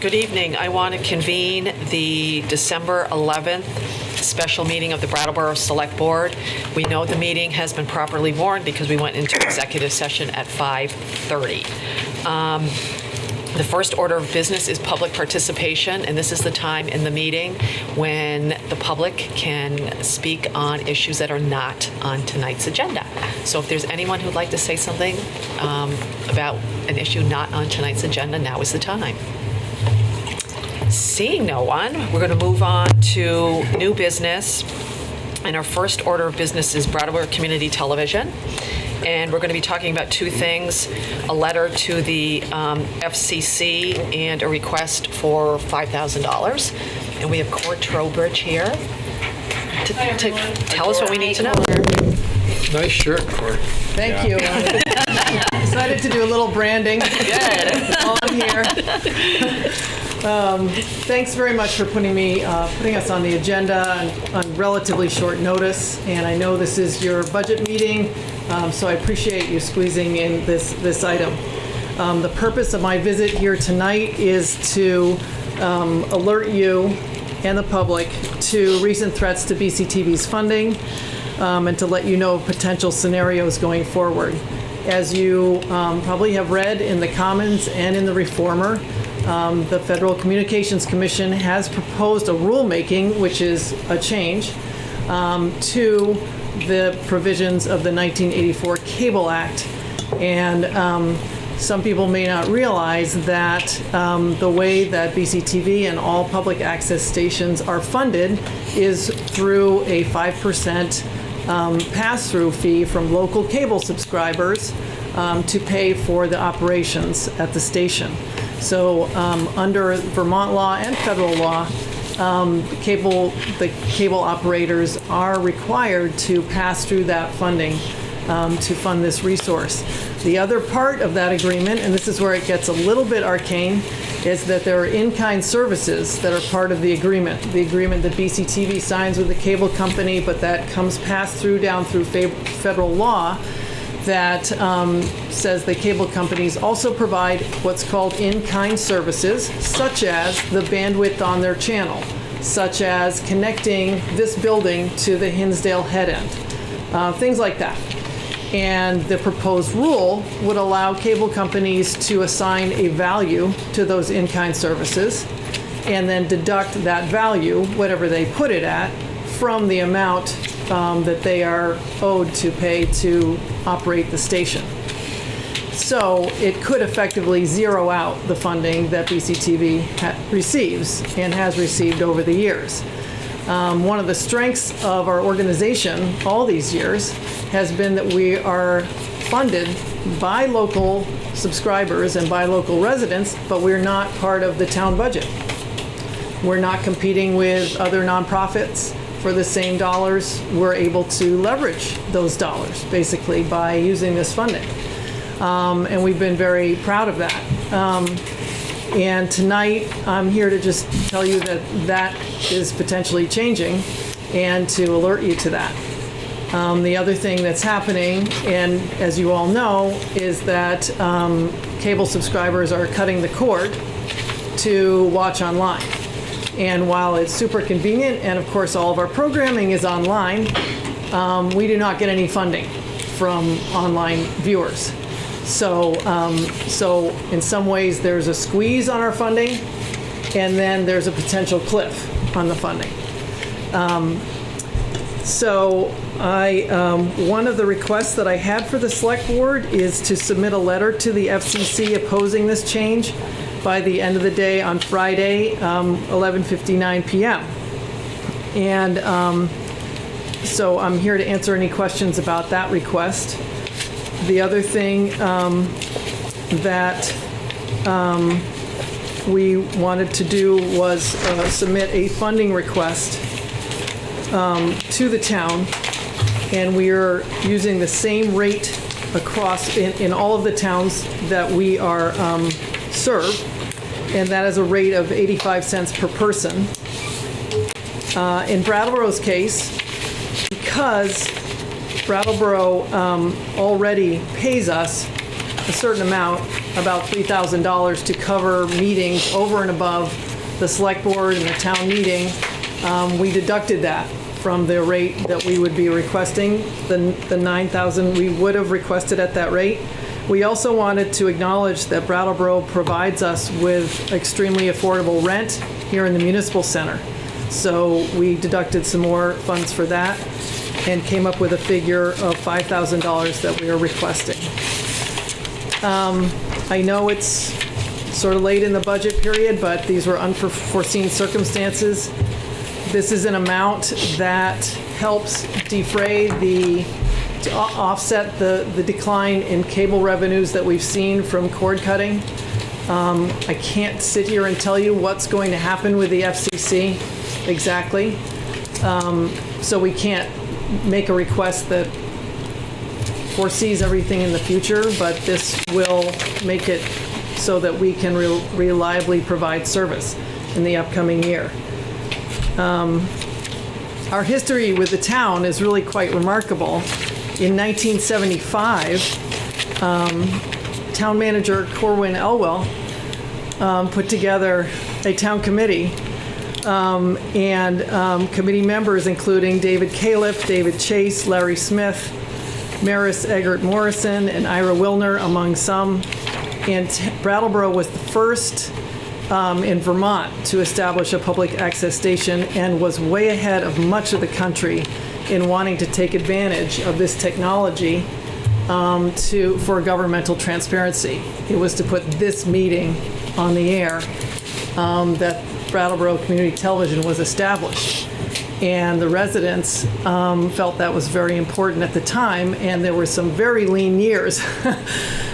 Good evening. I want to convene the December 11th special meeting of the Brattleboro Selectboard. We know the meeting has been properly warned because we went into executive session at 5:30. The first order of business is public participation, and this is the time in the meeting when the public can speak on issues that are not on tonight's agenda. So if there's anyone who'd like to say something about an issue not on tonight's agenda, now is the time. Seeing no one, we're going to move on to new business. And our first order of business is Brattleboro Community Television. And we're going to be talking about two things, a letter to the FCC and a request for $5,000. And we have Court Trowbridge here to tell us what we need to know. Nice shirt, Court. Thank you. Decided to do a little branding. Good. On here. Thanks very much for putting us on the agenda on relatively short notice. And I know this is your budget meeting, so I appreciate you squeezing in this item. The purpose of my visit here tonight is to alert you and the public to recent threats to BCTV's funding and to let you know of potential scenarios going forward. As you probably have read in the Commons and in the Reformer, the Federal Communications Commission has proposed a rulemaking, which is a change, to the provisions of the 1984 Cable Act. And some people may not realize that the way that BCTV and all public access stations are funded is through a 5% pass-through fee from local cable subscribers to pay for the operations at the station. So under Vermont law and federal law, the cable operators are required to pass through that funding to fund this resource. The other part of that agreement, and this is where it gets a little bit arcane, is that there are in-kind services that are part of the agreement that BCTV signs with the cable company, but that comes passed through down through federal law that says the cable companies also provide what's called in-kind services, such as the bandwidth on their channel, such as connecting this building to the Hinsdale head end, things like that. And the proposed rule would allow cable companies to assign a value to those in-kind services and then deduct that value, whatever they put it at, from the amount that they are owed to pay to operate the station. So it could effectively zero out the funding that BCTV receives and has received over the years. One of the strengths of our organization all these years has been that we are funded by local subscribers and by local residents, but we're not part of the town budget. We're not competing with other nonprofits for the same dollars. We're able to leverage those dollars basically by using this funding. And we've been very proud of that. And tonight, I'm here to just tell you that that is potentially changing and to alert you to that. The other thing that's happening, and as you all know, is that cable subscribers are cutting the cord to watch online. And while it's super convenient, and of course all of our programming is online, we do not get any funding from online viewers. So in some ways there's a squeeze on our funding, and then there's a potential cliff on the funding. One of the requests that I had for the Select Board is to submit a letter to the FCC opposing this change by the end of the day on Friday, 11:59 p.m. And so I'm here to answer any questions about that request. The other thing that we wanted to do was submit a funding request to the town, and we are using the same rate across in all of the towns that we are served, and that is a rate of 85 cents per person. In Brattleboro's case, because Brattleboro already pays us a certain amount, about $3,000, to cover meetings over and above the select board and the town meeting. We deducted that from the rate that we would be requesting, the $9,000 we would have requested at that rate. We also wanted to acknowledge that Brattleboro provides us with extremely affordable rent here in the Municipal Center. So we deducted some more funds for that and came up with a figure of $5,000 that we are requesting. I know it's sort of late in the budget period, but these were unforeseen circumstances. This is an amount that helps defray to offset the decline in cable revenues that we've seen from cord cutting. I can't sit here and tell you what's going to happen with the FCC exactly. So we can't make a request that foresees everything in the future, but this will make it so that we can reliably provide service in the upcoming year. Our history with the town is really quite remarkable. In 1975, town manager Corwin Elwell put together a town committee, and committee members including David Califf, David Chase, Larry Smith, Maris Eggert Morrison, and Ira Wilner, among some. And Brattleboro was the first in Vermont to establish a public access station and was way ahead of much of the country in wanting to take advantage of this technology for governmental transparency. It was to put this meeting on the air that Brattleboro Community Television was established. And the residents felt that was very important at the time, and there were some very lean years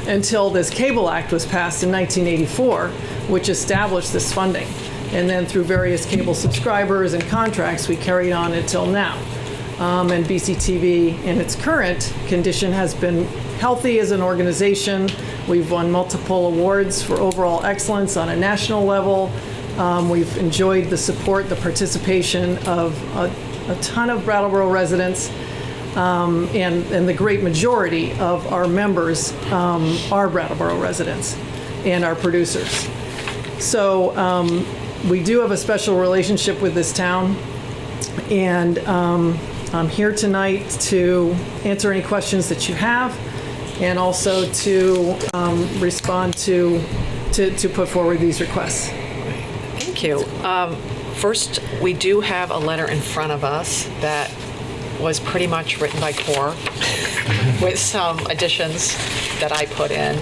until this Cable Act was passed in 1984, which established this funding. And then through various cable subscribers and contracts, we carried on until now. And BCTV in its current condition has been healthy as an organization. We've won multiple awards for overall excellence on a national level. We've enjoyed the support, the participation of a ton of Brattleboro residents, and the great majority of our members are Brattleboro residents and our producers. So we do have a special relationship with this town, and I'm here tonight to answer any questions that you have, and also to respond to put forward these requests. Thank you. First, we do have a letter in front of us that was pretty much written by Core with some additions that I put in.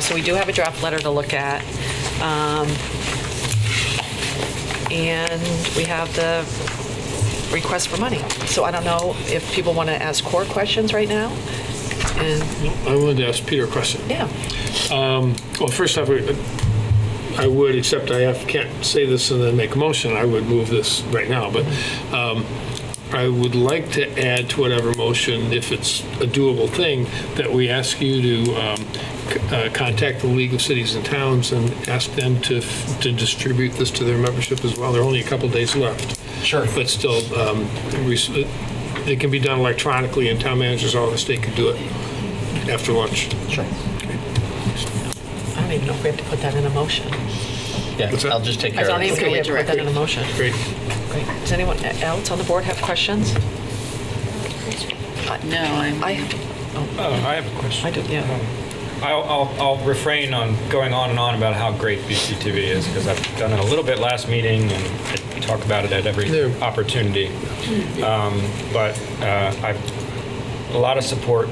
So we do have a draft letter to look at. And we have the request for money. So I don't know if people want to ask Core questions right now. And I wanted to ask Peter a question. yeah. Well, first off, I would, except can't say this and then make a motion, I would move this right now, but I would like to add to whatever motion, if it's a doable thing, that we ask you to contact the League of Cities and Towns and ask them to distribute this to their membership as well. There are only a couple days left. Sure. But still, it can be done electronically, and town managers all over the state can do it after lunch. Sure. I don't even know if we have to put that in a motion. Yeah, What's that? I'll just take I care don't of even it. think we have to put that in a motion. Great. Great. Does anyone else on the board have questions? No, I I have, have a question. I do, yeah. I'll refrain on going on and on about how great BCTV is, because I've done it a little bit last meeting and I talk about it at every Yeah. opportunity. But I've a lot of support,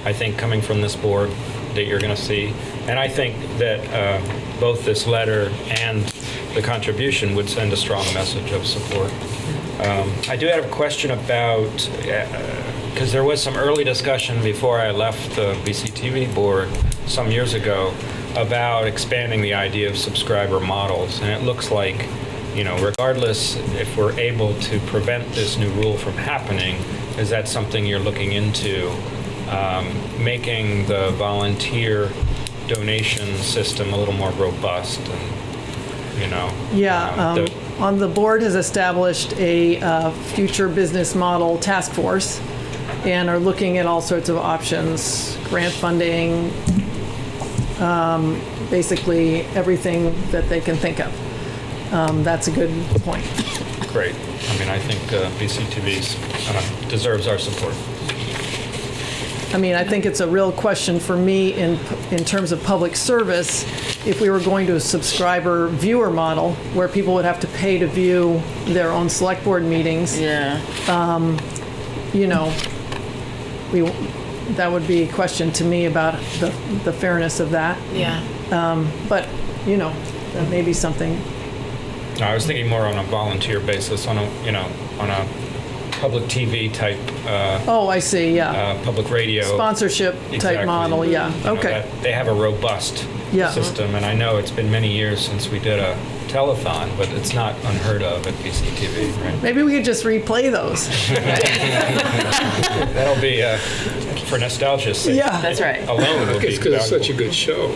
I think, coming from this board that you're going to see. And I think that both this letter and the contribution would send a strong message of support. I do have a question about, because there was some early discussion before I left the BCTV board some years ago about expanding the idea of subscriber models. And it looks like, regardless if we're able to prevent this new rule from happening, is that something you're looking into, making the volunteer donation system a little more robust and, Yeah, on the board has established a future business model task force and are looking at all sorts of options, grant funding, basically everything that they can think of. That's a good point. Great. I mean, I think BCTV deserves our support. I mean, I think it's a real question for me in terms of public service, if we were going to a subscriber viewer model where people would have to pay to view their own select board meetings. Yeah. You know, that would be a question to me about the fairness of that. Yeah. But, you know, that may be something. No, I was thinking more on a volunteer basis, on a public TV type, Oh, I see, yeah. public radio. Sponsorship type Exactly. model, yeah. You know, Okay. that they have a robust Yeah. system, and I know it's been many years since we did a telethon, but it's not unheard of at BCTV, right? Maybe we could just replay those. That'll be for nostalgia's sake. Yeah. That's right. Alone will be It's because it's such a valuable. good show.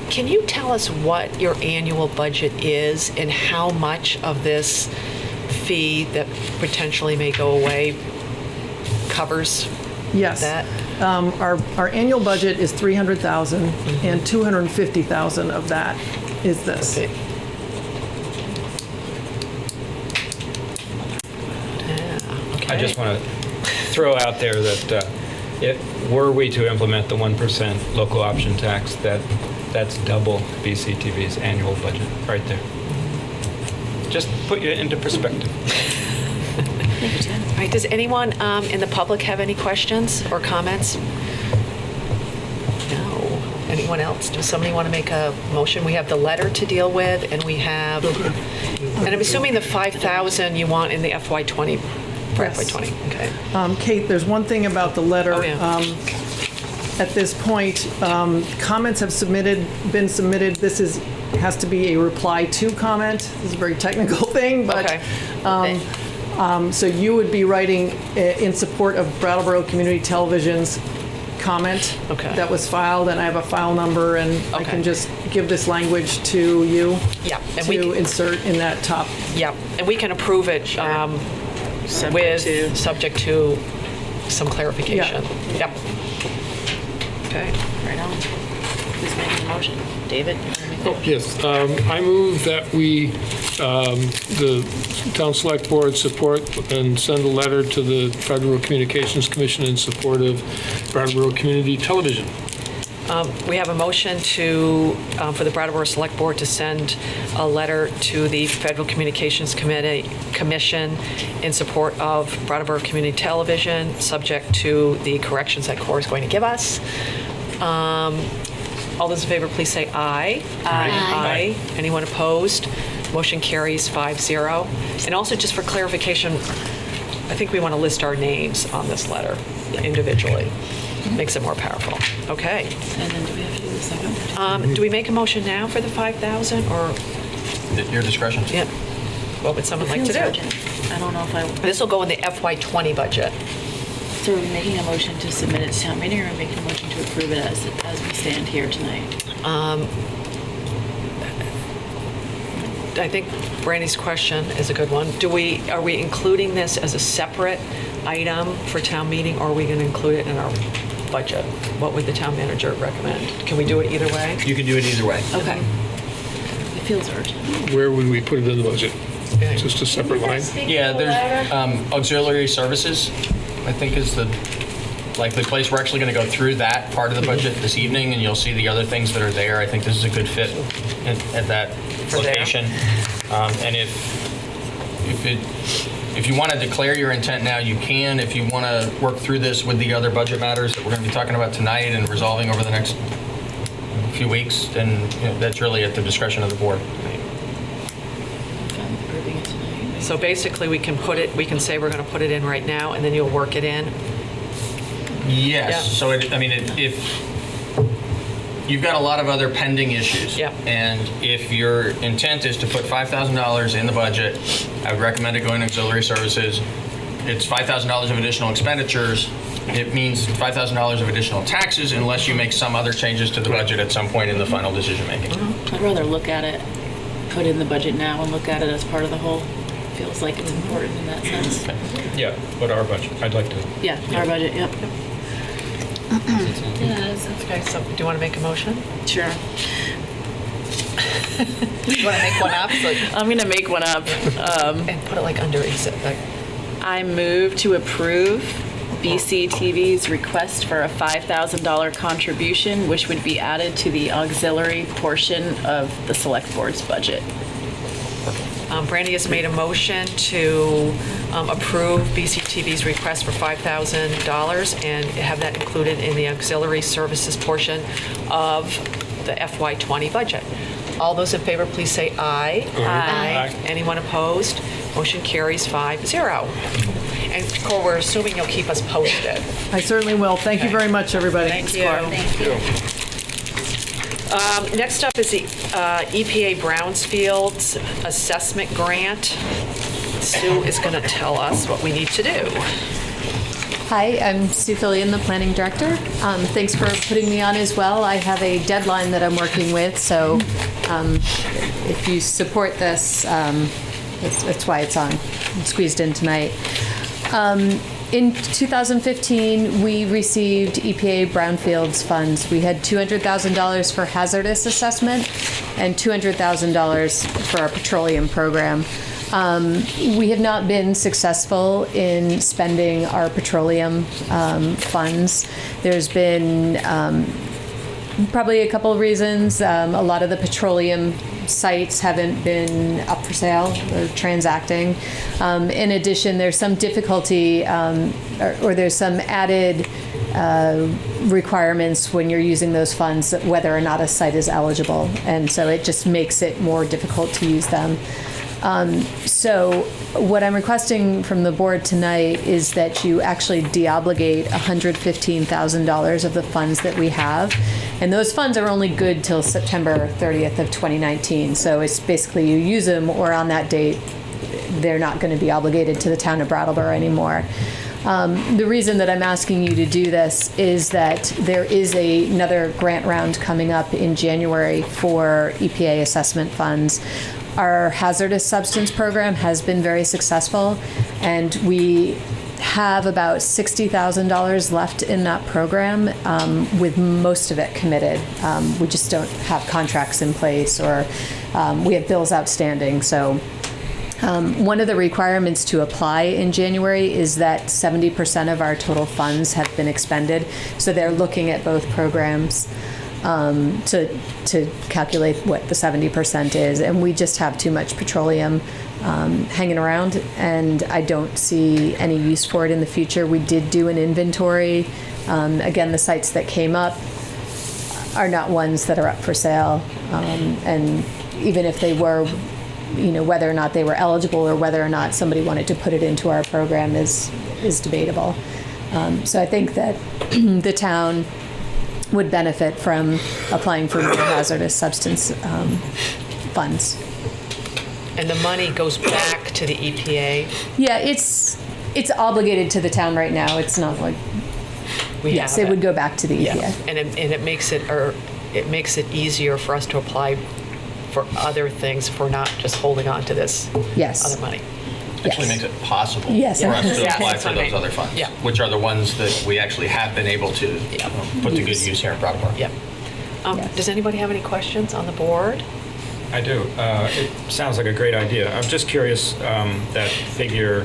Can you tell us what your annual budget is and how much of this fee that potentially may go away covers Yes. that? Our annual budget is 300,000, and 250,000 of that is this. Okay. Yeah, okay. I just want to throw out there that were we to implement the 1% local option tax, that's double BCTV's annual budget right there. Just put you into perspective. All right, does anyone in the public have any questions or comments? No. Anyone else? Does somebody want to make a motion? We have the letter to deal with, and we have, and I'm assuming the 5,000 you want in the FY20, for Yes. FY20, okay. Kate, there's one thing about the letter. Oh, yeah. At this point, comments have been submitted. This has to be a reply to comment. This is a very technical thing, but Okay. so you would be writing in support of Brattleboro Community Television's comment Okay. that was filed, and I have a file number, and I Okay. can just give this language to you Yeah, and we to can- insert in that top. Yeah, and we can approve it subject to some clarification. Yep. Okay. Right on. Who's making the motion? David? You wanna make the motion? Yes, I move that we, the town select board support and send a letter to the Federal Communications Commission in support of Brattleboro Community Television. We have a motion for the Brattleboro Select Board to send a letter to the Federal Communications Commission in support of Brattleboro Community Television, subject to the corrections that CORE is going to give us. All those in favor, please say aye. Aye. Anyone opposed? Motion carries 5-0. And also, just for clarification, I think we want to list our names on this letter individually. Makes it more powerful. Okay. And then do we have to do the second? Do we make a motion now for the 5,000, or, At your discretion. yeah, what would someone like to Feels do? urgent. I don't know if I, This will go in the FY20 budget. so are we making a motion to submit it to town meeting, or are we making a motion to approve it as we stand here tonight? I think Brandy's question is a good one. Are we including this as a separate item for town meeting, or are we going to include it in our budget? What would the town manager recommend? Can we do it either way? You can do it either way. Okay. It feels urgent. Where would we put it in the budget? Okay. Just a separate line? Yeah, there's auxiliary services, I think is the likely place. We're actually going to go through that part of the budget this evening, and you'll see the other things that are there. I think this is a good fit at that For there. location. And if you want to declare your intent now, you can. If you want to work through this with the other budget matters that we're going to be talking about tonight and resolving over the next few weeks, then that's really at the discretion of the board. If I'm approving it tonight. So basically, we can say we're going to put it in right now, and then you'll work it in? Yes. Yeah. So, if you've got a lot of other pending issues. Yeah. And if your intent is to put $5,000 in the budget, I would recommend it going to auxiliary services. It's $5,000 of additional expenditures. It means $5,000 of additional taxes unless you make some other changes to the budget at some point in the final decision making. I'd rather look at it, put in the budget now and look at it as part of the whole. feels like it's important in that sense. Yeah, but our budget, I'd like to. Yeah, our budget, yep. Yeah, that's Okay, so do you want to make a motion? sure. You want to make one up? I'm gonna make one up. And put it like under exit, like, I move to approve BCTV's request for a $5,000 contribution, which would be added to the auxiliary portion of the select board's budget. Brandy has made a motion to approve BCTV's request for $5,000 and have that included in the auxiliary services portion of the FY20 budget. All those in favor, please say aye. Aye. Anyone opposed? Motion carries 5-0. And Cole, we're assuming you'll keep us posted. I certainly will. Thank you very much, everybody. Thank you. Thank you. Next up is the EPA Brownfields Assessment Grant. Sue is going to tell us what we need to do. Hi, I'm Sue Fillion, the Planning Director. Thanks for putting me on as well. I have a deadline that I'm working with, so if you support this, that's why it's on. I'm squeezed in tonight. In 2015, we received EPA Brownfields funds. We had $200,000 for hazardous assessment and $200,000 for our petroleum program. We have not been successful in spending our petroleum funds. There's been probably a couple of reasons. A lot of the petroleum sites haven't been up for sale or transacting. In addition, there's some difficulty or there's some added requirements when you're using those funds, whether or not a site is eligible. And so it just makes it more difficult to use them. So what I'm requesting from the board tonight is that you actually de-obligate $115,000 of the funds that we have. And those funds are only good till September 30th of 2019. So it's basically you use them, or on that date, they're not going to be obligated to the town of Brattleboro anymore. The reason that I'm asking you to do this is that there is another grant round coming up in January for EPA assessment funds. Our hazardous substance program has been very successful, and we have about $60,000 left in that program, with most of it committed. We just don't have contracts in place, or we have bills outstanding. So one of the requirements to apply in January is that 70% of our total funds have been expended. So they're looking at both programs to calculate what the 70% is. And we just have too much petroleum hanging around, and I don't see any use for it in the future. We did do an inventory. Again, the sites that came up are not ones that are up for sale. And even if they were, whether or not they were eligible or whether or not somebody wanted to put it into our program is debatable. So I think that the town would benefit from applying for more hazardous substance funds. And the money goes back to the EPA. Yeah, it's obligated to the town right now. It's not like, yes, it would go back to the EPA. Yeah, and it makes it easier for us to apply for other things, if we're not just holding on to this other money. Actually Yes. makes it possible Yes. for us to Yeah, apply that's for what I those mean. other funds, Yeah. which are the ones that we actually have been able to put to good use here in Brattleboro. Yep. Yes. Does anybody have any questions on the board? I do. It sounds like a great idea. I'm just curious, that figure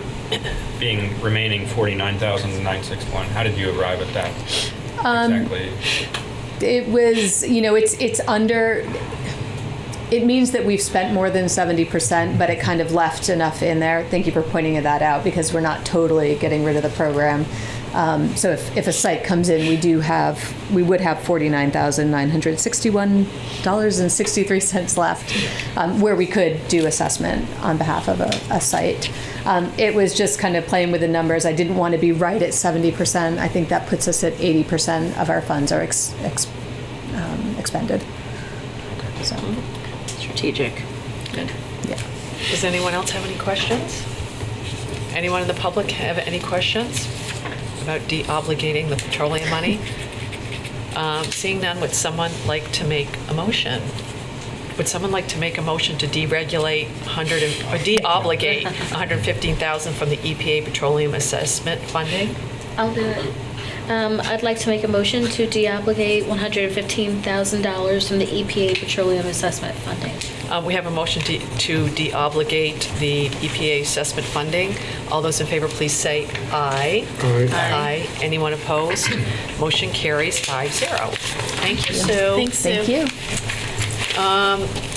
remaining 49,961, how did you arrive at that exactly? It was, it's under, it means that we've spent more than 70%, but it kind of left enough in there. Thank you for pointing that out, because we're not totally getting rid of the program. So if a site comes in, we would have $49,961.63 left, where we could do assessment on behalf of a site. It was just kind of playing with the numbers. I didn't want to be right at 70%. I think that puts us at 80% of our funds are expended. So, Strategic. Good. yeah. Does anyone else have any questions? Anyone in the public have any questions about de-obligating the petroleum money? Seeing none, would someone like to make a motion? Would someone like to make a motion to deregulate de-obligate $115,000 from the EPA Petroleum Assessment Funding? I'll do it. I'd like to make a motion to de-obligate $115,000 from the EPA Petroleum Assessment Funding. We have a motion to de-obligate the EPA assessment funding. All those in favor, please say aye. Aye. Aye. Anyone opposed? Motion carries 5-0. Thank you, Sue. Thanks, Sue. Thank you.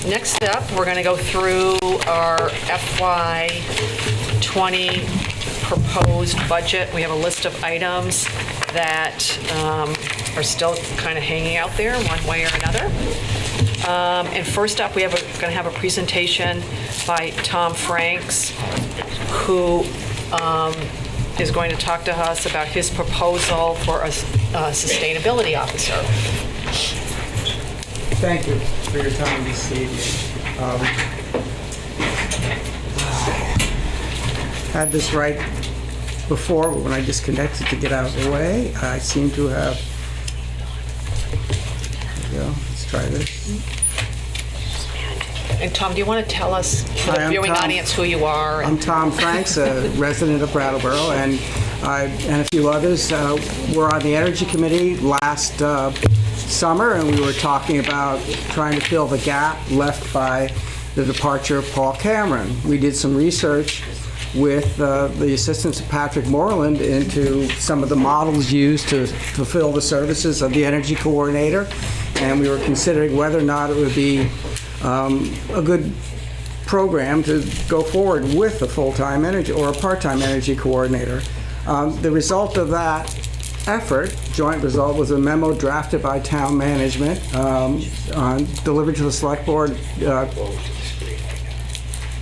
Next up, we're going to go through our FY '20 proposed budget. We have a list of items that are still kind of hanging out there one way or another. And first up, we're going to have a presentation by Tom Franks, who is going to talk to us about his proposal for a sustainability officer. Thank you for your time this evening. Had this right before, but when I disconnected to get out of the way, I seem to have. There we go. Let's try this. And Tom, do you want to tell us, for Hi, the I'm viewing Tom. audience, who you are? I'm Tom Franks, a resident of Brattleboro, and I and a few others were on the Energy Committee last summer, and we were talking about trying to fill the gap left by the departure of Paul Cameron. We did some research with the assistance of Patrick Moreland into some of the models used to fulfill the services of the energy coordinator, and we were considering whether or not it would be a good program to go forward with a full-time energy or a part-time energy coordinator. The result of that effort, joint result, was a memo drafted by town management, delivered to the select board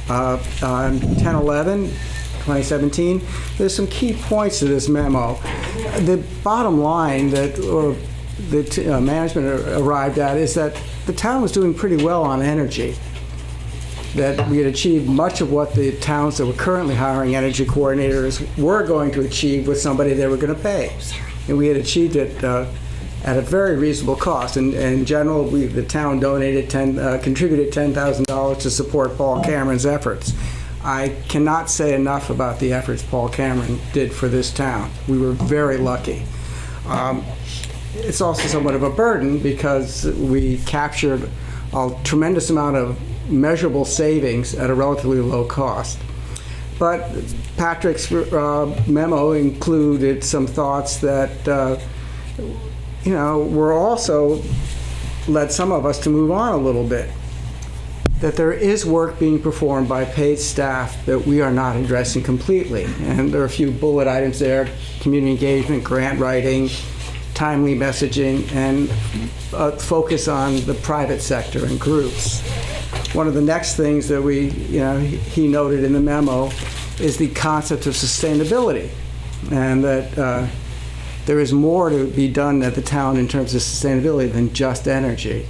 on 10/11/2017. There's some key points to this memo. The bottom line that management arrived at is that the town was doing pretty well on energy, that we had achieved much of what the towns that were currently hiring energy coordinators were going to achieve with somebody they were going to pay. And we had achieved it at a very reasonable cost. And in general, the town contributed $10,000 to support Paul Cameron's efforts. I cannot say enough about the efforts Paul Cameron did for this town. We were very lucky. It's also somewhat of a burden because we captured a tremendous amount of measurable savings at a relatively low cost. But Patrick's memo included some thoughts that, were also led some of us to move on a little bit. That there is work being performed by paid staff that we are not addressing completely. And there are a few bullet items there: community engagement, grant writing, timely messaging, and focus on the private sector and groups. One of the next things that he noted in the memo is the concept of sustainability, and that there is more to be done at the town in terms of sustainability than just energy.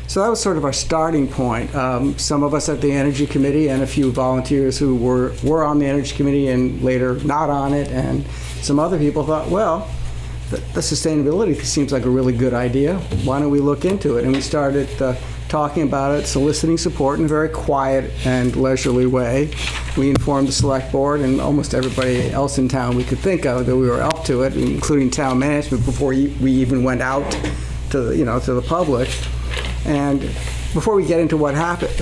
So that was sort of our starting point. Some of us at the Energy Committee and a few volunteers who were on the Energy Committee and later not on it, and some other people thought, well, the sustainability seems like a really good idea. Why don't we look into it? And we started talking about it, soliciting support in a very quiet and leisurely way. We informed the select board and almost everybody else in town we could think of that we were up to it, including town management, before we even went out to the public. And before we get into what happened,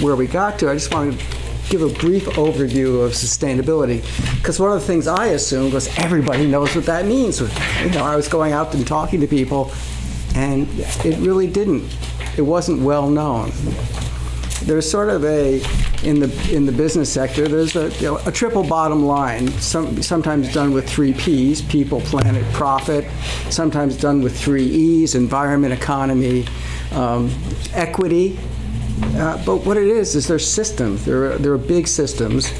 where we got to, I just want to give a brief overview of sustainability, because one of the things I assumed was everybody knows what that means. I was going out and talking to people, and it really didn't. It wasn't well known. There's sort of in the business sector, there's a triple bottom line, sometimes done with 3 Ps: people, planet, profit. Sometimes done with 3 Es: environment, economy, equity. But what it is there's systems. There are big systems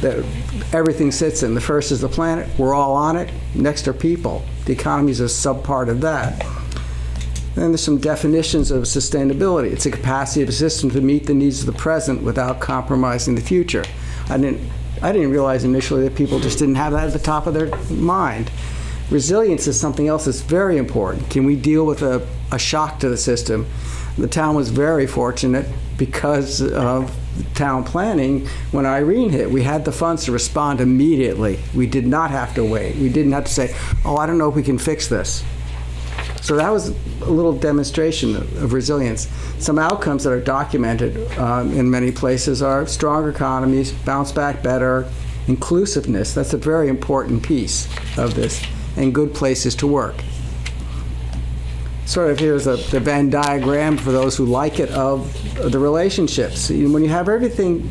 that everything sits in. The first is the planet. We're all on it. Next are people. The economy is a sub-part of that. Then there's some definitions of sustainability. It's a capacity of a system to meet the needs of the present without compromising the future. I didn't realize initially that people just didn't have that at the top of their mind. Resilience is something else that's very important. Can we deal with a shock to the system The town was very fortunate because of town planning. When Irene hit, we had the funds to respond immediately. We did not have to wait. We didn't have to say, oh, I don't know if we can fix this. So that was a little demonstration of resilience. Some outcomes that are documented in many places are stronger economies, bounce back better, inclusiveness, that's a very important piece of this, and good places to work. Sort of here's the Venn diagram for those who like it of the relationships. When you have everything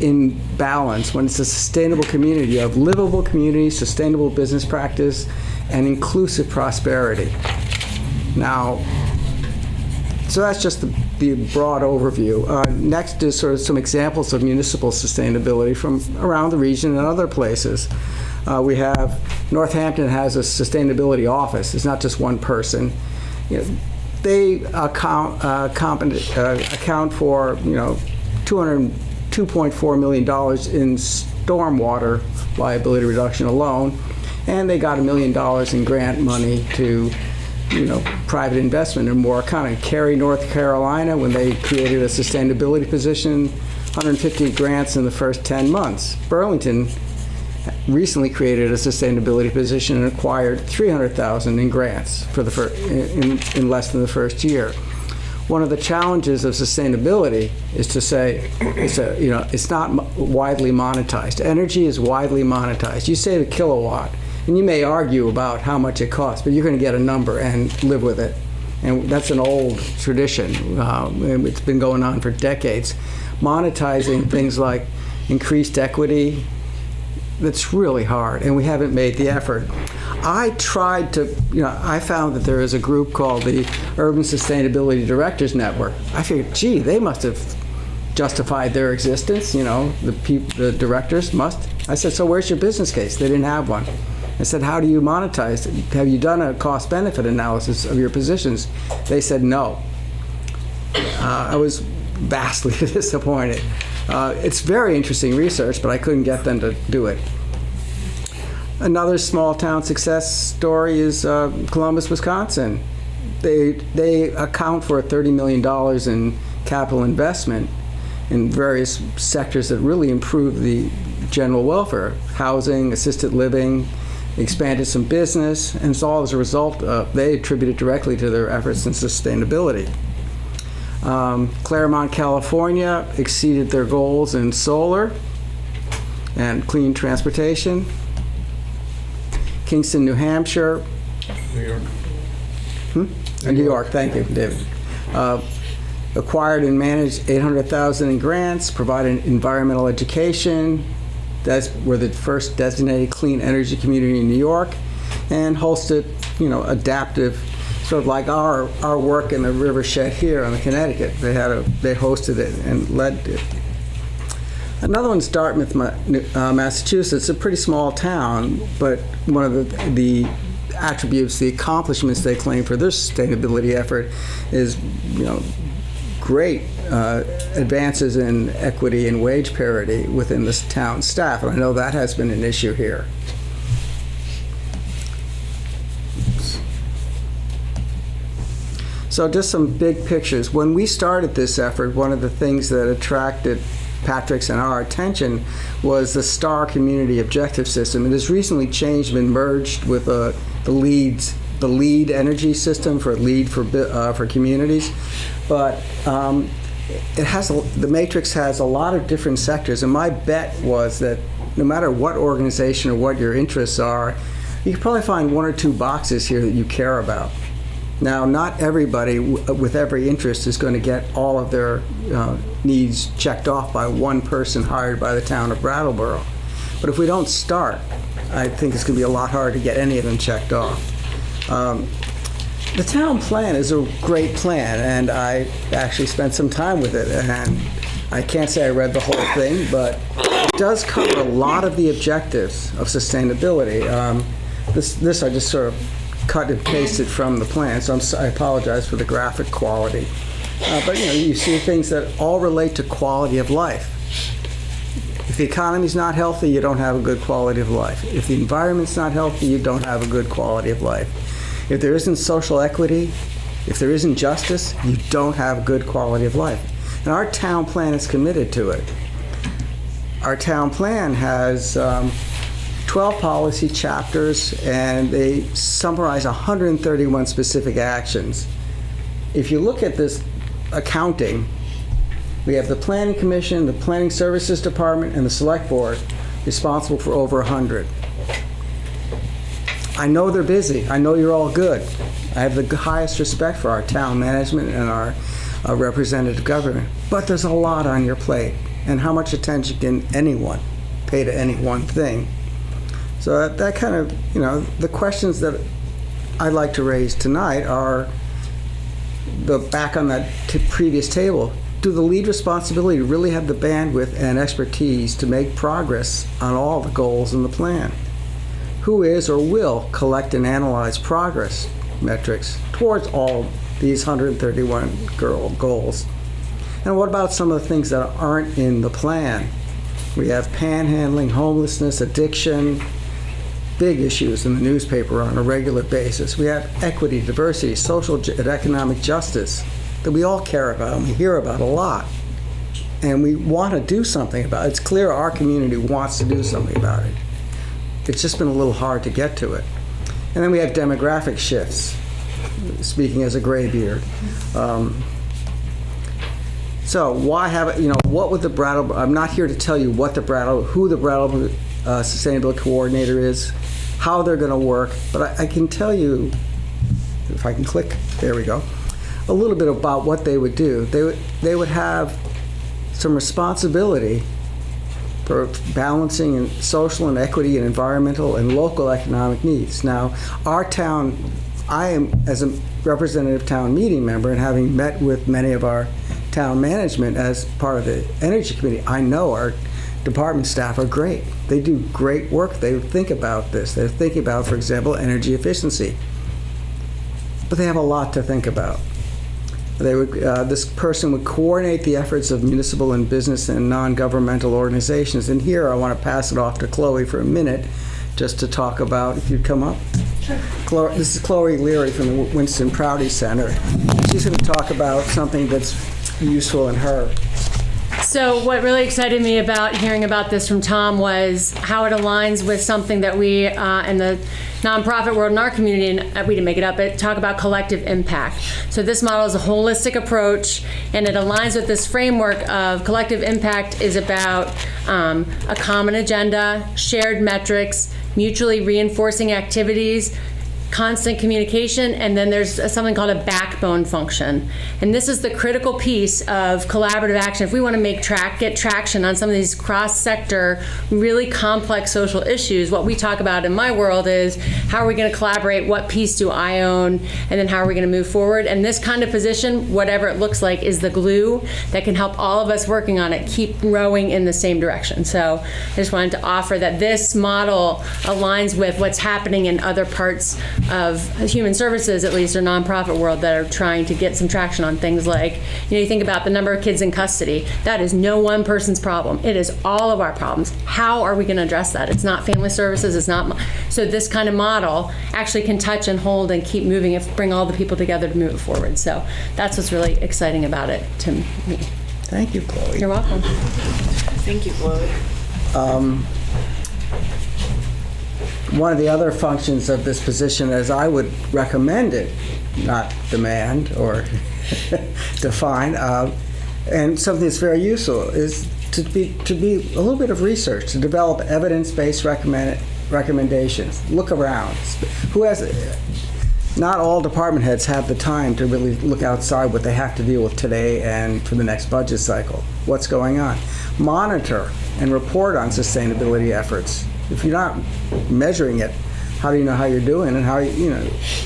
in balance, when it's a sustainable community, you have livable community, sustainable business practice, and inclusive prosperity. Now, so that's just the broad overview. Next is sort of some examples of municipal sustainability from around the region and other places. We have, Northampton has a sustainability office. It's not just one person. They account for, $2.4 million in stormwater liability reduction alone, and they got $1 million in grant money to private investment in Moore County. Cary, North Carolina, when they created a sustainability position, 150 grants in the first 10 months. Burlington recently created a sustainability position and acquired $300,000 in grants for the in less than the first year. One of the challenges of sustainability is to say it's not widely monetized. Energy is widely monetized. You save a kilowatt, and you may argue about how much it costs, but you're going to get a number and live with it. And that's an old tradition. It's been going on for decades. Monetizing things like increased equity, that's really hard, and we haven't made the effort. I tried to, I found that there is a group called the Urban Sustainability Directors Network. I figured, gee, they must have justified their existence, the directors must. I said, so where's your business case? They didn't have one. I said, how do you monetize it? Have you done a cost-benefit analysis of your positions? They said no. I was vastly disappointed. It's very interesting research, but I couldn't get them to do it. Another small town success story is Columbus, Wisconsin. They account for $30 million in capital investment in various sectors that really improve the general welfare, housing, assisted living, expanded some business, and it's all as a result of, they attribute it directly to their efforts in sustainability. Claremont, California exceeded their goals in solar and clean transportation. Kingston, New Hampshire. New York. New York, thank you, David. Acquired and managed $800,000 in grants, provided environmental education. We're the first designated clean energy community in New York, and hosted, adaptive, sort of like our work in the rivershed here on the Connecticut. They hosted it and led it. Another one's Dartmouth, Massachusetts. A pretty small town, but one of the attributes, the accomplishments they claim for their sustainability effort is, great advances in equity and wage parity within this town staff, and I know that has been an issue here. So just some big pictures. When we started this effort, one of the things that attracted Patrick's and our attention was the STAR community objective system. It has recently changed and merged with the LEED energy system for communities, but the matrix has a lot of different sectors, and my bet was that no matter what organization or what your interests are, you can probably find one or two boxes here that you care about. Now, not everybody with every interest is going to get all of their needs checked off by one person hired by the town of Brattleboro. But if we don't start, I think it's going to be a lot harder to get any of them checked off. The town plan is a great plan, and I actually spent some time with it. And I can't say I read the whole thing, but it does cover a lot of the objectives of sustainability. This I just sort of cut and pasted from the plan, so I apologize for the graphic quality. But you see things that all relate to quality of life. If the economy's not healthy, you don't have a good quality of life. If the environment's not healthy, you don't have a good quality of life. If there isn't social equity, If there isn't justice, you don't have good quality of life. And our town plan is committed to it. Our town plan has 12 policy chapters, and they summarize 131 specific actions. If you look at this accounting, we have the Planning Commission, the Planning Services Department, and the Select Board responsible for over 100. I know they're busy. I know you're all good. I have the highest respect for our town management and our representative government. But there's a lot on your plate. And how much attention can anyone pay to any one thing? So that kind of, the questions that I'd like to raise tonight are back on that previous table. Do the lead responsibility really have the bandwidth and expertise to make progress on all the goals in the plan? Who is or will collect and analyze progress metrics towards all these 131 goals? And what about some of the things that aren't in the plan? We have panhandling, homelessness, addiction, big issues in the newspaper on a regular basis. We have equity, diversity, social and economic justice that we all care about and we hear about a lot. And we want to do something about it. It's clear our community wants to do something about it. It's just been a little hard to get to it. And then we have demographic shifts, speaking as a graybeard. So why have it, what would the Brattleboro, I'm not here to tell you who the Brattleboro Sustainability Coordinator is, how they're going to work, but I can tell you, if I can click, there we go, a little bit about what they would do. They would have some responsibility for balancing and social and equity and environmental and local economic needs. Now, our town, I am, as a representative town meeting member and having met with many of our town management as part of the Energy Committee, I know our department staff are great. They do great work. They think about this. They're thinking about, for example, energy efficiency. But they have a lot to think about. This person would coordinate the efforts of municipal and business and non-governmental organizations. And here I want to pass it off to Chloe for a minute just to talk about, if you'd come up. Sure. This is Chloe Leary from the Winston Prouty Center. She's going to talk about something that's useful in her. So what really excited me about hearing about this from Tom was how it aligns with something that we in the nonprofit world in our community, and we didn't make it up, but talk about collective impact. So this model is a holistic approach, and it aligns with this framework of collective impact is about a common agenda, shared metrics, mutually reinforcing activities, constant communication, and then there's something called a backbone function. And this is the critical piece of collaborative action. If we want to get traction on some of these cross-sector, really complex social issues, what we talk about in my world is how are we going to collaborate, what piece do I own, and then how are we going to move forward. And this kind of position, whatever it looks like, is the glue that can help all of us working on it keep rowing in the same direction. So I just wanted to offer that this model aligns with what's happening in other parts of human services, at least, or nonprofit world, that are trying to get some traction on things like, you think about the number of kids in custody. That is no one person's problem. It is all of our problems. How are we going to address that? It's not family services. It's not. So this kind of model actually can touch and hold and keep moving and bring all the people together to move it forward. So that's what's really exciting about it to me. Thank you, Chloe. You're welcome. Thank you, Chloe. One of the other functions of this position, as I would recommend it, not demand or define, and something that's very useful, is to be a little bit of research, to develop evidence-based recommendations. Look around. Not all department heads have the time to really look outside what they have to deal with today and for the next budget cycle. What's going on? Monitor and report on sustainability efforts. If you're not measuring it, how do you know how you're doing and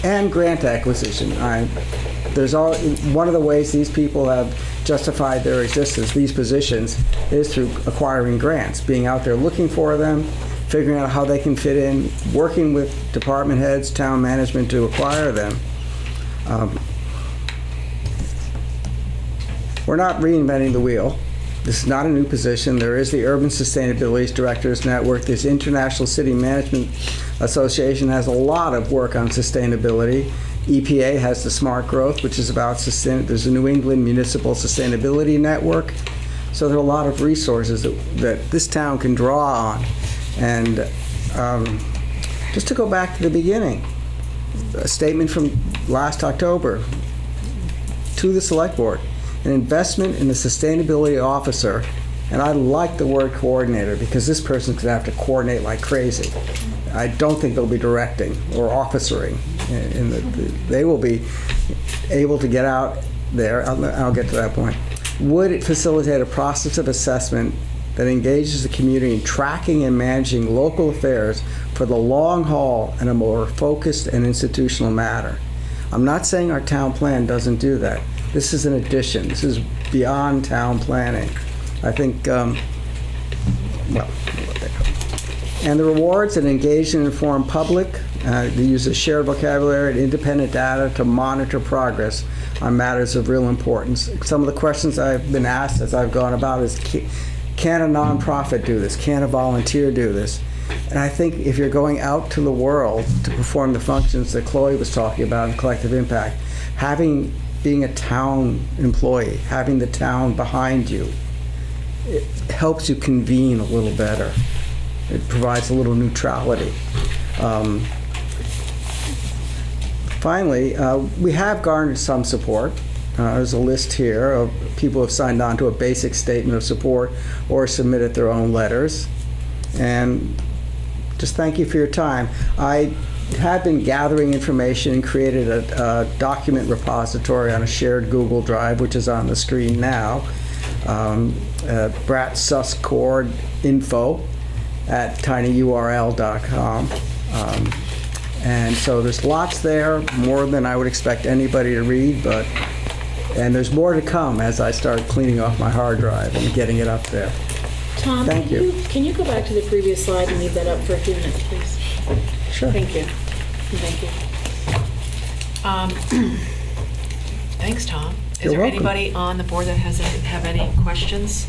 and grant acquisition. One of the ways these people have justified their existence, these positions, is through acquiring grants, being out there looking for them, figuring out how they can fit in, working with department heads, town management to acquire them. We're not reinventing the wheel. This is not a new position. There is the Urban Sustainability Directors Network. This International City Management Association has a lot of work on sustainability. EPA has the Smart Growth, which is about there's a New England Municipal Sustainability Network. So there are a lot of resources that this town can draw on. And just to go back to the beginning, a statement from last October to the Select Board, an investment in a sustainability officer, and I like the word coordinator because this person's going to have to coordinate like crazy. I don't think they'll be directing or officering. They will be able to get out there. I'll get to that point. Would it facilitate a process of assessment that engages the community in tracking and managing local affairs for the long haul in a more focused and institutional manner? I'm not saying our town plan doesn't do that. This is an addition. This is beyond town planning. I think, well, and the rewards an engaged and informed public. They use a shared vocabulary and independent data to monitor progress on matters of real importance. Some of the questions I've been asked as I've gone about is, can a nonprofit do this? Can a volunteer do this? And I think if you're going out to the world to perform the functions that Chloe was talking about in collective impact, being a town employee, having the town behind you, it helps you convene a little better. It provides a little neutrality. Finally, we have garnered some support. There's a list here of people who have signed on to a basic statement of support or submitted their own letters. And just thank you for your time. I have been gathering information and created a document repository on a shared Google Drive, which is on the screen now. Bratsuscord info at tinyurl.com. And so there's lots there, more than I would expect anybody to read, and there's more to come as I start cleaning off my hard drive and getting it up there. Tom, Thank you. Can you go back to the previous slide and leave that up for a few minutes, please? Sure. Thank you. Thank you. Thanks, Tom. Is You're there welcome. anybody on the board that have any questions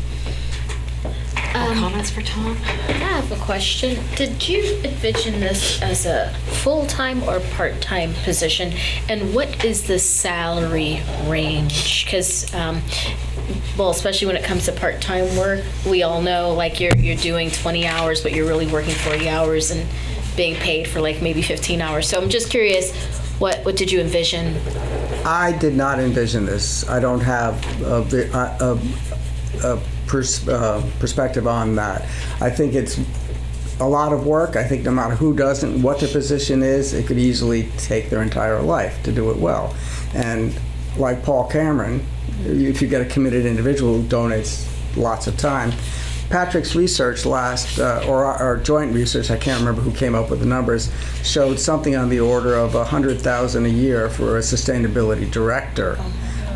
or comments for Tom? I have a question. Did you envision this as a full-time or part-time position? And what is the salary range? Because, well, especially when it comes to part-time work, we all know, like, you're doing 20 hours, but you're really working 40 hours and being paid for, like, maybe 15 hours. So I'm just curious, what did you envision? I did not envision this. I don't have a perspective on that. I think it's a lot of work. I think no matter who does it, what the position is, it could easily take their entire life to do it well. And like Paul Cameron, if you get a committed individual who donates lots of time, Patrick's research last, or our joint research, I can't remember who came up with the numbers, showed something on the order of $100,000 a year for a sustainability director.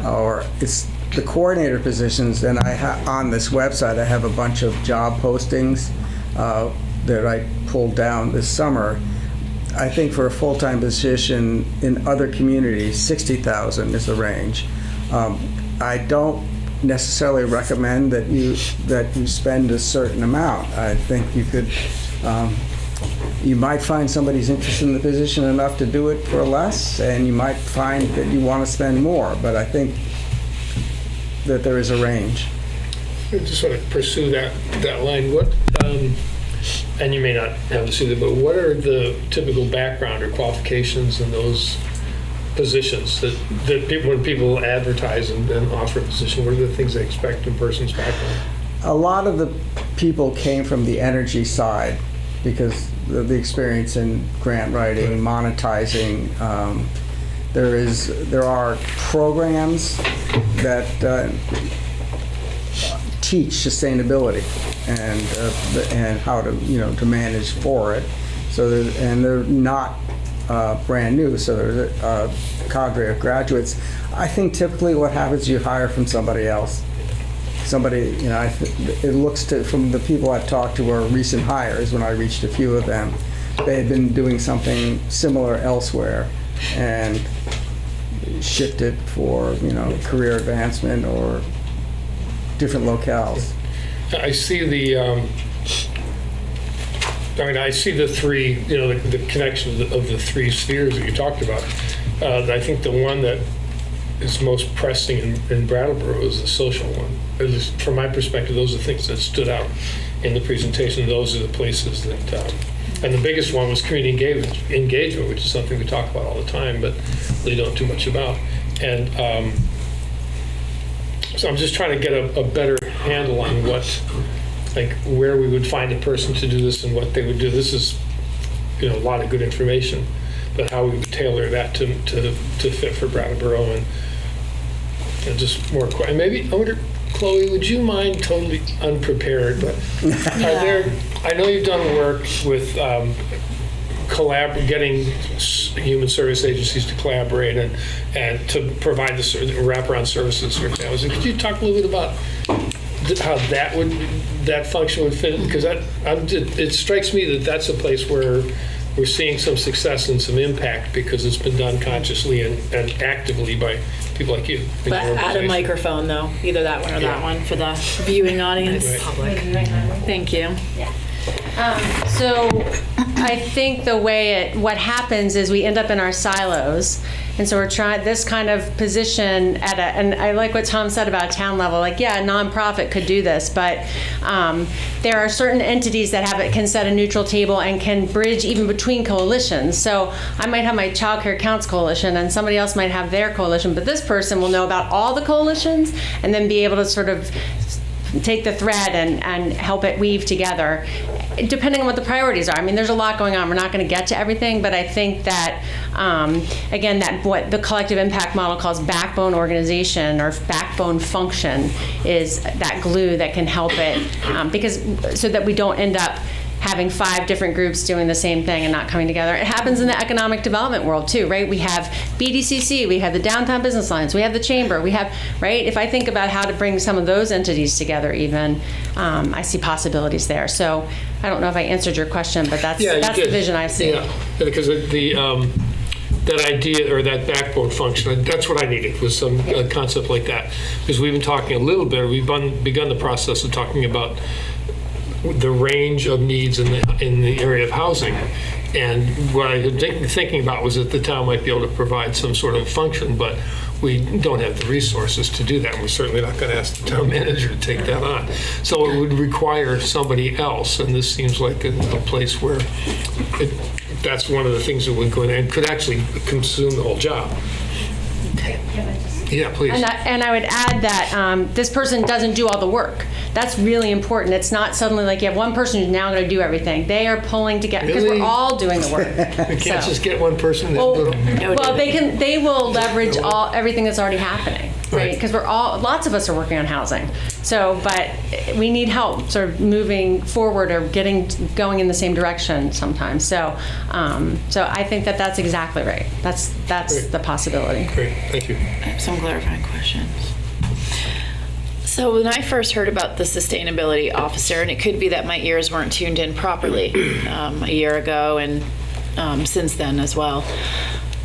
Or it's the coordinator positions, and on this website I have a bunch of job postings that I pulled down this summer. I think for a full-time position in other communities, $60,000 is the range. I don't necessarily recommend that you spend a certain amount. I think you could, you might find somebody's interested in the position enough to do it for less, and you might find that you want to spend more, but I think that there is a range. I just want to pursue that line. What, and you may not have this either, but what are the typical background or qualifications in those positions that people, when people advertise and offer a position, what are the things they expect in a person's background? A lot of the people came from the energy side because of the experience in grant writing, monetizing. There are programs that teach sustainability and how to to manage for it. So they're not brand new. So there's a cadre of graduates. I think typically what happens is you hire from somebody else. Somebody, it looks to, from the people I've talked to are recent hires, when I reached a few of them, they had been doing something similar elsewhere and shifted for, career advancement or different locales. I see I see the three, the connection of the three spheres that you talked about. I think the one that is most pressing in Brattleboro is the social one. At least from my perspective, those are the things that stood out in the presentation. Those are the places that, and the biggest one was community engagement, which is something we talk about all the time, but really don't do much about. And so I'm just trying to get a better handle on where we would find a person to do this and what they would do. This is, a lot of good information, but how we would tailor that to fit for Brattleboro and just more. And maybe I wonder, Chloe, would you mind, totally unprepared, but I know you've done work with getting human service agencies to collaborate and to provide the wraparound services for families. And could you talk a little bit about how that function would fit? Because it strikes me that that's a place where we're seeing some success and some impact because it's been done consciously and actively by people like you. But add a microphone, though, either that one or that one for the viewing audience. Right. Public. Thank you. So I think what happens is we end up in our silos. And so we're trying this kind of position and I like what Tom said about town level, a nonprofit could do this, but there are certain entities that can set a neutral table and can bridge even between coalitions. So I might have my Child Care Counts coalition and somebody else might have their coalition, but this person will know about all the coalitions and then be able to sort of take the thread and help it weave together, depending on what the priorities are. I mean, there's a lot going on. We're not going to get to everything, but I think that, again, that what the collective impact model calls backbone organization or backbone function is that glue that can help it, so that we don't end up having 5 different groups doing the same thing and not coming together. It happens in the economic development world too, right? We have BDCC, we have the Downtown Business Alliance, we have the Chamber, we have, right? If I think about how to bring some of those entities together even, I see possibilities there. So I don't know if I answered your question, but that's the vision I see. Yeah, because that idea or that backbone function, that's what I needed, was some concept like that. Because we've been talking a little bit, we've begun the process of talking about the range of needs in the area of housing. And what I had been thinking about was that the town might be able to provide some sort of function, but we don't have the resources to do that. And we're certainly not going to ask the town manager to take that on. So it would require somebody else. And this seems like a place where that's one of the things that would go in and could actually consume the whole job. Yeah, please. And I would add that this person doesn't do all the work. That's really important. It's not suddenly like you have one person who's now going to do everything. They are pulling together because Really? we're all doing the work. We can't just get one person that Well, they will leverage everything that's already happening, right? Because lots of us are working on housing. So, but we need help sort of moving forward or going in the same direction sometimes. So, so I think that's exactly right. That's the possibility. Great, thank you. I have some clarifying questions. So when I first heard about the sustainability officer, and it could be that my ears weren't tuned in properly a year ago and since then as well,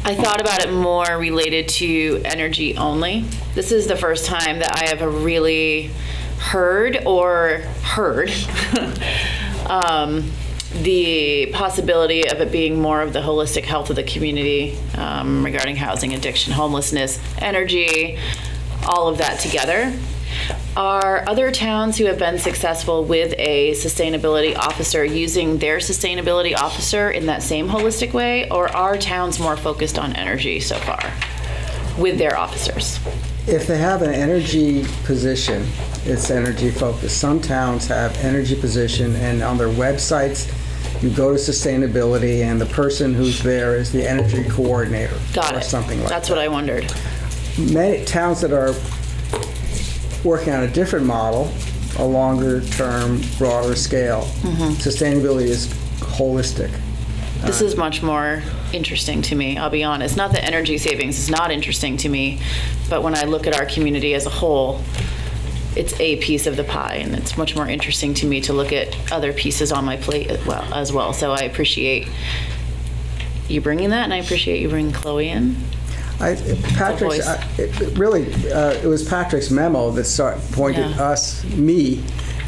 I thought about it more related to energy only. This is the first time that I have really heard the possibility of it being more of the holistic health of the community regarding housing, addiction, homelessness, energy, all of that together. Are other towns who have been successful with a sustainability officer using their sustainability officer in that same holistic way, or are towns more focused on energy so far with their officers? If they have an energy position, it's energy focused. Some towns have energy position, and on their websites, you go to sustainability, and the person who's there is the energy coordinator. Got or it. Something like That's that. what I wondered. Many towns that are working on a different model, a longer term, broader scale. Sustainability is holistic. This is much more interesting to me, I'll be honest. Not that energy savings is not interesting to me, but when I look at our community as a whole, it's a piece of the pie, and it's much more interesting to me to look at other pieces on my plate as well. So I appreciate you bringing that, and I appreciate you bringing Chloe in. It was Patrick's memo that pointed Yeah. me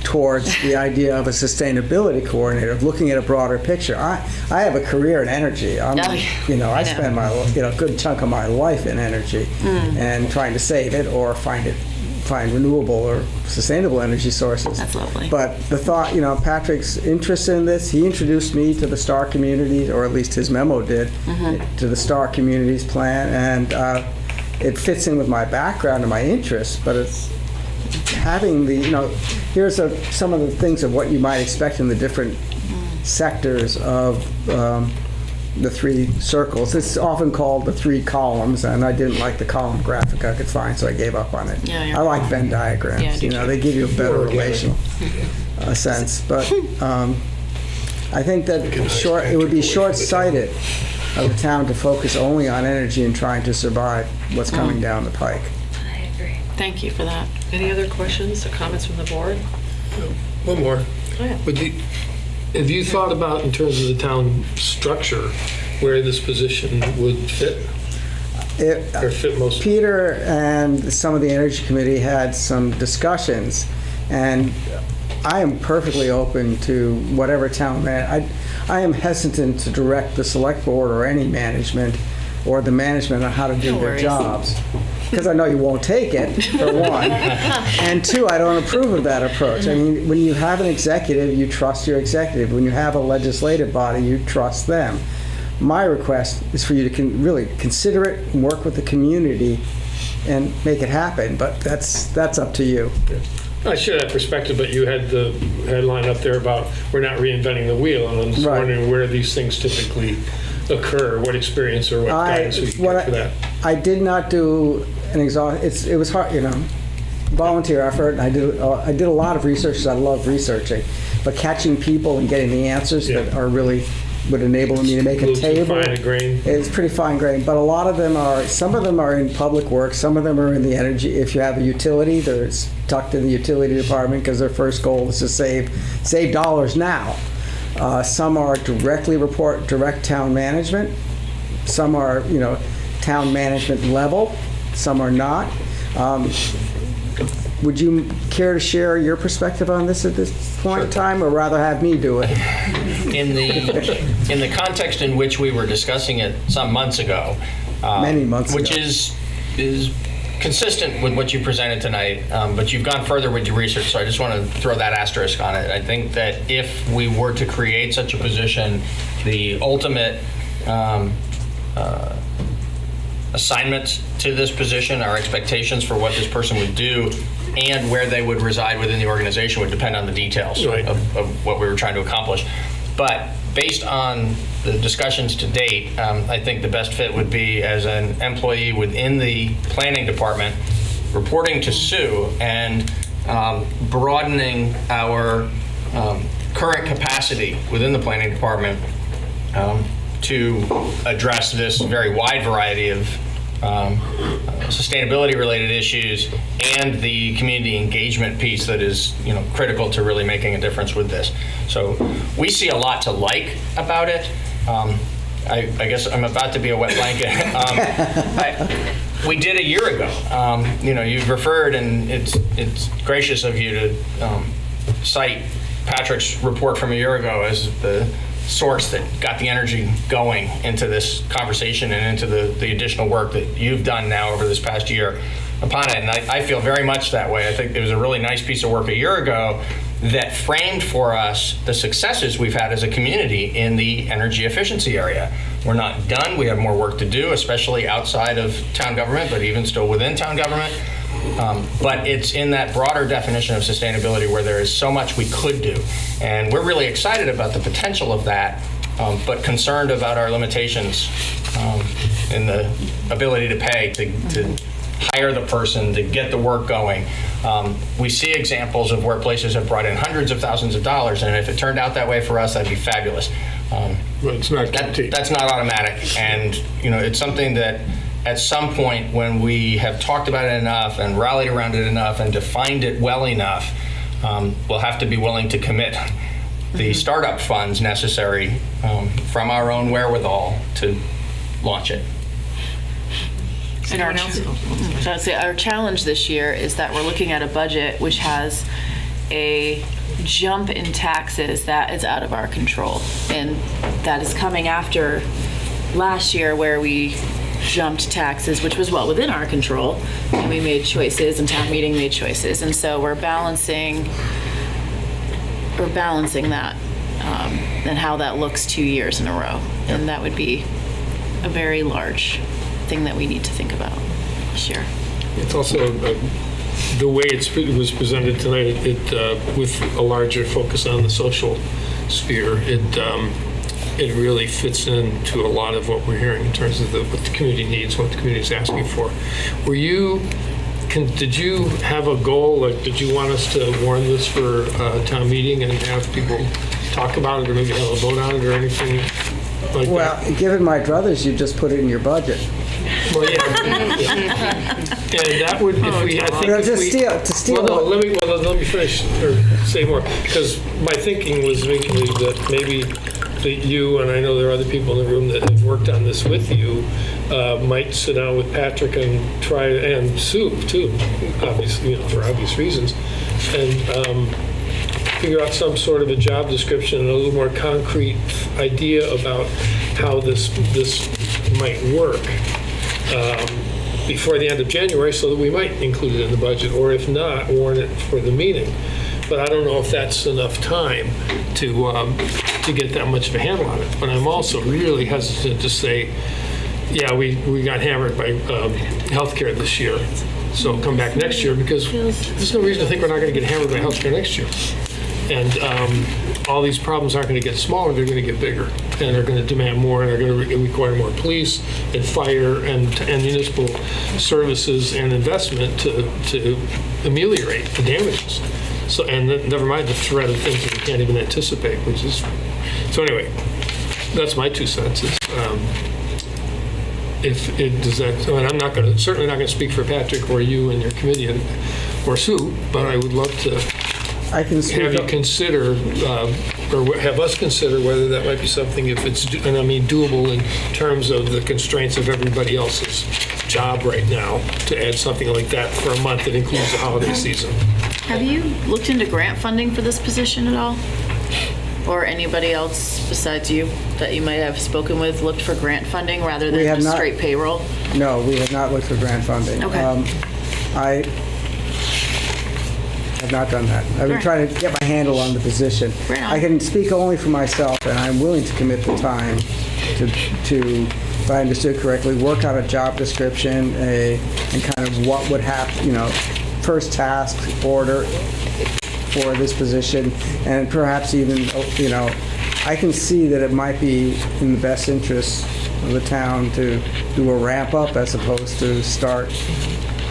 towards the idea of a sustainability coordinator, of looking at a broader picture. I have a career in energy. I spend my a good chunk of my life in energy and trying to save it or find renewable or sustainable energy sources. That's lovely. But the thought, Patrick's interest in this, he introduced me to the STAR communities, or at least his memo did, to the STAR communities plan, and it fits in with my background and my interests, but it's having here's some of the things of what you might expect in the different sectors of the three circles. It's often called the three columns, and I didn't like the column graphic I could find, so I gave up on it. I like Venn diagrams. They give you a better relational sense. But I think that it would be short-sighted of the town to focus only on energy and trying to survive what's coming down the pike. I agree. Thank you for that. Any other questions or comments from the board? One more. Oh, yeah. Have you thought about, in terms of the town structure, where this position would fit? Or fit most? Peter and some of the Energy Committee had some discussions, and I am perfectly open to whatever town man. I am hesitant to direct the select board or any management or the management on how to do their jobs. Because I know you won't take it, for one. And two, I don't approve of that approach. I mean, when you have an executive, you trust your executive. When you have a legislative body, you trust them. My request is for you to really consider it and work with the community and make it happen, but that's up to you. I share that perspective, but you had the headline up there about we're not reinventing the wheel, and I'm just wondering where these things typically occur, what experience or what guidance we can get for that. I did not do an it was hard, volunteer effort, and I did a lot of research because I love researching, but catching people and getting the answers that are really would enable me to make a table. It's pretty fine grained, but a lot of them some of them are in public works, some of them are in the energy. If you have a utility, they're tucked in the utility department because their first goal is to save dollars now. Some are direct town management. Some are, town management level. Some are not. Would you care to share your perspective on this at this point in time, or rather have me do it? In the context in which we were discussing it some months ago, many months ago, which is consistent with what you presented tonight, but you've gone further with your research, so I just want to throw that asterisk on it. I think that if we were to create such a position, the ultimate assignments to this position, our expectations for what this person would do, and where they would reside within the organization would depend on the details of what we were trying to accomplish. But based on the discussions to date, I think the best fit would be as an employee within the planning department, reporting to Sue and broadening our current capacity within the planning department to address this very wide variety of sustainability-related issues and the community engagement piece that is, critical to really making a difference with this. So we see a lot to like about it. I guess I'm about to be a wet blanket. We did a year ago. You've referred, and it's gracious of you to cite Patrick's report from a year ago as the source that got the energy going into this conversation and into the additional work that you've done now over this past year upon it. And I feel very much that way. I think it was a really nice piece of work a year ago that framed for us the successes we've had as a community in the energy efficiency area. We're not done. We have more work to do, especially outside of town government, but even still within town government. But it's in that broader definition of sustainability where there is so much we could do. And we're really excited about the potential of that, but concerned about our limitations in the ability to pay, to hire the person, to get the work going. We see examples of where places have brought in hundreds of thousands of dollars, and if it turned out that way for us, that'd be fabulous. It's not that's not automatic, and it's something that at some point when we have talked about it enough and rallied around it enough and defined it well enough, we'll have to be willing to commit the startup funds necessary from our own wherewithal to launch it. And our challenge this year is that we're looking at a budget which has a jump in taxes that is out of our control. And that is coming after last year where we jumped taxes, which was well within our control, and we made choices, and town meeting made choices. And so we're balancing that and how that looks 2 years in a row. And that would be a very large thing that we need to think about this year. It's also the way it was presented tonight, with a larger focus on the social sphere, it really fits into a lot of what we're hearing in terms of what the community needs, what the community is asking for. Did you have a goal? Like, did you want us to warn this for a town meeting and have people talk about it, or maybe have a vote on it, or anything like Well, that? given my druthers, you just put it in your budget. Well, yeah. And that would, if we, I think No, if to we... steal. Well, no, let me finish, or say more, because my thinking was immediately that maybe that you, and I know there are other people in the room that have worked on this with you, might sit down with Patrick and try, and Sue too, obviously, for obvious reasons, and figure out some sort of a job description and a little more concrete idea about how this might work before the end of January, so that we might include it in the budget, or if not, warn it for the meeting. But I don't know if that's enough time to get that much of a handle on it. But I'm also really hesitant to say, yeah, we got hammered by healthcare this year, so come back next year, because there's no reason to think we're not going to get hammered by healthcare next year. And all these problems aren't going to get smaller, they're going to get bigger. And they're going to demand more, and they're going to require more police and fire and municipal services and investment to ameliorate the damages. So, and never mind the threat of things that we can't even anticipate, which is, so anyway, that's my 2 cents. If it does that, and I'm certainly not going to speak for Patrick or you and your committee or Sue, but I would love to I can speak have you up. consider, or have us consider whether that might be something, if it's, and I mean doable in terms of the constraints of everybody else's job right now, to add something like that for a month that includes the holiday season. Have you looked into grant funding for this position at all? Or anybody else besides you that you might have spoken with looked for grant funding rather than We have just not. straight payroll? No, we have not looked for grant funding. Okay. I have not done that. I've been Right. trying to get my handle on the position. Right on. I can speak only for myself, and I'm willing to commit the time to, if I understood correctly, work on a job description, and kind of what would happen, first task order for this position, and perhaps even, I can see that it might be in the best interest of the town to do a ramp up as opposed to start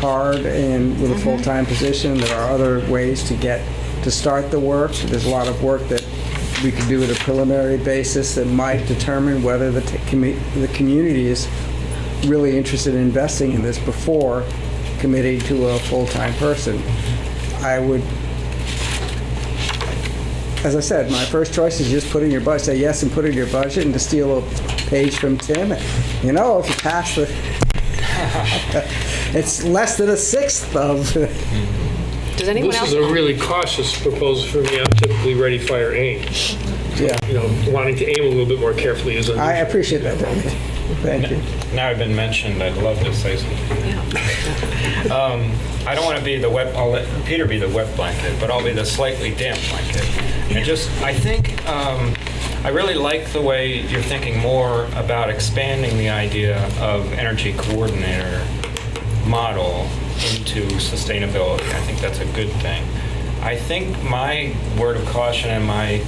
hard and with a full-time position. There are other ways to start the work. There's a lot of work that we could do at a preliminary basis that might determine whether the community is really interested in investing in this before committing to a full-time person. I would, as I said, my first choice is just put in your budget, say yes and put it in your budget, and to steal a page from Tim. If you pass the, it's less than a sixth of. Does anyone This else? is a really cautious proposal for me. I'm typically ready, fire, aim. Yeah, Wanting to aim a little bit more carefully is I unusual. appreciate that, David. Thank you. Now I've been mentioned, I'd love to say something. I don't want to be I'll let Peter be the wet blanket, but I'll be the slightly damp blanket. And I think, I really like the way you're thinking more about expanding the idea of energy coordinator model into sustainability. I think that's a good thing. I think my word of caution and my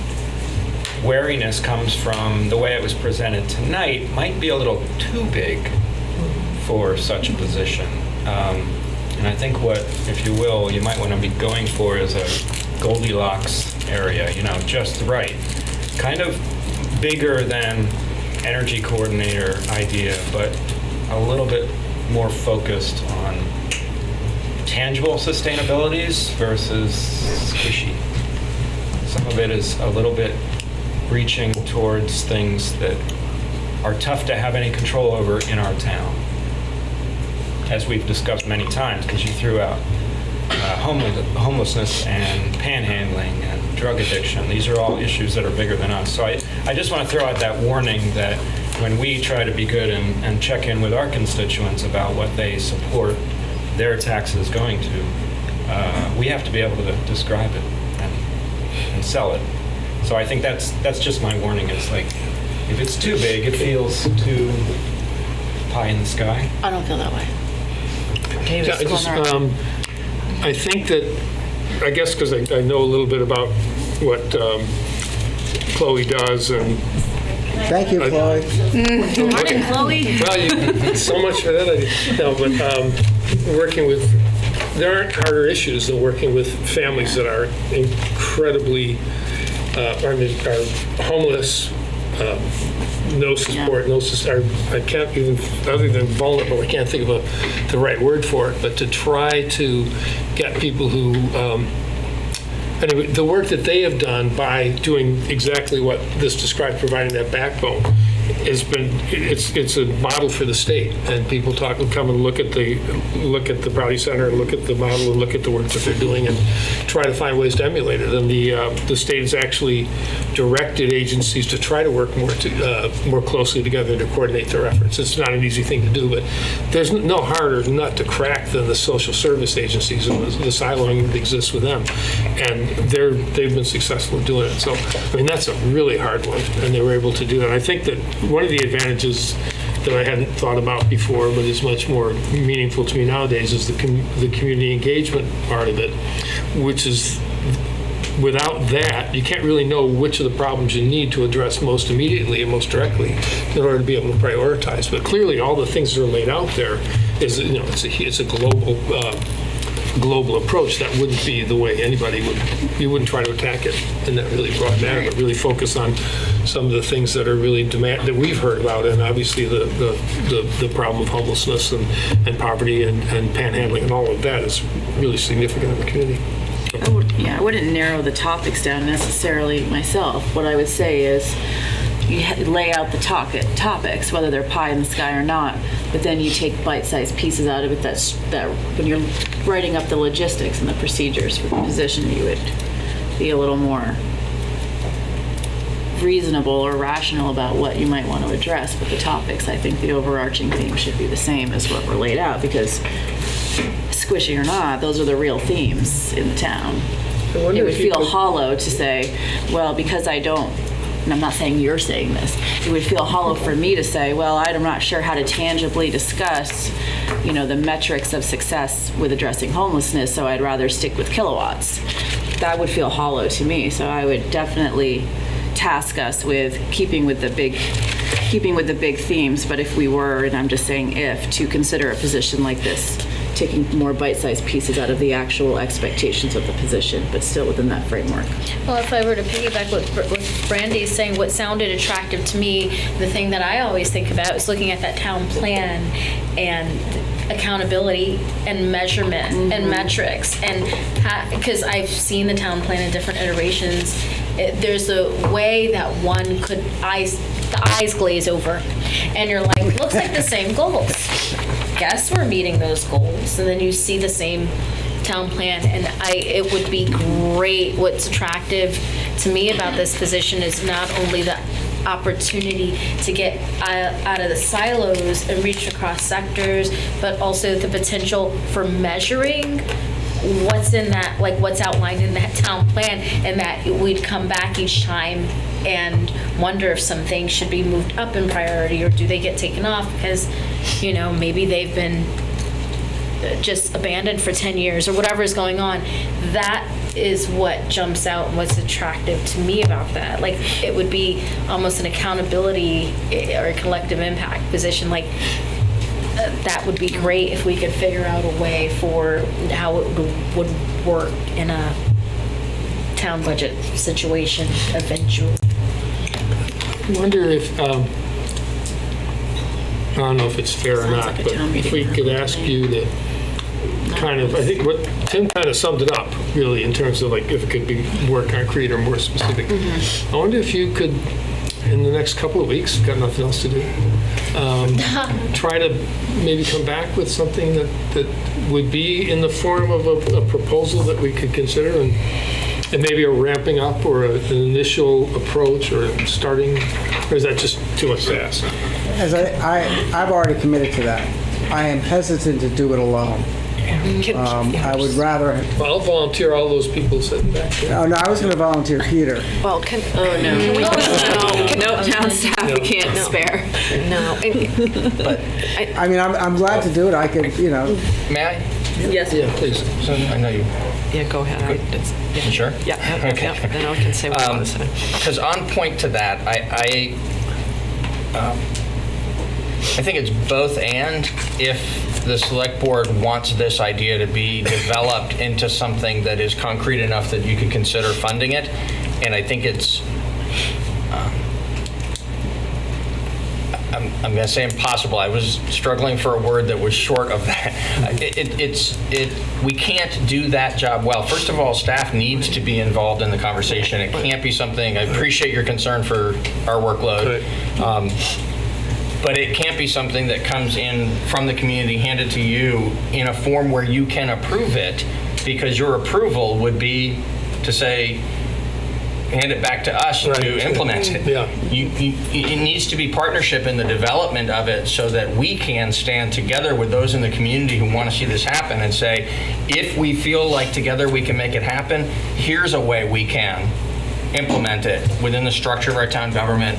wariness comes from the way it was presented tonight might be a little too big for such a position. And I think what, if you will, you might want to be going for is a Goldilocks area, just right. Kind of bigger than energy coordinator idea, but a little bit more focused on tangible sustainabilities versus squishy. Some of it is a little bit reaching towards things that are tough to have any control over in our town, as we've discussed many times, because you threw out homelessness and panhandling and drug addiction. These are all issues that are bigger than us. So I just want to throw out that warning that when we try to be good and check in with our constituents about what they support their taxes going to, we have to be able to describe it and sell it. So I think that's just my warning. It's like, if it's too big, it feels too pie in the sky. I don't feel that way. Yeah, I think that, I guess because I know a little bit about what Chloe does, and Thank you, Chloe. Morning, Chloe. well, so much for that. No, but working with, there aren't harder issues than working with families that are incredibly, are homeless, no support, I can't even, other than vulnerable, I can't think of the right word for it, but to try to get people who, anyway, the work that they have done by doing exactly what this described, providing that backbone, has been, it's a model for the state, and people come and look at the Brattleboro Center and look at the model and look at the work that they're doing and try to find ways to emulate it. And the state has actually directed agencies to try to work more closely together to coordinate their efforts. It's not an easy thing to do, but there's no harder nut to crack than the social service agencies and the siloing that exists with them. And they've been successful in doing it. So, I mean, that's a really hard one, and they were able to do that. I think that one of the advantages that I hadn't thought about before, but is much more meaningful to me nowadays, is the community engagement part of it, which is, without that, you can't really know which of the problems you need to address most immediately and most directly in order to be able to prioritize. But clearly, all the things that are laid out there is, it's a global approach. That wouldn't be the way anybody would. You wouldn't try to attack it in that really broad manner, but really focus on some of the things that are really that we've heard about, and obviously the problem of homelessness and poverty and panhandling and all of that is really significant in the community. I wouldn't narrow the topics down necessarily myself. What I would say is you lay out the topics, whether they're pie in the sky or not, but then you take bite-sized pieces out of it that when you're writing up the logistics and the procedures for the position, you would be a little more reasonable or rational about what you might want to address. But the topics, I think the overarching theme should be the same as what were laid out, because squishy or not, those are the real themes in the town. It would feel hollow to say, well, because I don't, and I'm not saying you're saying this, it would feel hollow for me to say, well, I'm not sure how to tangibly discuss, the metrics of success with addressing homelessness, so I'd rather stick with kilowatts. That would feel hollow to me, so I would definitely task us with keeping with the big themes, but if we were, and I'm just saying if, to consider a position like this, taking more bite-sized pieces out of the actual expectations of the position, but still within that framework. Well, if I were to piggyback what Brandy's saying, what sounded attractive to me, the thing that I always think about is looking at that town plan and accountability and measurement and metrics, and because I've seen the town plan in different iterations, there's a way that one could the eyes glaze over, and you're like, looks like the same goals. Guess we're meeting those goals, and then you see the same town plan, and it would be great. What's attractive to me about this position is not only the opportunity to get out of the silos and reach across sectors, but also the potential for measuring what's in that, like what's outlined in that town plan, and that we'd come back each time and wonder if some things should be moved up in priority, or do they get taken off because, maybe they've been just abandoned for 10 years or whatever is going on. That is what jumps out and what's attractive to me about that. Like, it would be almost an accountability or a collective impact position. Like, that would be great if we could figure out a way for how it would work in a town budget situation eventually. I wonder if, I don't know if it's fair or not, like a but town if we meeting. could ask you to kind of, I think what Tim kind of summed it up, really, in terms of like if it could be more concrete or more specific. I wonder if you could, in the next couple of weeks, got nothing else to do, try to maybe come back with something that would be in the form of a proposal that we could consider, and and maybe a ramping up or an initial approach or starting, or is that just too much to ask? As I've already committed to that. I am hesitant to do it alone. I would rather, Well, I'll volunteer all those people sitting back there. oh, no, I was going to volunteer Peter. Well, can we, Nope, town staff, we can't spare. no, but I mean, I'm glad to do it. I could, you know, May I? Yes. Yeah, please. I know you. yeah, go ahead. Yeah. You sure? Yeah, Okay. yeah, then I can say what I want to say. Because on point to that, I think it's both and. If the select board wants this idea to be developed into something that is concrete enough that you could consider funding it, and I think it's, I'm going to say impossible. I was struggling for a word that was short of that. We can't do that job well. First of all, staff needs to be involved in the conversation. It can't be something, I appreciate your concern for our workload. But it can't be something that comes in from the community, handed to you in a form where you can approve it, because your approval would be to say, hand it back to us to implement it. Yeah. It needs to be partnership in the development of it so that we can stand together with those in the community who want to see this happen and say, if we feel like together we can make it happen, here's a way we can implement it within the structure of our town government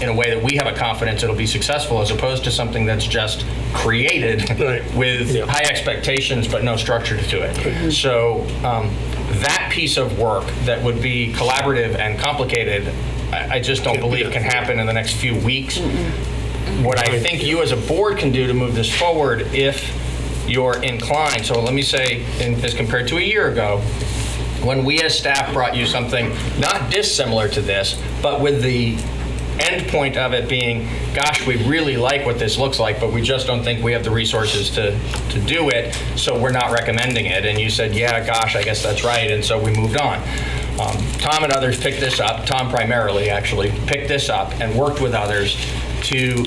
in a way that we have a confidence it'll be successful, as opposed to something that's just created with high expectations but no structure to it. So that piece of work that would be collaborative and complicated, I just don't believe can happen in the next few weeks. What I think you as a board can do to move this forward, if you're inclined, so let me say, as compared to a year ago, when we as staff brought you something not dissimilar to this, but with the end point of it being, gosh, we really like what this looks like, but we just don't think we have the resources to do it, so we're not recommending it. And you said, yeah, gosh, I guess that's right, and so we moved on. Tom and others picked this up, Tom primarily actually, picked this up and worked with others to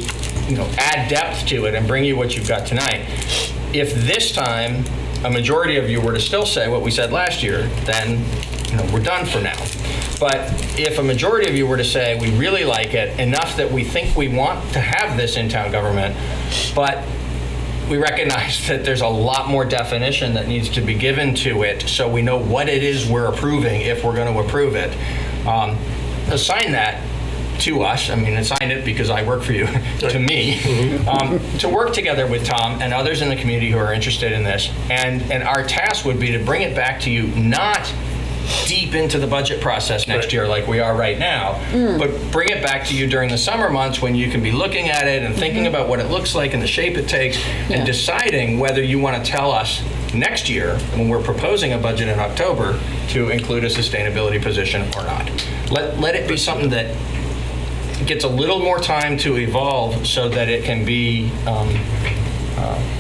add depth to it and bring you what you've got tonight. If this time a majority of you were to still say what we said last year, then we're done for now. But if a majority of you were to say, we really like it enough that we think we want to have this in town government, but we recognize that there's a lot more definition that needs to be given to it so we know what it is we're approving if we're going to approve it, assign that to us. I mean, assign it because I work for you, to me, to work together with Tom and others in the community who are interested in this. And our task would be to bring it back to you, not deep into the budget process next year like we are right now, but bring it back to you during the summer months when you can be looking at it and thinking about what it looks like and the shape it takes, and deciding whether you want to tell us next year, when we're proposing a budget in October, to include a sustainability position or not. Let it be something that gets a little more time to evolve so that it can be,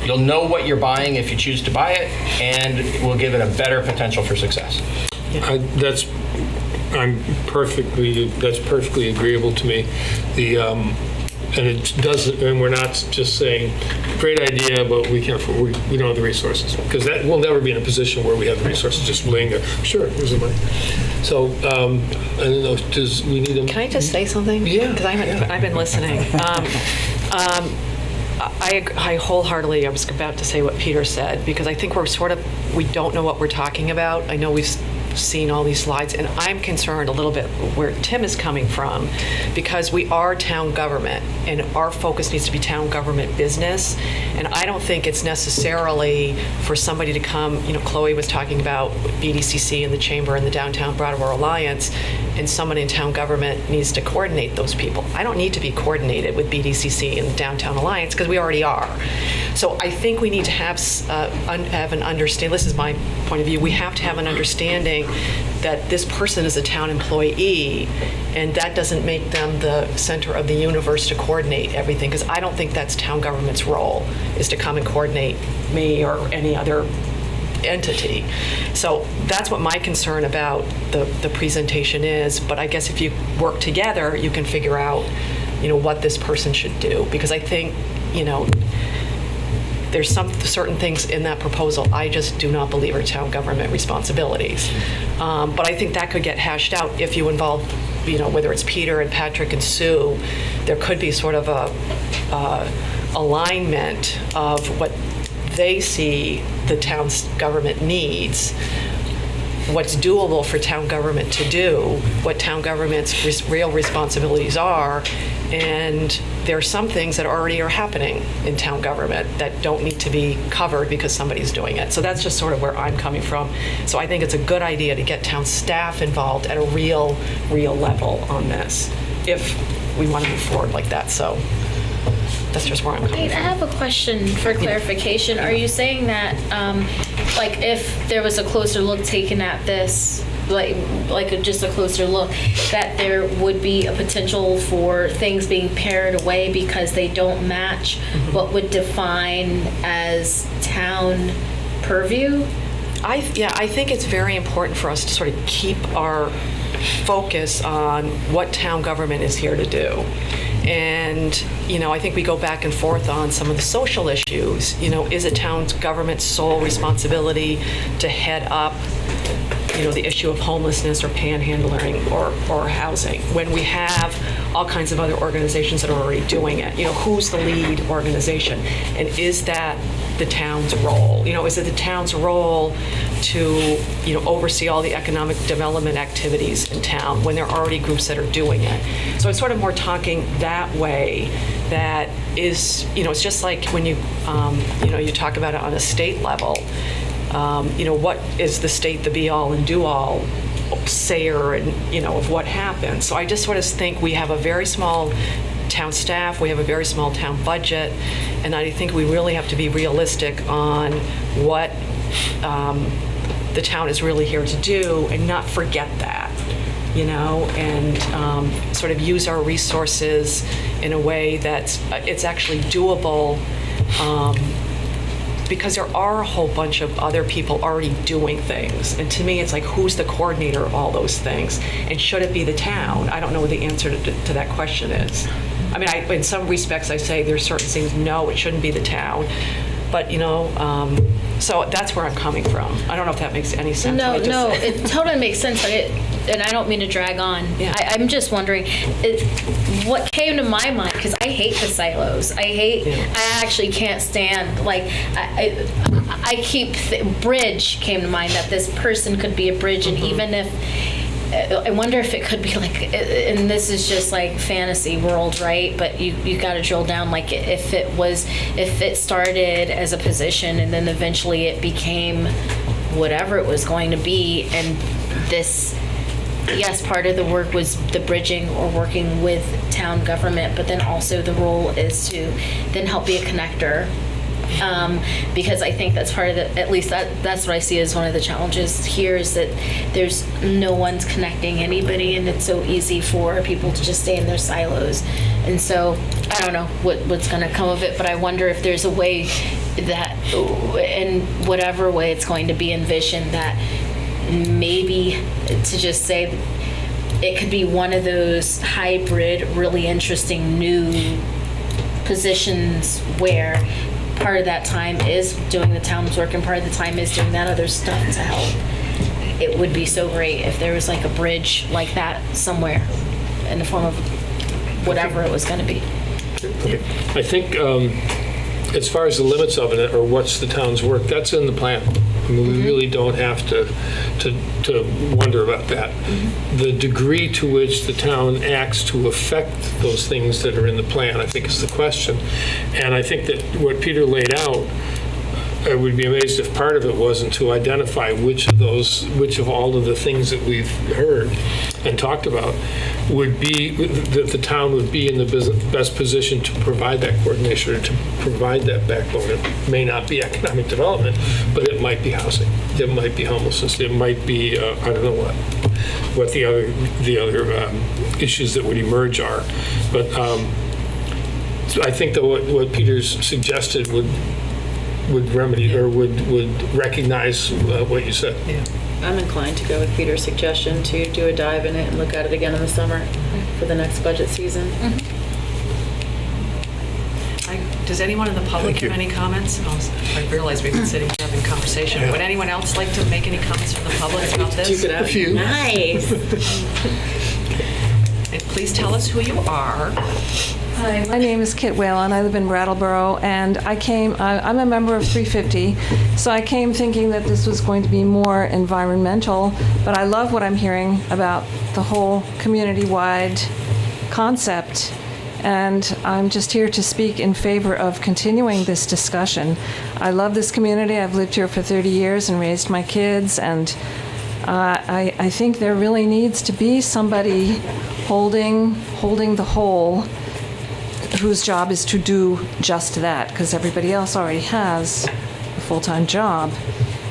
you'll know what you're buying if you choose to buy it, and it will give it a better potential for success. That's perfectly agreeable to me. And it doesn't, and we're not just saying, great idea, but we don't have the resources, because that we'll never be in a position where we have the resources just laying there. Sure, here's the money. So I don't know. Does we need them? Can I just say something? Yeah. Because I've been listening. I wholeheartedly, I was about to say what Peter said, because I think we don't know what we're talking about. I know we've seen all these slides, and I'm concerned a little bit where Tim is coming from, because we are town government, and our focus needs to be town government business. And I don't think it's necessarily for somebody to come, Chloe was talking about BDCC and the Chamber and the Downtown Brattleboro Alliance, and someone in town government needs to coordinate those people. I don't need to be coordinated with BDCC and the Downtown Alliance, because we already are. So I think we need to have an understanding, this is my point of view, we have to have an understanding that this person is a town employee, and that doesn't make them the center of the universe to coordinate everything, because I don't think that's town government's role, is to come and coordinate me or any other entity. So that's what my concern about the presentation is. But I guess if you work together, you can figure out, what this person should do, because I think, there's some certain things in that proposal I just do not believe are town government responsibilities. But I think that could get hashed out if you involve, whether it's Peter and Patrick and Sue, there could be sort of a alignment of what they see the town's government needs, what's doable for town government to do, what town government's real responsibilities are, and there are some things that already are happening in town government that don't need to be covered because somebody's doing it. So that's just sort of where I'm coming from. So I think it's a good idea to get town staff involved at a real level on this, if we want to move forward like that. So that's just where I'm coming Wait, I from. have a question for clarification. Are you saying that, if there was a closer look taken at this, just a closer look, that there would be a potential for things being pared away because they don't match what would define as town purview? I think it's very important for us to sort of keep our focus on what town government is here to do. And, I think we go back and forth on some of the social issues. Is it town government's sole responsibility to head up, the issue of homelessness or panhandling or housing, when we have all kinds of other organizations that are already doing it? Who's the lead organization? And is that the town's role? Is it the town's role to, oversee all the economic development activities in town when there are already groups that are doing it? So it's sort of more talking that way. That is, it's just like when you talk about it on a state level. What is the state the be-all and do-all sayer and, of what happens? So I just sort of think we have a very small town staff, we have a very small town budget, and I think we really have to be realistic on what the town is really here to do and not forget that, and sort of use our resources in a way that's it's actually doable, because there are a whole bunch of other people already doing things. And to me, it's like, who's the coordinator of all those things? And should it be the town? I don't know what the answer to that question is. I mean, in some respects, I say there's certain things, no, it shouldn't be the town. But, so that's where I'm coming from. I don't know if that makes any sense. No, it totally makes sense. And I don't mean to drag on. Yeah. I'm just wondering, what came to my mind, because I hate the silos. I actually can't stand, bridge came to mind, that this person could be a bridge, and even if, I wonder if it could be and this is just like fantasy world, right? But you got to drill down, if it started as a position and then eventually it became whatever it was going to be, and this, yes, part of the work was the bridging or working with town government, but then also the role is to then help be a connector. Because I think that's part of at least that's what I see as one of the challenges here, is that there's no one's connecting anybody, and it's so easy for people to just stay in their silos. And so I don't know what's going to come of it, but I wonder if there's a way that, in whatever way it's going to be envisioned, that maybe to just say it could be one of those hybrid, really interesting new positions where part of that time is doing the town's work and part of the time is doing that other stuff to help. It would be so great if there was a bridge like that somewhere in the form of whatever it was going to be. Okay. I think as far as the limits of it, or what's the town's work, that's in the plan. I mean, we really don't have to wonder about that. The degree to which the town acts to affect those things that are in the plan, I think, is the question. And I think that what Peter laid out, I would be amazed if part of it wasn't to identify which of all of the things that we've heard and talked about would be, that the town would be in the best position to provide that coordination, or to provide that backbone. It may not be economic development, but it might be housing. It might be homelessness. It might be, I don't know what the other issues that would emerge are. But so I think that what Peter's suggested would remedy, or would recognize what you said. Yeah. I'm inclined to go with Peter's suggestion to do a dive in it and look at it again in the summer for the next budget season. I Does anyone in the public have any comments? I realize we've been sitting here having conversation. Would anyone else like to make any comments from the public about this? A few. Nice. And please tell us who you are. Hi, my name is Kit Whalen. I live in Brattleboro, and I'm a member of 350, so I came thinking that this was going to be more environmental, but I love what I'm hearing about the whole community-wide concept, and I'm just here to speak in favor of continuing this discussion. I love this community. I've lived here for 30 years and raised my kids, and I think there really needs to be somebody holding the whole, whose job is to do just that, because everybody else already has a full-time job.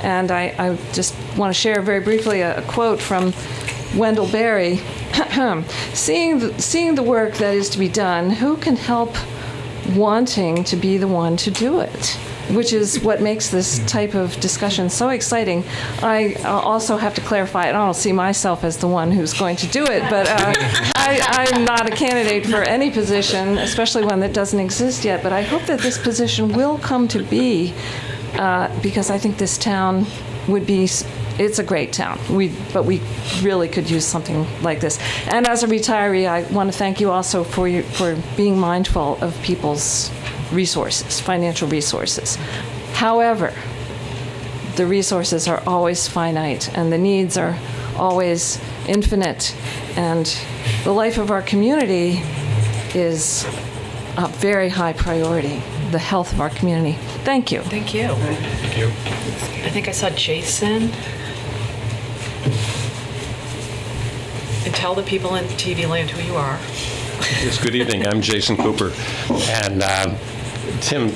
And I just want to share very briefly a quote from Wendell Berry. Seeing the work that is to be done, who can help wanting to be the one to do it? Which is what makes this type of discussion so exciting. I also have to clarify, I don't see myself as the one who's going to do it, but I'm not a candidate for any position, especially one that doesn't exist yet. But I hope that this position will come to be, because I think this town would be, it's a great town, but we really could use something like this. And as a retiree, I want to thank you also for being mindful of people's resources, financial resources. However, the resources are always finite and the needs are always infinite, and the life of our community is a very high priority, the health of our community. Thank you. Thank you. Thank you. I think I saw Jason. And tell the people in TV land who you are. Yes, good evening. I'm Jason Cooper. And Tim,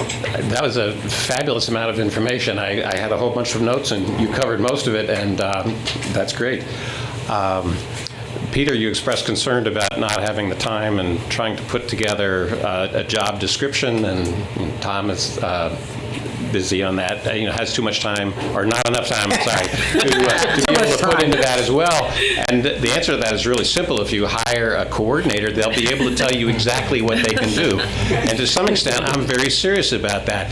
that was a fabulous amount of information. I had a whole bunch of notes, and you covered most of it, and that's great. Peter, you expressed concern about not having the time and trying to put together a job description, and Tom is busy on that, has too much time, or not enough time, I'm sorry, to be able to put into that as well. And the answer to that is really simple. If you hire a coordinator, they'll be able to tell you exactly what they can do. And to some extent, I'm very serious about that.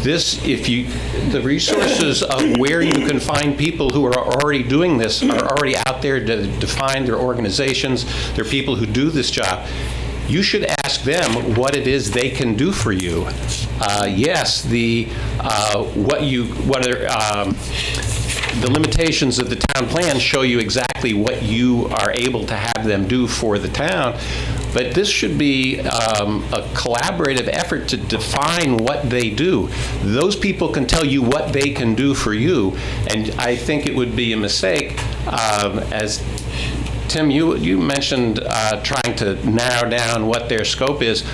The resources of where you can find people who are already doing this are already out there to define their organizations. There are people who do this job. You should ask them what it is they can do for you. Yes, the limitations of the town plan show you exactly what you are able to have them do for the town, but this should be a collaborative effort to define what they do. Those people can tell you what they can do for you, and I think it would be a mistake, as Tim, you mentioned trying to narrow down what their scope is.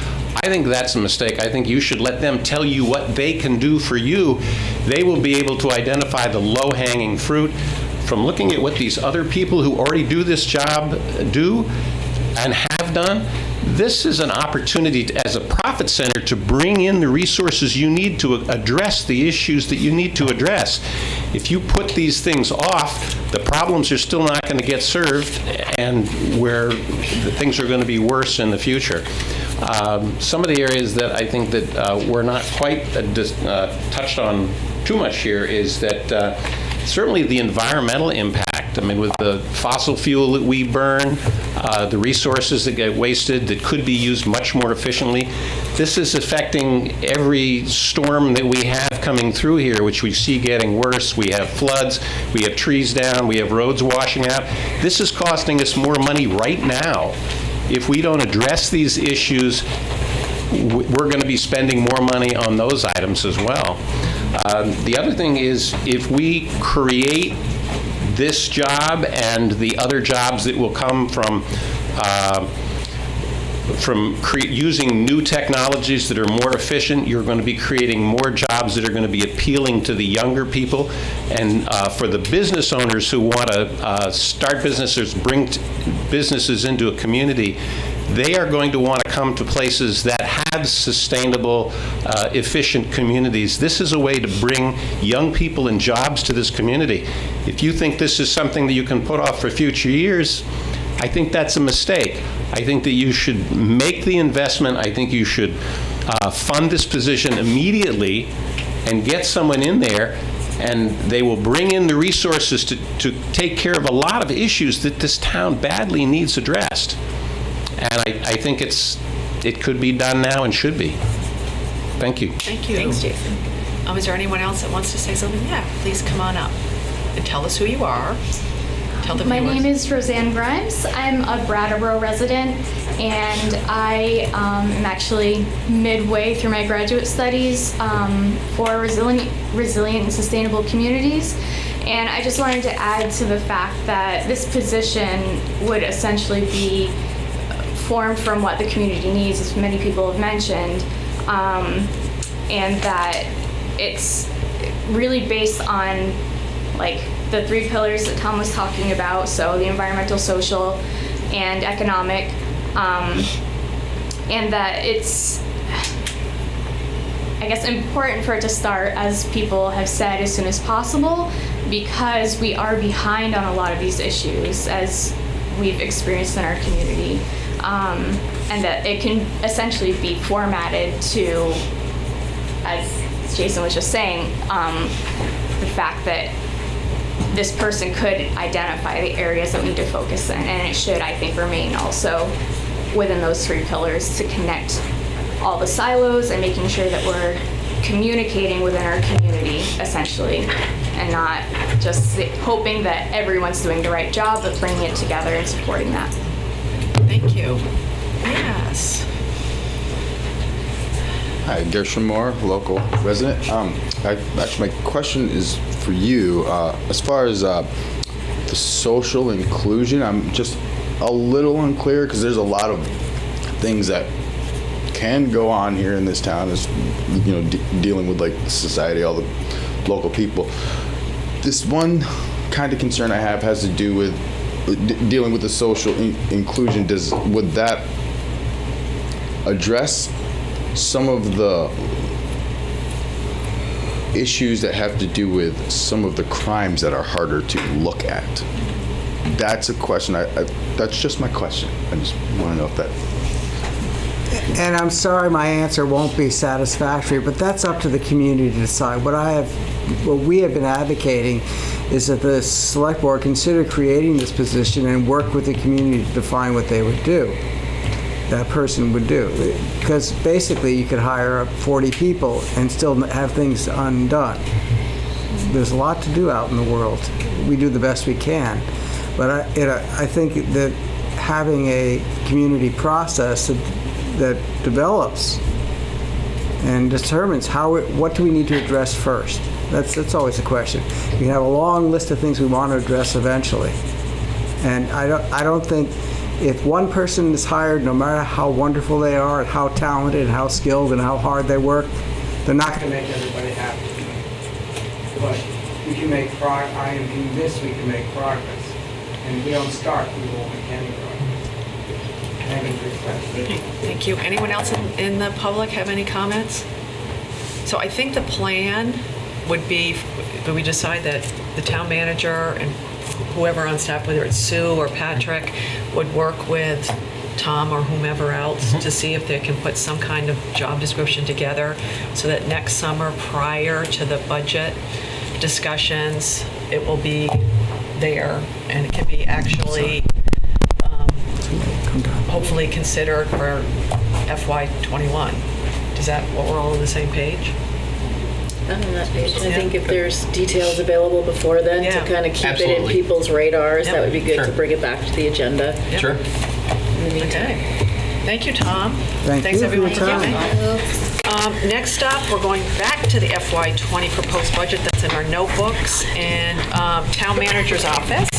I think that's a mistake. I think you should let them tell you what they can do for you. They will be able to identify the low-hanging fruit from looking at what these other people who already do this job do and have done. This is an opportunity as a profit center to bring in the resources you need to address the issues that you need to address. If you put these things off, the problems are still not going to get served, and where things are going to be worse in the future. Some of the areas that I think that we're not quite touched on too much here is that certainly the environmental impact. I mean, with the fossil fuel that we burn, the resources that get wasted that could be used much more efficiently, this is affecting every storm that we have coming through here, which we see getting worse. We have floods, we have trees down, we have roads washing out. This is costing us more money right now. If we don't address these issues, we're going to be spending more money on those items as well. The other thing is, if we create this job and the other jobs that will come from using new technologies that are more efficient, you're going to be creating more jobs that are going to be appealing to the younger people. And for the business owners who want to start businesses, bring businesses into a community, they are going to want to come to places that have sustainable, efficient communities. This is a way to bring young people and jobs to this community. If you think this is something that you can put off for future years, I think that's a mistake. I think that you should make the investment. I think you should fund this position immediately and get someone in there, and they will bring in the resources to take care of a lot of issues that this town badly needs addressed. And I think it could be done now and should be. Thank you. Thank you. Thanks, Jason. Is there anyone else that wants to say something? Yeah, please come on up and tell us who you are. Tell the My viewers. name is Roseanne Grimes. I'm a Brattleboro resident, and I am actually midway through my graduate studies for resilient and sustainable communities. And I just wanted to add to the fact that this position would essentially be formed from what the community needs, as many people have mentioned, and that it's really based on like the 3 pillars that Tom was talking about, so the environmental, social, and economic, and that it's, I guess, important for it to start, as people have said, as soon as possible, because we are behind on a lot of these issues, as we've experienced in our community, and that it can essentially be formatted to, as Jason was just saying, the fact that this person could identify the areas that we need to focus in, and it should, I think, remain also within those 3 pillars to connect all the silos and making sure that we're communicating within our community, essentially, and not just hoping that everyone's doing the right job, but bringing it together and supporting that. Thank you. Yes. Hi, Gershon Moore, local resident. Actually, my question is for you. As far as the social inclusion, I'm just a little unclear because there's a lot of things that can go on here in this town, as you know, dealing with like society, all the local people. This one kind of concern I have has to do with dealing with the social inclusion. Would that address some of the issues that have to do with some of the crimes that are harder to look at? That's a question. That's just my question. I just want to know if that. And I'm sorry my answer won't be satisfactory, but that's up to the community to decide. What we have been advocating is that the select board consider creating this position and work with the community to define what they would do. That person would do. Because basically you could hire 40 people and still have things undone. There's a lot to do out in the world. We do the best we can. But I think that having a community process that develops and determines what do we need to address first. That's always the question. We have a long list of things we want to address eventually. And I don't think if one person is hired, no matter how wonderful they are and how talented and how skilled and how hard they work, they're not going to make everybody happy. But we can make progress. I am convinced we can make progress. And if we don't start, we won't make any progress. Thank you. Anyone else in the public have any comments? So I think the plan would be, that we decide that the town manager and whoever on staff, whether it's Sue or Patrick, would work with Tom or whomever else to see if they can put some kind of job description together so that next summer, prior to the budget discussions, it will be there and it can be actually hopefully considered for FY21. Is that what we're all on the same page? I'm on that page. I think if there's details available before then to kind of keep it in people's radars, that would be good to bring it back to the agenda. Sure. In the meantime. Okay. Thank you, Tom. Thanks Thanks you everyone for for your coming. Next up, we're going back to the FY20 proposed budget that's in our notebooks and town manager's office.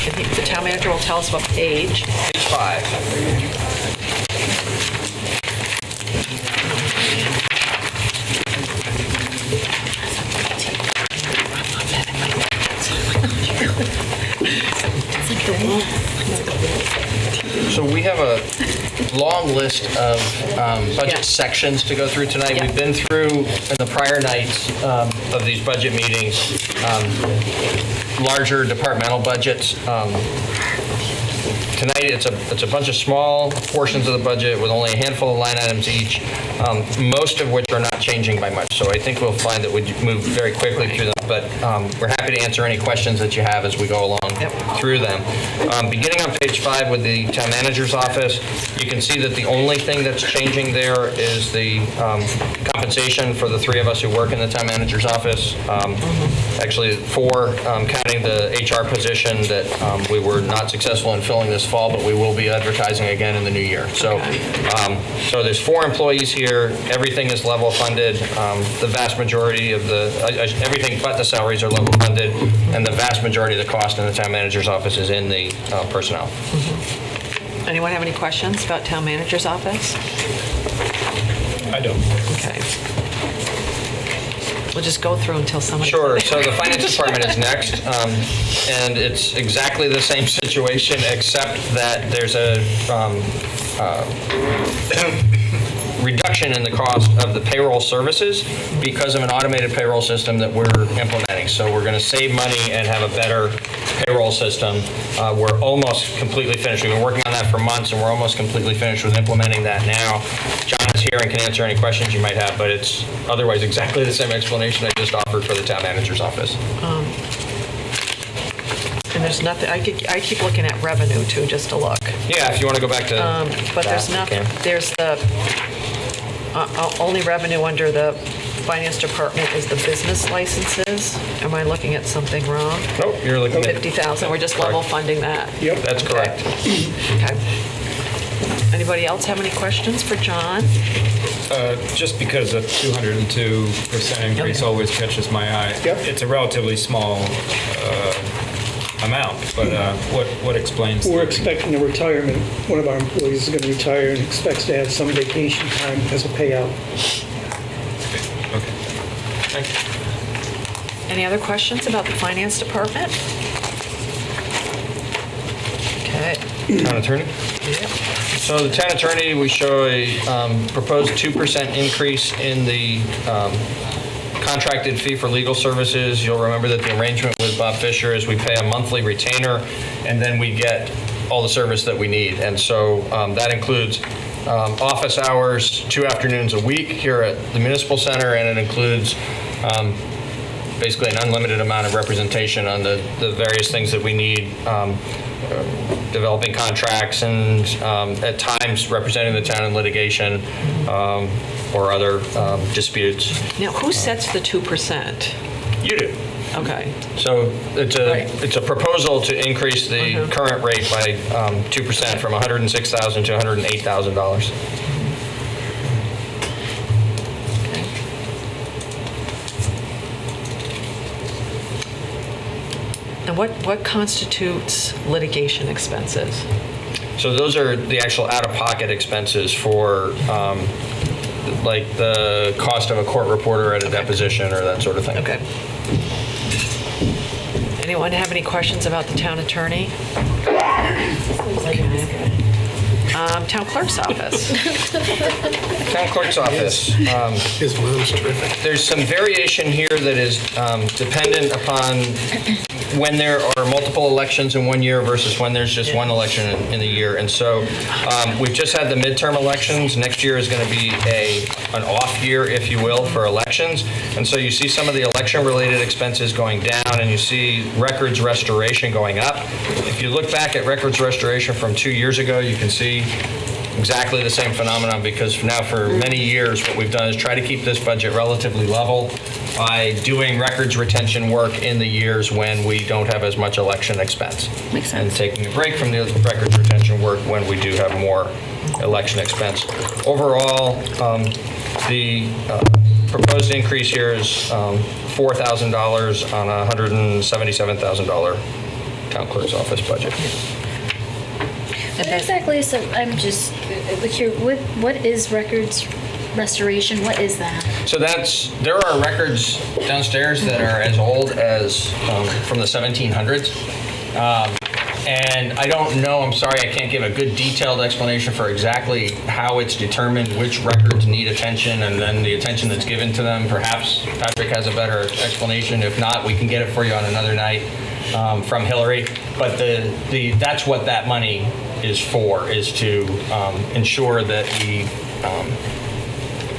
I think the town manager will tell us what page. Page 5. So we have a long list of budget sections to go through tonight. We've been through in the prior nights of these budget meetings larger departmental budgets. Tonight, it's a bunch of small portions of the budget with only a handful of line items each, most of which are not changing by much. So I think we'll find that we move very quickly through them, but we're happy to answer any questions that you have as we go along through them. Beginning on page 5 with the town manager's office, you can see that the only thing that's changing there is the compensation for the 3 of us who work in the town manager's office. Actually, 4, counting the HR position that we were not successful in filling this fall, but we will be advertising again in the new year. So, so there's 4 employees here. Everything is level funded. The vast majority of everything but the salaries are level funded, and the vast majority of the cost in the town manager's office is in the personnel. Anyone have any questions about town manager's office? I don't. Okay. We'll just go through until somebody. Sure. So the finance department is next, and it's exactly the same situation, except that there's a reduction in the cost of the payroll services because of an automated payroll system that we're implementing. So we're going to save money and have a better payroll system. We're almost completely finished. We've been working on that for months, and we're almost completely finished with implementing that now. John is here and can answer any questions you might have, but it's otherwise exactly the same explanation I just offered for the town manager's office. And there's nothing, I keep looking at revenue too, just to look. Yeah, if you want to go back to But there's nothing, there's the, only revenue under the finance department is the business licenses. Am I looking at something wrong? Nope, you're looking at 50,000, we're just level funding that. Yep. That's correct. Okay. Anybody else have any questions for John? Just because a 202% increase always catches my eye. Yep. It's a relatively small amount, but what explains? We're expecting a retirement. One of our employees is going to retire and expects to have some vacation time as a payout. Okay. Thank you. Any other questions about the finance department? Okay. Town attorney? So the town attorney, we show a proposed 2% increase in the contracted fee for legal services. You'll remember that the arrangement with Bob Fisher is we pay a monthly retainer, and then we get all the service that we need. And so that includes office hours, 2 afternoons a week here at the Municipal Center, and it includes basically an unlimited amount of representation on the various things that we need, developing contracts and at times representing the town in litigation or other disputes. Now, who sets the 2%? You do. Okay. So it's a proposal to increase the current rate by 2% from $106,000 to $108,000. And what constitutes litigation expenses? So those are the actual out-of-pocket expenses for like the cost of a court reporter at a deposition or that sort of thing. Okay. Anyone have any questions about the town attorney? Town clerk's office. Town clerk's office. His mom's terrific. There's some variation here that is dependent upon when there are multiple elections in one year versus when there's just one election in the year. And so we've just had the midterm elections. Next year is going to be an off year, if you will, for elections. And so you see some of the election-related expenses going down, and you see records restoration going up. If you look back at records restoration from 2 years ago, you can see exactly the same phenomenon, because now for many years what we've done is try to keep this budget relatively level by doing records retention work in the years when we don't have as much election expense. Makes And sense. taking a break from the records retention work when we do have more election expense. Overall, the proposed increase here is $4,000 on a $177,000 town clerk's office budget. What exactly, so I'm just curious, what is records restoration? What is that? So there are records downstairs that are as old as from the 1700s. And I don't know, I'm sorry, I can't give a good detailed explanation for exactly how it's determined which records need attention and then the attention that's given to them. Perhaps Patrick has a better explanation. If not, we can get it for you on another night from Hillary. But that's what that money is for, is to ensure that we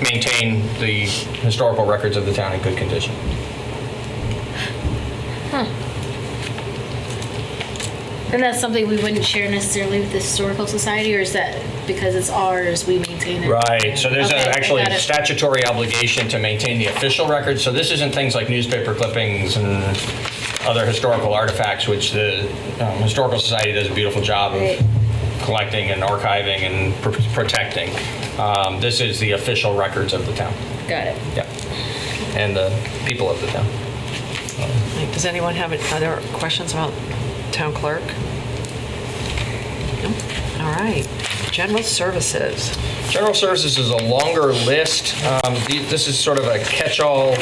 maintain the historical records of the town in good condition. Huh. And that's something we wouldn't share necessarily with the Historical Society, or is that because it's ours, we maintain it? Right, so there's Okay, actually I got a it. statutory obligation to maintain the official records. So this isn't things like newspaper clippings and other historical artifacts, which the Historical Society does a beautiful job of collecting and archiving and protecting. This is the official records of the town. Got it. Yeah, and the people of the town. Does anyone have other questions about town clerk? No? All right. General services. General services is a longer list. This is sort of a catch-all.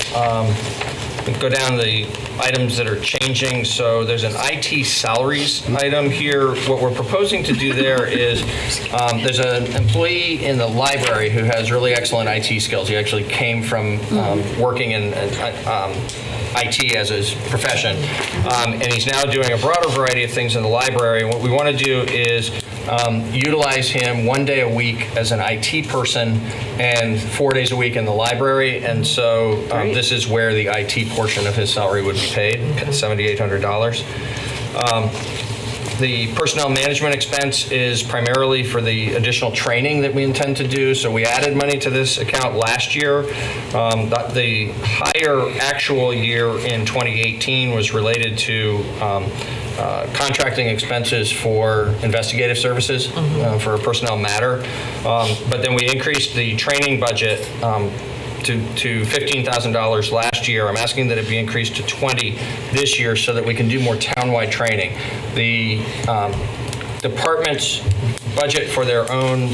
Go down the items that are changing. So there's an IT salaries item here. What we're proposing to do there is there's an employee in the library who has really excellent IT skills. He actually came from working in IT as his profession. And he's now doing a broader variety of things in the library. And what we want to do is utilize him 1 day a week as an IT person and 4 days a week in the library. And so this is where the IT portion of his salary would be paid, $7,800. The personnel management expense is primarily for the additional training that we intend to do. So we added money to this account last year. The higher actual year in 2018 was related to contracting expenses for investigative services for a personnel matter. But then we increased the training budget to $15,000 last year. I'm asking that it be increased to $20,000 this year so that we can do more townwide training. The department's budget for their own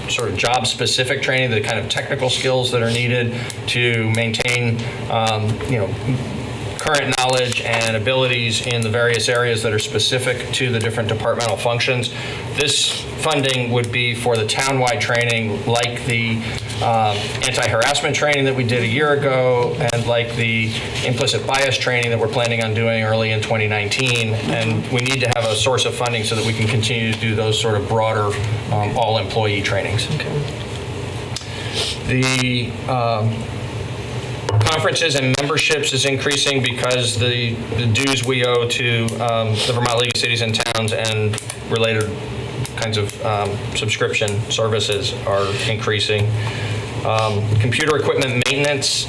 sort of job-specific training, the kind of technical skills that are needed to maintain, current knowledge and abilities in the various areas that are specific to the different departmental functions. This funding would be for the townwide training, like the anti-harassment training that we did a year ago, and like the implicit bias training that we're planning on doing early in 2019. And we need to have a source of funding so that we can continue to do those sort of broader all-employee trainings. The conferences and memberships is increasing because the dues we owe to the Vermont League of Cities and Towns and related kinds of subscription services are increasing. Computer equipment maintenance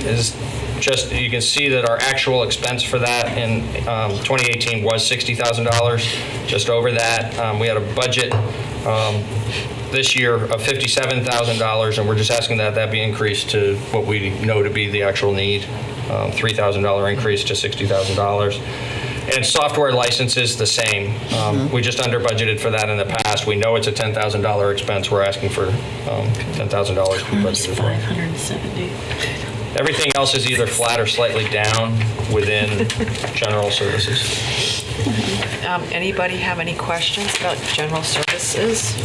is just, you can see that our actual expense for that in 2018 was $60,000, just over that. We had a budget this year of $57,000, and we're just asking that that be increased to what we know to be the actual need, $3,000 increase to $60,000. And software licenses, the same. We just under budgeted for that in the past. We know it's a $10,000 expense. We're asking for $10,000 to be budgeted for. 570. Everything else is either flat or slightly down within general services. Anybody have any questions about general services?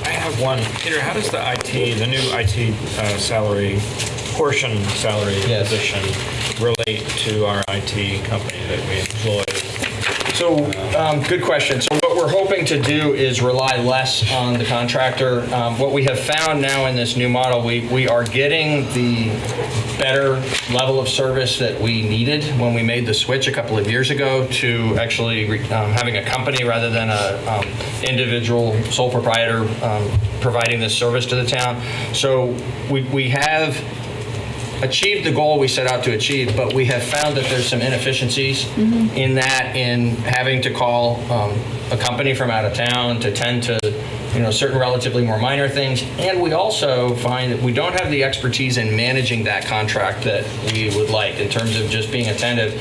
I have one. Peter, how does the new IT salary position relate to our IT company that we employ? So, good question. So what we're hoping to do is rely less on the contractor. What we have found now in this new model, we are getting the better level of service that we needed when we made the switch a couple of years ago to actually having a company rather than a individual sole proprietor providing this service to the town. So we have achieved the goal we set out to achieve, but we have found that there's some inefficiencies in having to call a company from out of town to tend to certain relatively more minor things. And we also find that we don't have the expertise in managing that contract that we would like in terms of just being attentive.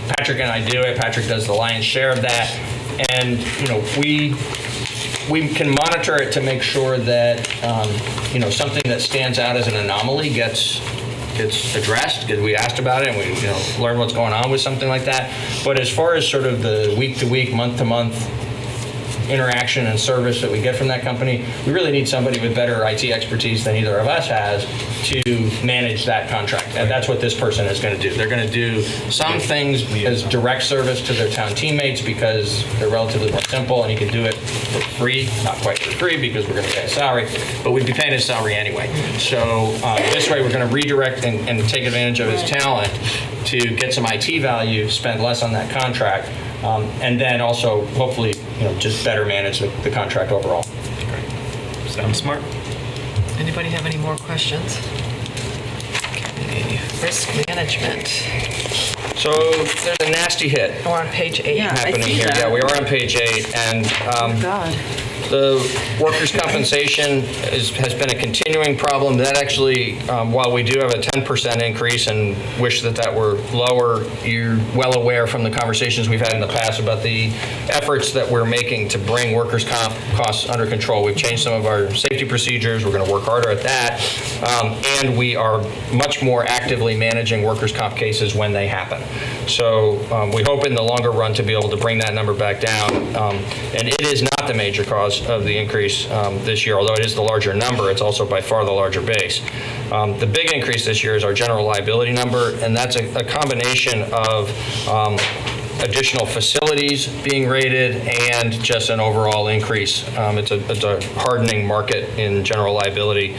Patrick and I do it. Patrick does the lion's share of that. And we can monitor it to make sure that something that stands out as an anomaly gets gets addressed, because we asked about it and we learn what's going on with something like that. But as far as sort of the week-to-week, month-to-month interaction and service that we get from that company, we really need somebody with better IT expertise than either of us has to manage that contract. And that's what this person is going to do. They're going to do some things as direct service to their town teammates because they're relatively more simple, and he can do it for free, not quite for free because we're going to pay a salary, but we'd be paying his salary anyway. So this way we're going to redirect and take advantage of his talent to get some IT value, spend less on that contract, and then also hopefully just better manage the contract overall. Sounds smart. Anybody have any more questions? Okay, risk management. So there's a nasty hit We're on page 8. happening here. Yeah, we are on page 8, and the workers' compensation has been a continuing problem. That actually, while we do have a 10% increase and wish that were lower, you're well aware from the conversations we've had in the past about the efforts that we're making to bring workers' comp costs under control. We've changed some of our safety procedures. We're going to work harder at that. And we are much more actively managing workers' comp cases when they happen. So we hope in the longer run to be able to bring that number back down. And it is not the major cause of the increase this year, although it is the larger number. It's also by far the larger base. The big increase this year is our general liability number, and that's a combination of additional facilities being rated and just an overall increase. It's a hardening market in general liability.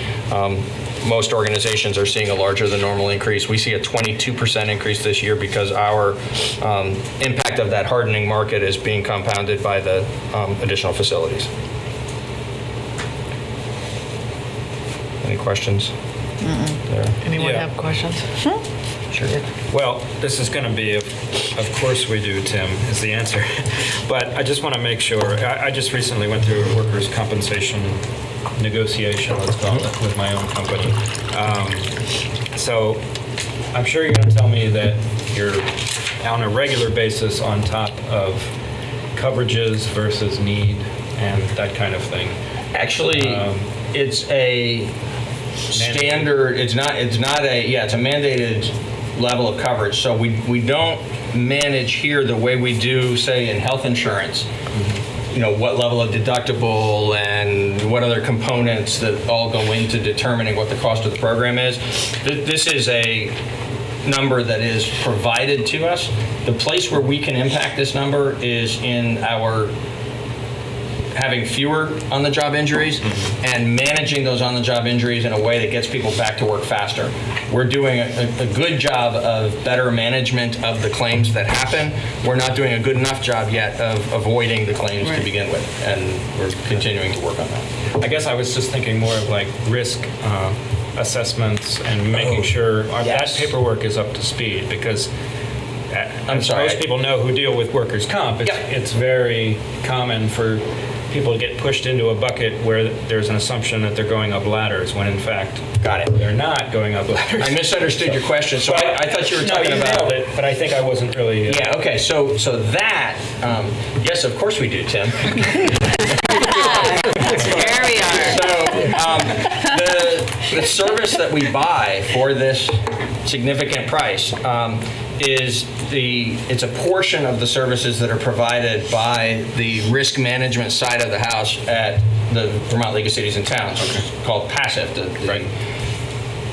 Most organizations are seeing a larger than normal increase. We see a 22% increase this year because our impact of that hardening market is being compounded by the additional facilities. Any questions? There? Anyone have questions? Sure. Well, this is going to be, of course we do, Tim, is the answer. But I just want to make sure, I just recently went through a workers' compensation negotiation, let's call it, with my own company. So I'm sure you're going to tell me that you're on a regular basis on top of coverages versus need and that kind of thing. Actually, it's a standard, it's a mandated level of coverage. So we don't manage here the way we do, say, in health insurance. What level of deductible and what other components that all go into determining what the cost of the program is. This is a number that is provided to us. The place where we can impact this number is in our having fewer on-the-job injuries and managing those on-the-job injuries in a way that gets people back to work faster. We're doing a good job of better management of the claims that happen. We're not doing a good enough job yet of avoiding the claims to begin with, and we're continuing to work on that. I guess I was just thinking more of like risk assessments and making sure that paperwork is up to speed, because most people know who deal with workers' comp. It's very common for people to get pushed into a bucket where there's an assumption that they're going up ladders when in fact they're not going up ladders. I misunderstood your question, so I thought you were talking about it, but I think I wasn't really. Okay. So that yes, of course we do, Tim. There we are. So the service that we buy for this significant price it's a portion of the services that are provided by the risk management side of the house at the Vermont League of Cities and Towns, which is called PASIF, the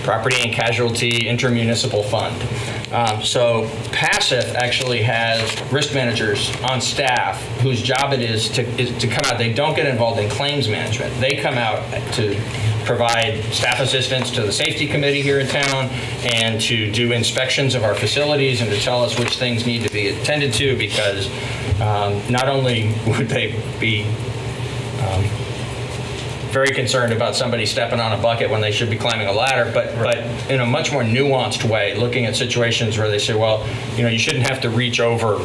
Property and Casualty Intermunicipal Fund. So PASIF actually has risk managers on staff whose job it is to come out. They don't get involved in claims management. They come out to provide staff assistance to the safety committee here in town and to do inspections of our facilities and to tell us which things need to be attended to, because not only would they be very concerned about somebody stepping on a bucket when they should be climbing a ladder, but in a much more nuanced way, looking at situations where they say, well, you shouldn't have to reach over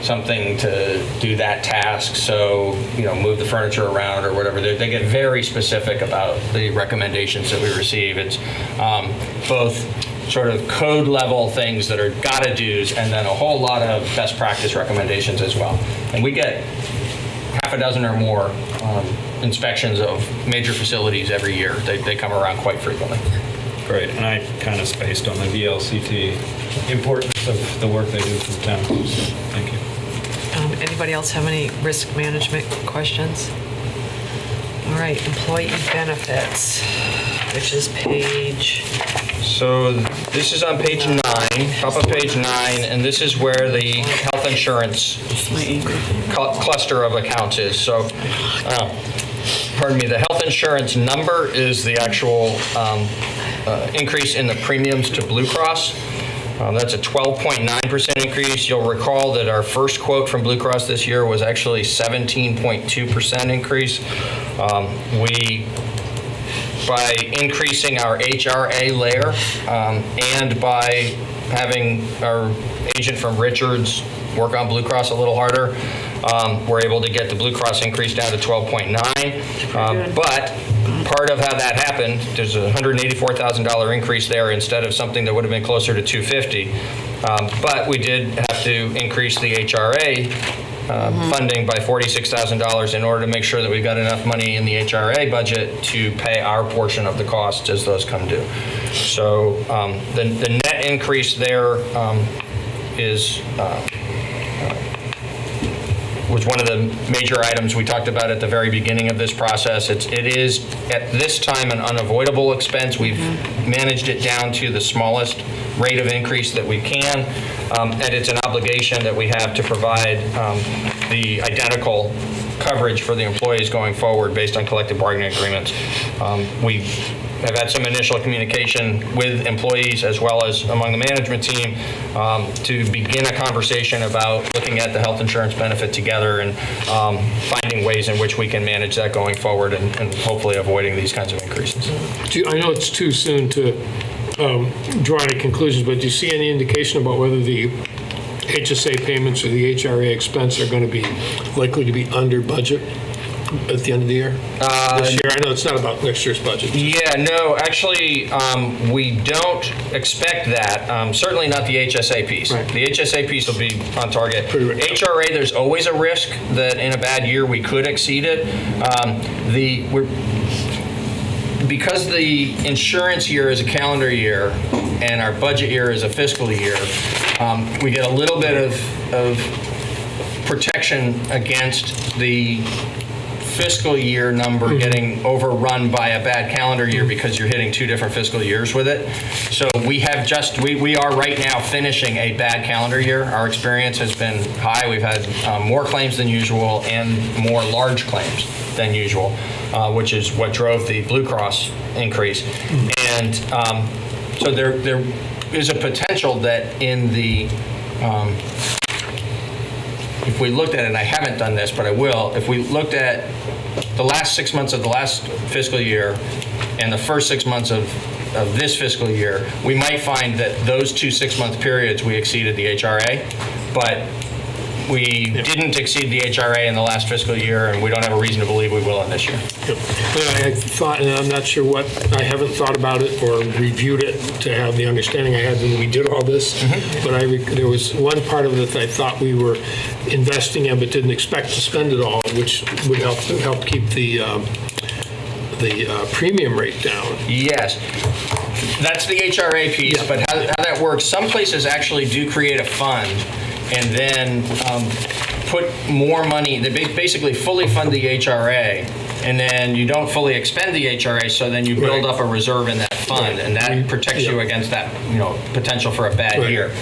something to do that task, so move the furniture around or whatever. They get very specific about the recommendations that we receive. It's both sort of code level things that are gotta do's and then a whole lot of best practice recommendations as well. And we get half a dozen or more inspections of major facilities every year. They come around quite frequently. great. And I kind of spaced on the VLCT importance of the work they do for the town. So, thank you. Anybody else have any risk management questions? All right, employee benefits, which is page... So this is on page 9, top of page 9, and this is where the health insurance cluster of accounts is. So, pardon me, the health insurance number is the actual increase in the premiums to Blue Cross. That's a 12.9% increase. You'll recall that our first quote from Blue Cross this year was actually 17.2% increase. By increasing our HRA layer and by having our agent from Richards work on Blue Cross a little harder, we're able to get the Blue Cross increase down to 12.9. But part of how that happened, there's a $184,000 increase there instead of something that would have been closer to $250,000. But we did have to increase the HRA funding by $46,000 in order to make sure that we got enough money in the HRA budget to pay our portion of the costs as those come due. So the net increase there was one of the major items we talked about at the very beginning of this process. It is at this time an unavoidable expense. We've managed it down to the smallest rate of increase that we can, and it's an obligation that we have to provide the identical coverage for the employees going forward based on collective bargaining agreements. We have had some initial communication with employees as well as among the management team to begin a conversation about looking at the health insurance benefit together and finding ways in which we can manage that going forward and hopefully avoiding these kinds of increases. I know it's too soon to draw any conclusions, but do you see any indication about whether the HSA payments or the HRA expense are going to be likely to be under budget at the end of the year? This year? I know it's not about next year's budget. Yeah, no, actually, we don't expect that. Certainly not the HSA piece. Right. The HSA piece will be on target. HRA, there's always a risk that in a bad year we could exceed it. Because the insurance year is a calendar year and our budget year is a fiscal year, we get a little bit of protection against the fiscal year number getting overrun by a bad calendar year because you're hitting two different fiscal years with it. So we are right now finishing a bad calendar year. Our experience has been high. We've had more claims than usual and more large claims than usual, which is what drove the Blue Cross increase. And so there is a potential that in the if we looked at it, and I haven't done this, but I will, if we looked at the last 6 months of the last fiscal year and the first 6 months of this fiscal year, we might find that those 2 6-month periods we exceeded the HRA, but we didn't exceed the HRA in the last fiscal year, and we don't have a reason to believe we will in this year. Yep. I thought, and I'm not sure what, I haven't thought about it or reviewed it to have the understanding I had when we did all this, but there was one part of it that I thought we were investing in but didn't expect to spend it all, which would help keep the premium rate down. Yes. That's the HRA piece, but how that works, some places actually do create a fund and then put more money. They basically fully fund the HRA, and then you don't fully expend the HRA, so then you build up a reserve in that fund, and that protects you against that potential for a bad year.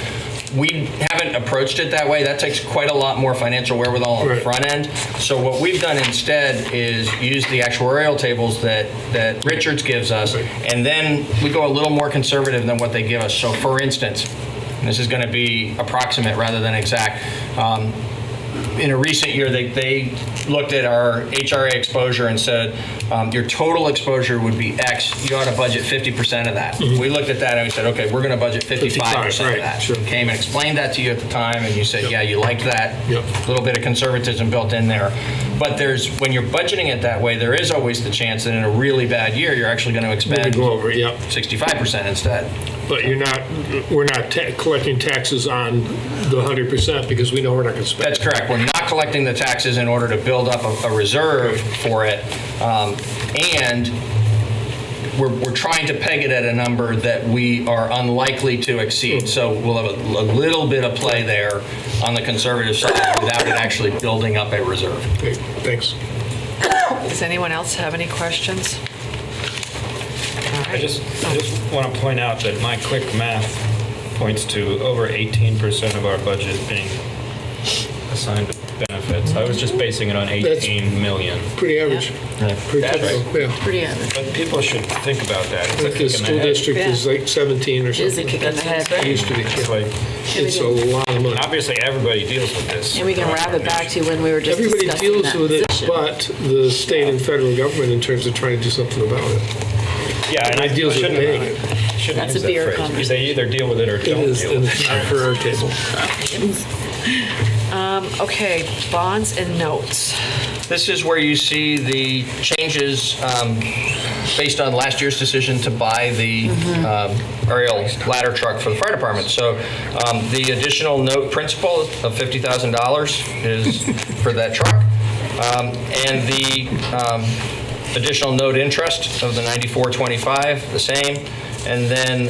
We haven't approached it that way. That takes quite a lot more financial wherewithal on the front end. So what we've done instead is use the actuarial tables that Richards gives us, and then we go a little more conservative than what they give us. So for instance, this is going to be approximate rather than exact. In a recent year, they looked at our HRA exposure and said, your total exposure would be X. You ought to budget 50% of that. We looked at that and we said, okay, we're going to budget 55% of that. Came and explained that to you at the time, and you said, yeah, you liked that. A little bit of conservatism built in there. But when you're budgeting it that way, there is always the chance that in a really bad year, you're actually going to expend 65% instead. But we're not collecting taxes on the 100% because we know we're not going to spend. That's correct. We're not collecting the taxes in order to build up a reserve for it. And we're trying to peg it at a number that we are unlikely to exceed. So we'll have a little bit of play there on the conservative side without it actually building up a reserve. Okay, thanks. Does anyone else have any questions? All right. I just want to point out that my quick math points to over 18% of our budget being assigned to benefits. I was just basing it on 18 million. Pretty average. Pretty That's typical, right. yeah. Pretty average. But people should think about that. It's a Like the kick in the school head. district is like 17 or It is a something. kick in the head. It used to be. It's like, It's a lot of money. obviously, everybody deals with this. And we can wrap it back to when we were just Everybody discussing deals that with it, position. but the state and federal government in terms of trying to do something about it. Yeah, and I deals with shouldn't paying it. shouldn't That's use a that beer phrase. You say either deal with it or It don't is, deal and with it's it. not for our table. Okay, bonds and notes. This is where you see the changes based on last year's decision to buy the aerial ladder truck for the fire department. So the additional note principal of $50,000 is for that truck. And the additional note interest of the $94.25, the same. And then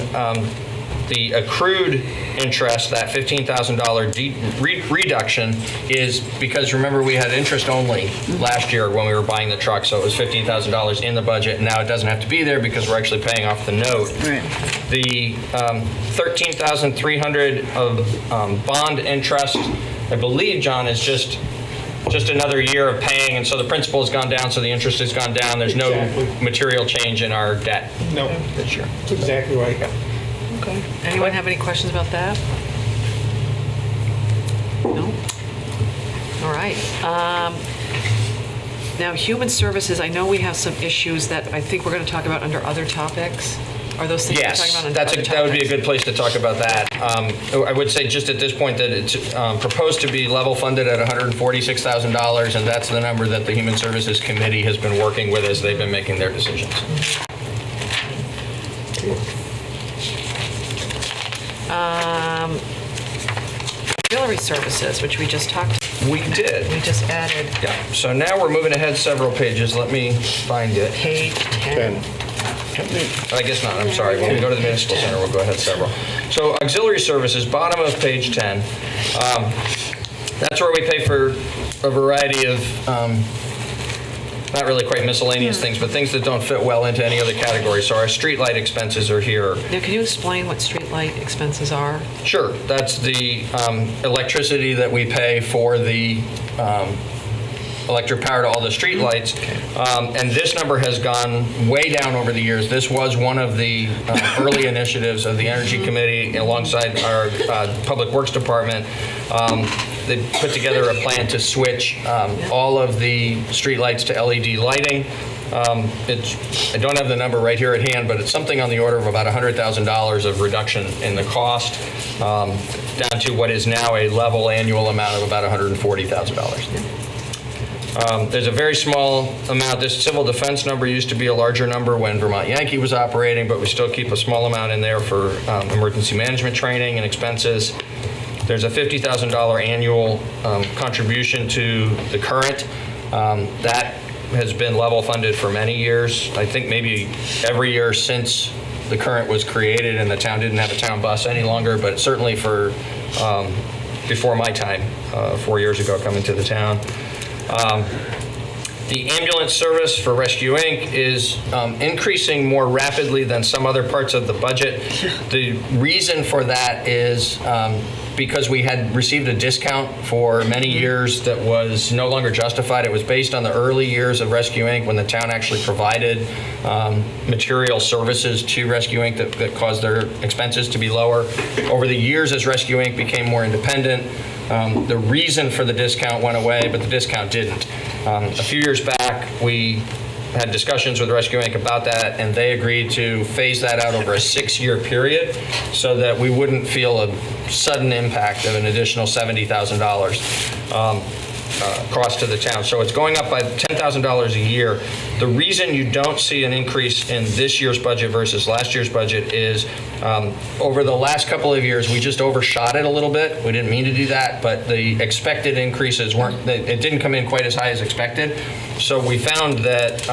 the accrued interest, that $15,000 reduction, is because, remember, we had interest only last year when we were buying the truck, so it was $15,000 in the budget, and now it doesn't have to be there because we're actually paying off the note. Right. The $13,300 of bond interest, I believe, John, is just another year of paying, and so the principal has gone down, so the interest has gone down. There's no material change in our debt No, this year. that's exactly right. Okay. Anyone have any questions about that? No? All right. Now, human services, I know we have some issues that I think we're going to talk about under other topics. Are those things we're talking Yes, about under other topics? that would be a good place to talk about that. I would say just at this point that it's proposed to be level funded at $146,000, and that's the number that the Human Services Committee has been working with as they've been making their decisions. Auxiliary services, which we just talked, We did. we just added Yeah, so now we're moving ahead several pages. Let me find it. page 10. I guess not, I'm sorry. When we go to the Municipal Center, we'll go ahead several. So auxiliary services, bottom of page 10. That's where we pay for a variety of, not really quite miscellaneous things, but things that don't fit well into any other category. So our streetlight expenses are here. Now, can you explain what streetlight expenses are? Sure, that's the electricity that we pay for the electric power to all the streetlights. And this number has gone way down over the years. This was one of the early initiatives of the Energy Committee alongside our Public Works Department. They put together a plan to switch all of the streetlights to LED lighting. I don't have the number right here at hand, but it's something on the order of about $100,000 of reduction in the cost, down to what is now a level annual amount of about $140,000. There's a very small amount. This civil defense number used to be a larger number when Vermont Yankee was operating, but we still keep a small amount in there for emergency management training and expenses. There's a $50,000 annual contribution to the current. That has been level funded for many years. I think maybe every year since the current was created and the town didn't have a town bus any longer, but certainly for before my time, 4 years ago coming to the town. The ambulance service for Rescue Inc. is increasing more rapidly than some other parts of the budget. The reason for that is because we had received a discount for many years that was no longer justified. It was based on the early years of Rescue Inc. when the town actually provided material services to Rescue Inc. that caused their expenses to be lower. Over the years as Rescue Inc. became more independent, the reason for the discount went away, but the discount didn't. A few years back, we had discussions with Rescue Inc. about that, and they agreed to phase that out over a 6-year period so that we wouldn't feel a sudden impact of an additional $70,000. cost to the town. So it's going up by $10,000 a year. The reason you don't see an increase in this year's budget versus last year's budget is over the last couple of years, we just overshot it a little bit. We didn't mean to do that, but the expected increases it didn't come in quite as high as expected. So we found that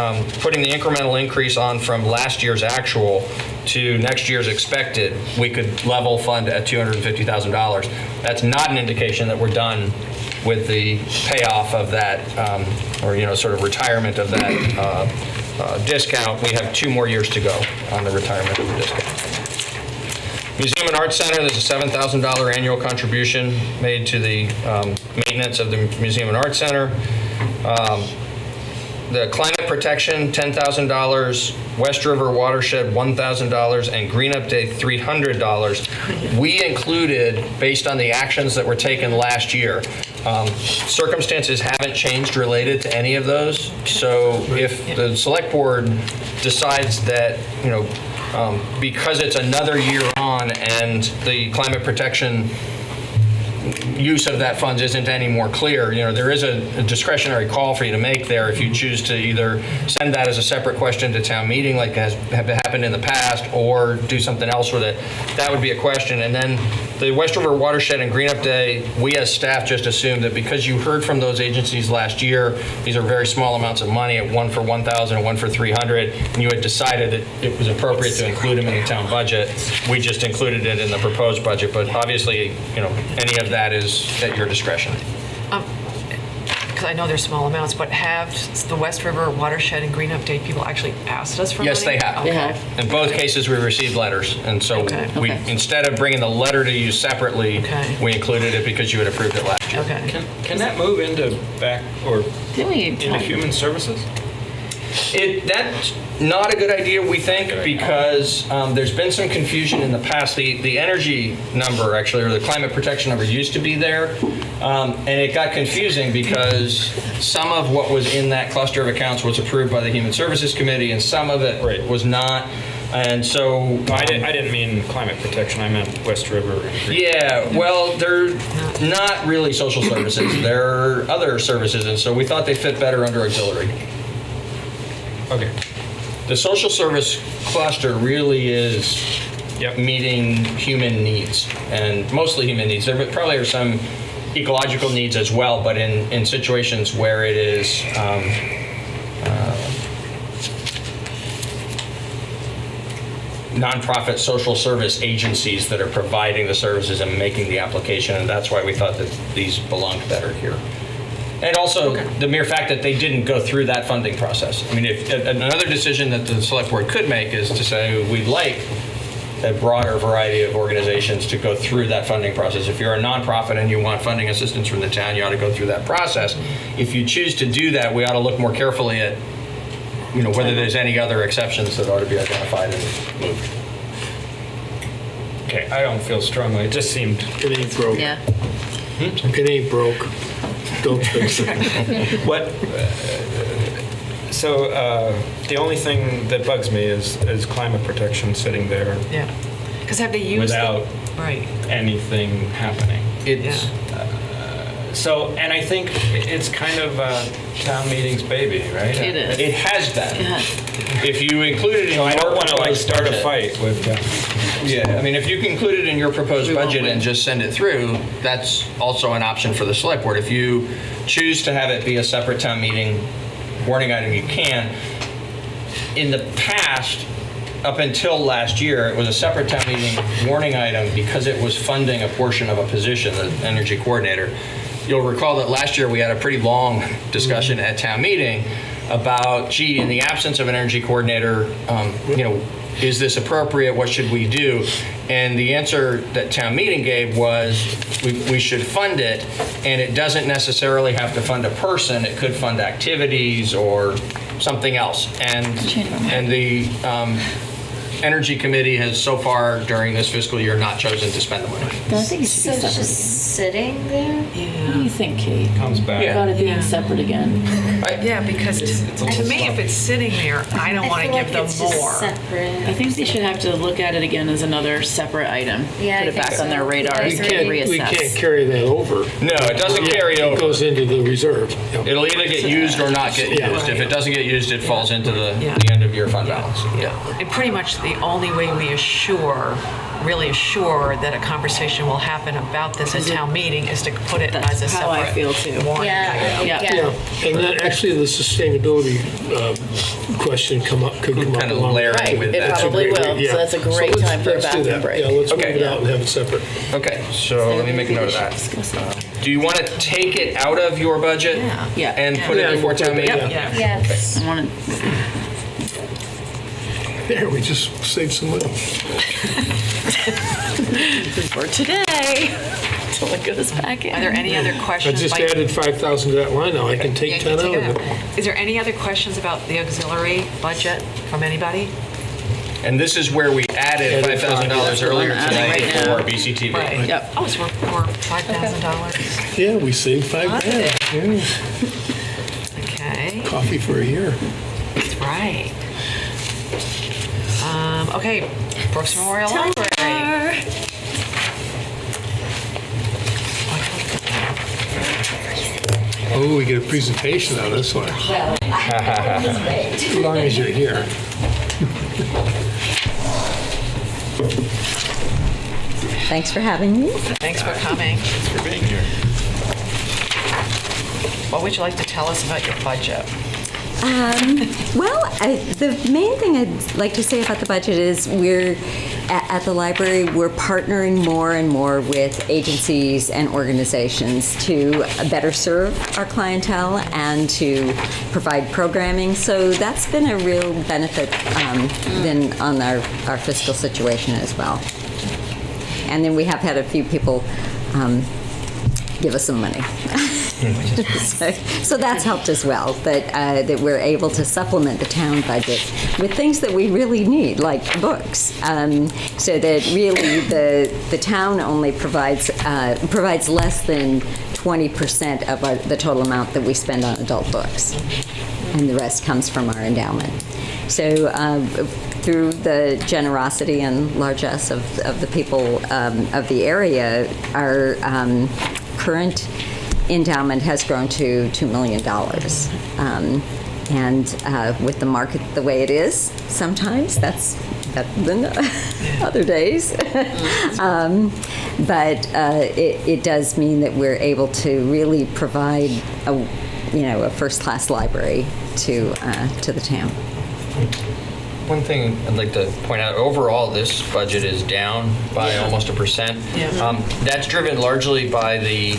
putting the incremental increase on from last year's actual to next year's expected, we could level fund at $250,000. That's not an indication that we're done with the payoff of that, or sort of retirement of that discount. We have 2 more years to go on the retirement of the discount. Museum and Arts Center, there's a $7,000 annual contribution made to the maintenance of the Museum and Arts Center. The climate protection, $10,000, West River watershed, $1,000, and Green Up Day, $300. We included, based on the actions that were taken last year, circumstances haven't changed related to any of those. So if the select board decides that, because it's another year on and the climate protection use of that funds isn't any more clear, there is a discretionary call for you to make there if you choose to either send that as a separate question to town meeting like has happened in the past, or do something else with it. That would be a question. And then the West River Watershed and Green Up Day, we as staff just assumed that because you heard from those agencies last year, these are very small amounts of money, one for $1,000 and one for $300, and you had decided that it was appropriate to include them in the town budget. We just included it in the proposed budget, but obviously, any of that is at your discretion. Because I know they're small amounts, but have the West River Watershed and Green Up Day people actually asked us for money? Yes, they have. Okay. In both cases, we received letters, and so we, instead of bringing the letter to you separately, we included it because you had approved it last year. Okay. Can that move into into human services? That's not a good idea, we think, because there's been some confusion in the past. The energy number, actually, or the climate protection number used to be there, and it got confusing because some of what was in that cluster of accounts was approved by the Human Services Committee, and some of it was not. And so I didn't mean climate protection. I meant West River. Yeah, well, they're not really social services. They're other services, and so we thought they fit better under auxiliary. Okay. The social service cluster really is meeting human needs, and mostly human needs. There probably are some ecological needs as well, but in situations where it is nonprofit social service agencies that are providing the services and making the application, and that's why we thought that these belonged better here. And also the mere fact that they didn't go through that funding process. I mean, if another decision that the select board could make is to say we'd like a broader variety of organizations to go through that funding process. If you're a nonprofit and you want funding assistance from the town, you ought to go through that process. If you choose to do that, we ought to look more carefully at whether there's any other exceptions that ought to be identified and moved. Okay, I don't feel strongly. It just seemed it ain't broke. Yeah. It ain't broke. Don't fix it. What? So the only thing that bugs me is climate protection sitting there. Yeah. Because have they used without anything happening? It's so, and I think it's kind of town meeting's baby, right? It is. It has been. If you include it in your I don't want to proposed start budget, a fight with. Yeah, I mean, if you can include it in your proposed budget and just send it through, that's also an option for the select board. If you choose to have it be a separate town meeting warning item, you can. In the past, up until last year, it was a separate town meeting warning item because it was funding a portion of a position, the energy coordinator. You'll recall that last year we had a pretty long discussion at town meeting about, in the absence of an energy coordinator, is this appropriate? What should we do? And the answer that town meeting gave was we should fund it, and it doesn't necessarily have to fund a person. It could fund activities or something else. And the Energy Committee has so far during this fiscal year not chosen to spend the money. I think it should So be it's separate. just sitting there? What do you think, Kate? Comes back. About it being separate again. Yeah, because to me, if it's sitting there, I don't want to give them more. Separate. I think they should have to look at it again as another separate item. Yeah, Put I it back think on their so. radar Yeah, so I they agree. We can't reassess. carry that over. No, it doesn't carry It over. goes into the reserve. Yep. It'll either get used or not get Yeah. used. If it doesn't get used, it falls into the Yeah. end of year fund balance. Yeah. And pretty much the only way we really assure that a conversation will happen about this at town meeting is to put it as a That's how I separate feel too. warrant Yeah, item. Yeah. Yeah, and then actually the sustainability question could come up Kind of along. layer with in that. with It that. That's a probably great will. way, yeah. So that's a great let's- time for a let's do bathroom that. break. Yeah, let's Okay. move it out and have it separate. Okay, so let me make a note of that. Do you want to take it out of your budget? Yeah. And put it before town meeting? Yeah. Yes. I want There, we just saved some money. for today. So it goes back in. Are there any other I questions? just by- added 5,000 to that line now. I can Yeah, take you 10 can out take of it it. out. Is there any other questions about the auxiliary budget from anybody? And this is where we added $5,000 earlier Adding today right now. for BCTV. Right. Yep. Oh, so we're $5,000. Yeah, we saved $5,000. Yeah. Okay, Coffee for a year. that's right. Okay, Brooks Memorial Library. Oh, we get a presentation on this one. As long as you're here. Thanks for having me. Thanks for coming. Thanks for being here. What would you like to tell us about your budget? The main thing I'd like to say about the budget is we're, at the library, we're partnering more and more with agencies and organizations to better serve our clientele and to provide programming. So that's been a real benefit then on our fiscal situation as well. And then we have had a few people give us some money. So that's helped as well, that we're able to supplement the town budget with things that we really need, like books. So that really the town only provides less than 20% of the total amount that we spend on adult books, and the rest comes from our endowment. So through the generosity and largesse of the people of the area, our current endowment has grown to $2 million. And with the market the way it is, sometimes that's better than other days. But it does mean that we're able to really provide a first-class library to the town. One thing I'd like to point out, overall, this budget is down by almost 1%. Yeah. That's driven largely by the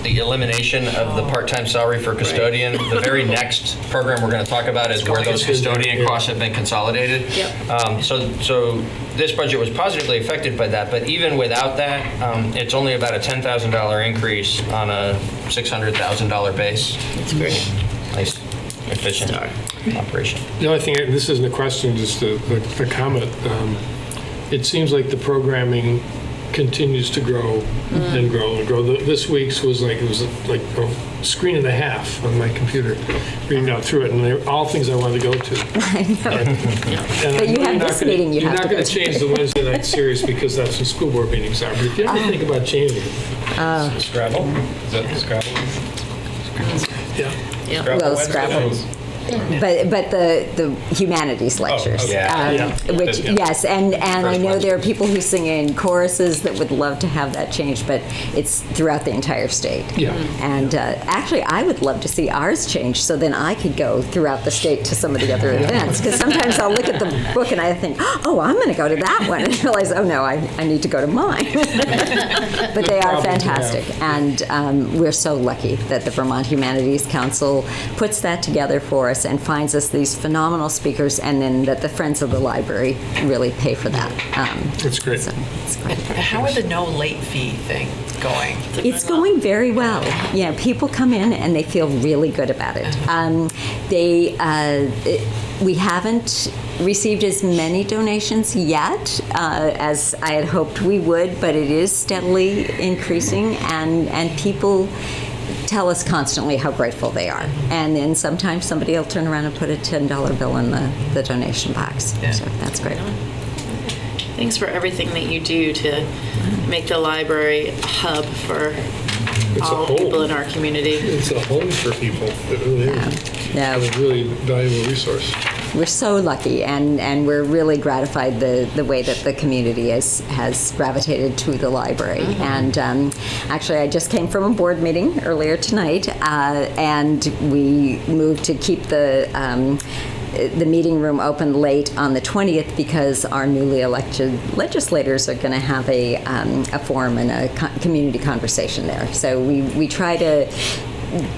elimination of the part-time salary for custodian. The very next program we're going to talk about is where those custodian costs have been consolidated. Yep. So this budget was positively affected by that, but even without that, it's only about a $10,000 increase on a $600,000 base. It's great. Nice, efficient operation. The only thing, this isn't a question, just a comment. It seems like the programming continues to grow and grow and grow. This week's was like a screen and a half on my computer, reading out through it, and they're all things I wanted to go to. I know. And But you have this meeting you you're have not to going go to to. change the Wednesday night series because that's when school board meetings are. But if you ever think about changing it, Scrabble? Is that the Scrabble? yeah. Well, Scrabble. But the humanities lectures, okay. which Yeah. yes, and I First know one. there are people who sing in choruses that would love to have that changed, but it's throughout the entire state. Yeah. And actually, I would love to see ours changed so then I could go throughout the state to some of the other events. Because sometimes I'll look at the book and I think, oh, I'm going to go to that one, and realize, oh no, I need to go to mine. But they are fantastic, and we're so lucky that the Vermont Humanities Council puts that together for us and finds us these phenomenal speakers, and then that the Friends of the Library really pay for that. That's great. So it's great. How are the no late fee thing going? It's going very well. Yeah, people come in and they feel really good about it. We haven't received as many donations yet as I had hoped we would, but it is steadily increasing, and people tell us constantly how grateful they are. And then sometimes somebody will turn around and put a $10 bill in the donation box. So that's great. Thanks for everything that you do to make the library a hub for all people in our community. It's a home for people. It really is. Yeah. It's a really valuable resource. We're so lucky, and we're really gratified the way that the community has gravitated to the library. And actually, I just came from a board meeting earlier tonight, and we moved to keep the meeting room open late on the 20th because our newly elected legislators are going to have a forum and a community conversation there. So we try to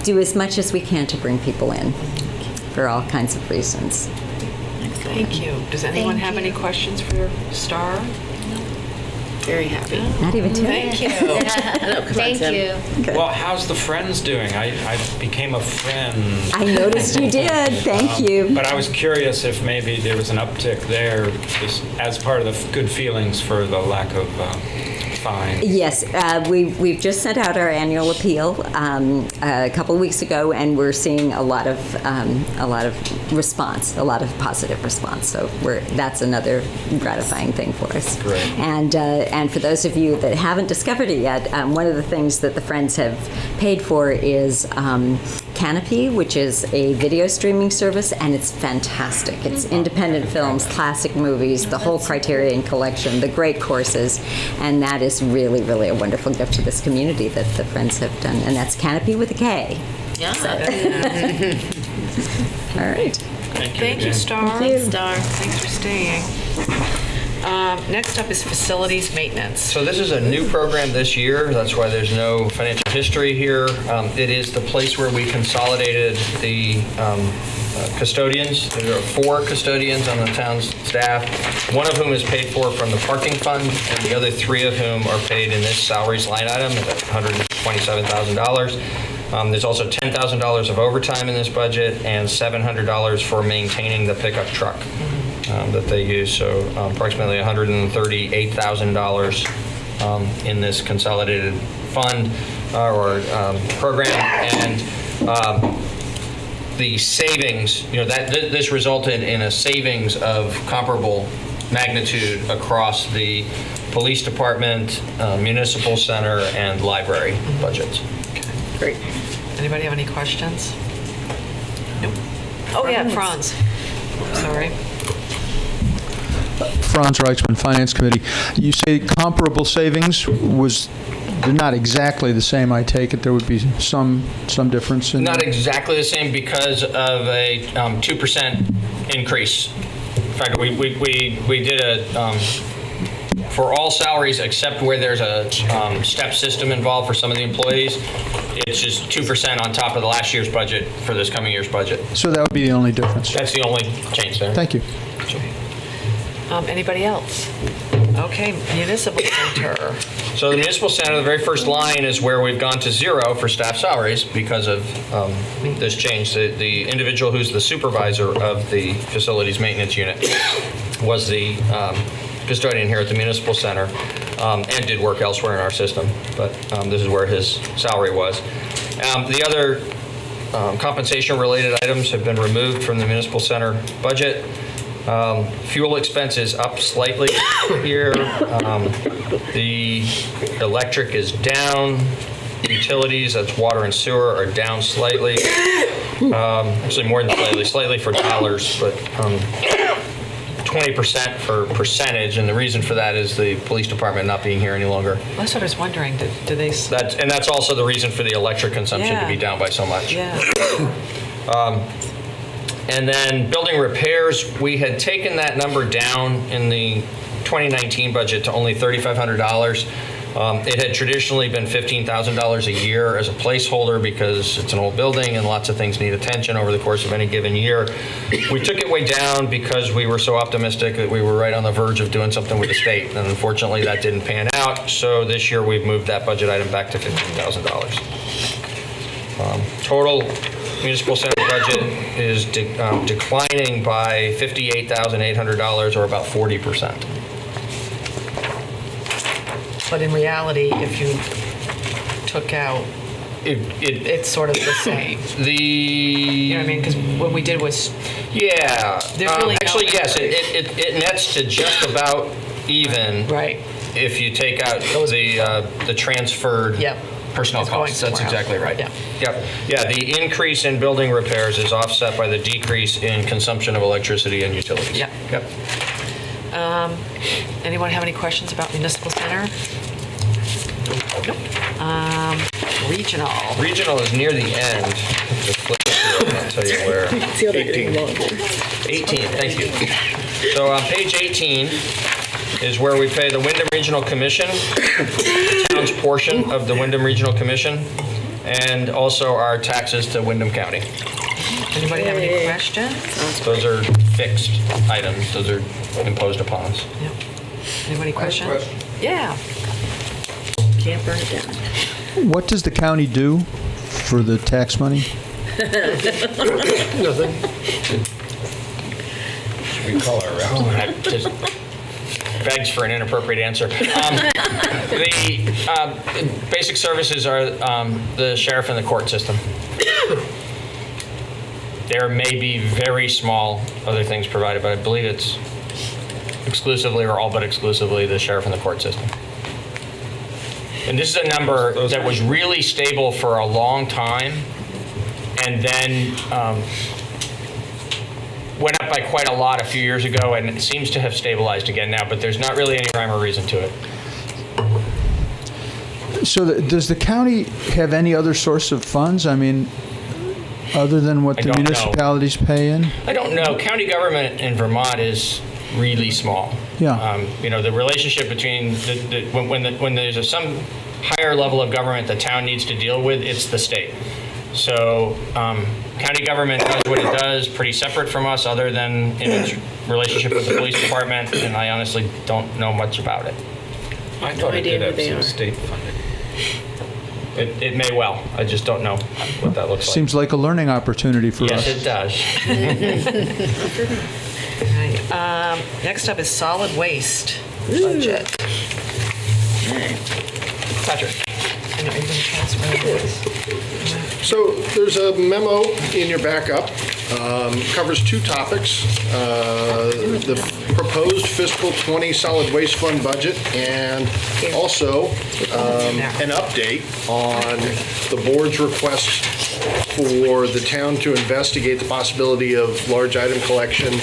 do as much as we can to bring people in for all kinds of reasons. Thank you. Does anyone have any questions for Star? Very happy. Not even Tim. Thank you. Thank you. Well, how's the Friends doing? I became a friend. I noticed you did. Thank you. But I was curious if maybe there was an uptick there just as part of the good feelings for the lack of fine. Yes, we've just sent out our annual appeal a couple of weeks ago, and we're seeing a lot of response, a lot of positive response. So that's another gratifying thing for us. Great. And for those of you that haven't discovered it yet, one of the things that the Friends have paid for is Canopy, which is a video streaming service, and it's fantastic. It's independent films, classic movies, the whole Criterion collection, the great courses, and that is really, really a wonderful gift to this community that the Friends have done. And that's Canopy with a K. Yeah. All right. Thank you, Star. Thank you. Star. Thanks for staying. Next up is facilities maintenance. So this is a new program this year. That's why there's no financial history here. It is the place where we consolidated the custodians. There are 4 custodians on the town's staff, one of whom is paid for from the parking fund, and the other 3 of whom are paid in this salaries line item at $127,000. There's also $10,000 of overtime in this budget and $700 for maintaining the pickup truck that they use. So approximately $138,000 in this consolidated fund or program. And the savings, this resulted in a savings of comparable magnitude across the police department, municipal center, and library budgets. Great. Anybody have any questions? Nope. Oh, yeah, Franz. Sorry. Franz Reichman, Finance Committee. You say comparable savings they're not exactly the same, I take it. There would be some difference in Not exactly the same because of a 2% increase. In fact, we did a for all salaries except where there's a step system involved for some of the employees. It's just 2% on top of the last year's budget for this coming year's budget. So that would be the only difference. That's the only change there. Thank you. Anybody else? Okay, Municipal Center. So the Municipal Center, the very first line is where we've gone to 0 for staff salaries because of this change. The individual who's the supervisor of the facilities maintenance unit was the custodian here at the Municipal Center and did work elsewhere in our system, but this is where his salary was. The other compensation-related items have been removed from the Municipal Center budget. Fuel expense is up slightly here. The electric is down. Utilities, that's water and sewer, are down slightly. Actually more than slightly for dollars, but 20% for percentage, and the reason for that is the police department not being here any longer. That's what I was wondering. Do they? That's also the reason for the electric consumption to be down by so much. Yeah. And then building repairs, we had taken that number down in the 2019 budget to only $3,500. It had traditionally been $15,000 a year as a placeholder because it's an old building and lots of things need attention over the course of any given year. We took it way down because we were so optimistic that we were right on the verge of doing something with the state, and unfortunately that didn't pan out. So this year we've moved that budget item back to $15,000. Total municipal center budget is declining by $58,800, or about 40%. But in reality, if you took out, it's sort of the same. You know what I mean? Because what we did was, Yeah. There's really no actually, yes, increase. it nets to just about even. Right. If you take out the transferred personnel It's going costs. That's somewhere exactly else. right. Yeah. Yep. Yeah, the increase in building repairs is offset by the decrease in consumption of electricity and utilities. Yeah. Yep. Anyone have any questions about municipal center? Nope. Regional. Regional is near the end. Just flip through it, I'll tell you where. 18, thank you. So on page 18 is where we pay the Wyndham Regional Commission, the town's portion of the Wyndham Regional Commission, and also our taxes to Wyndham County. Anybody have any questions? Those are fixed items. Those are imposed upon us. Yep. Anybody questions? Yeah. Can't burn it down. What does the county do for the tax money? Nothing. Should we call our rep? That just begs for an inappropriate answer. The basic services are the sheriff and the court system. There may be very small other things provided, but I believe it's exclusively or all but exclusively the sheriff and the court system. And this is a number that was really stable for a long time, and then went up by quite a lot a few years ago, and it seems to have stabilized again now, but there's not really any rhyme or reason to it. So does the county have any other source of funds? I mean, other than what I the don't know. municipalities pay in? I don't know. County government in Vermont is really small. Yeah. You know, the relationship between when there's some higher level of government the town needs to deal with, it's the state. So county government does what it does, pretty separate from us, other than in its relationship with the police department, and I honestly don't know much about it. I thought it did have some state funding. It may well. I just don't know what that looks like. Seems like a learning opportunity for us. Yes, it does. All right. Next up is solid waste budget. Patrick. So there's a memo in your backup, covers two topics, the proposed fiscal 20 solid waste fund budget, and also an update on the board's request for the town to investigate the possibility of large item collection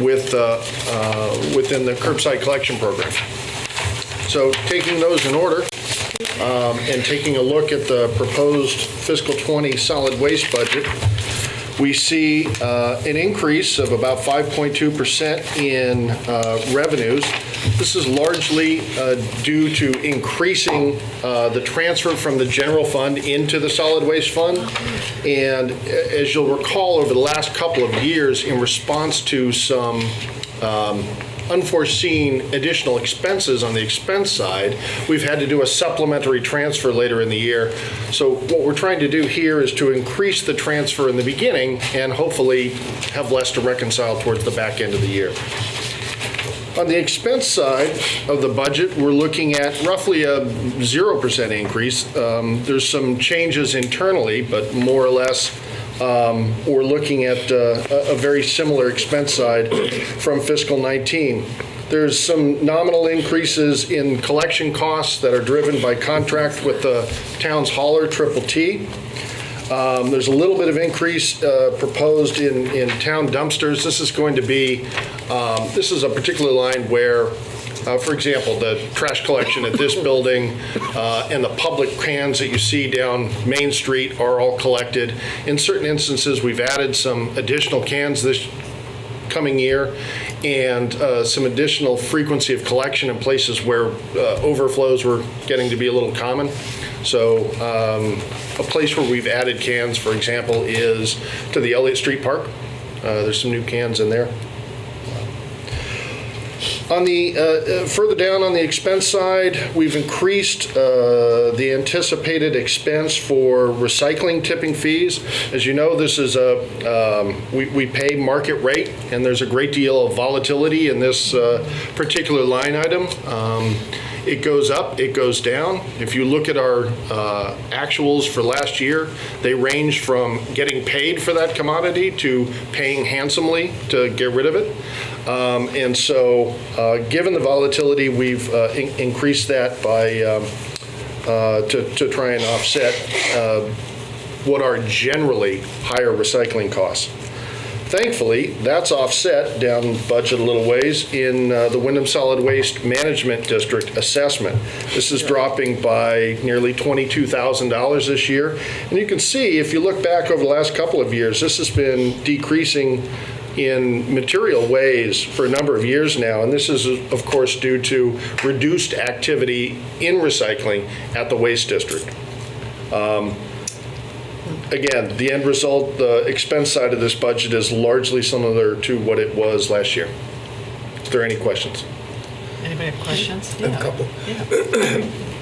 within the curbside collection program. So taking those in order, and taking a look at the proposed fiscal 20 solid waste budget, we see an increase of about 5.2% in revenues. This is largely due to increasing the transfer from the general fund into the solid waste fund. And as you'll recall, over the last couple of years, in response to some unforeseen additional expenses on the expense side, we've had to do a supplementary transfer later in the year. So what we're trying to do here is to increase the transfer in the beginning and hopefully have less to reconcile towards the back end of the year. On the expense side of the budget, we're looking at roughly a 0% increase. There's some changes internally, but more or less we're looking at a very similar expense side from fiscal 19. There's some nominal increases in collection costs that are driven by contract with the town's hauler, Triple T. There's a little bit of increase proposed in town dumpsters. This is going to be, this is a particular line where, for example, the trash collection at this building and the public cans that you see down Main Street are all collected. In certain instances, we've added some additional cans this coming year and some additional frequency of collection in places where overflows were getting to be a little common. So a place where we've added cans, for example, is to the Elliott Street Park. There's some new cans in there. On the, further down on the expense side, we've increased the anticipated expense for recycling tipping fees. As you know, this is we pay market rate, and there's a great deal of volatility in this particular line item. It goes up, it goes down. If you look at our actuals for last year, they range from getting paid for that commodity to paying handsomely to get rid of it. And so, given the volatility, we've increased that by to try and offset what are generally higher recycling costs. Thankfully, that's offset down budget a little ways in the Wyndham Solid Waste Management District assessment. This is dropping by nearly $22,000 this year. And you can see, if you look back over the last couple of years, this has been decreasing in material ways for a number of years now. And this is, of course, due to reduced activity in recycling at the waste district. Again, the end result, the expense side of this budget is largely similar to what it was last year. Is there any questions? Anybody have questions? I have a couple.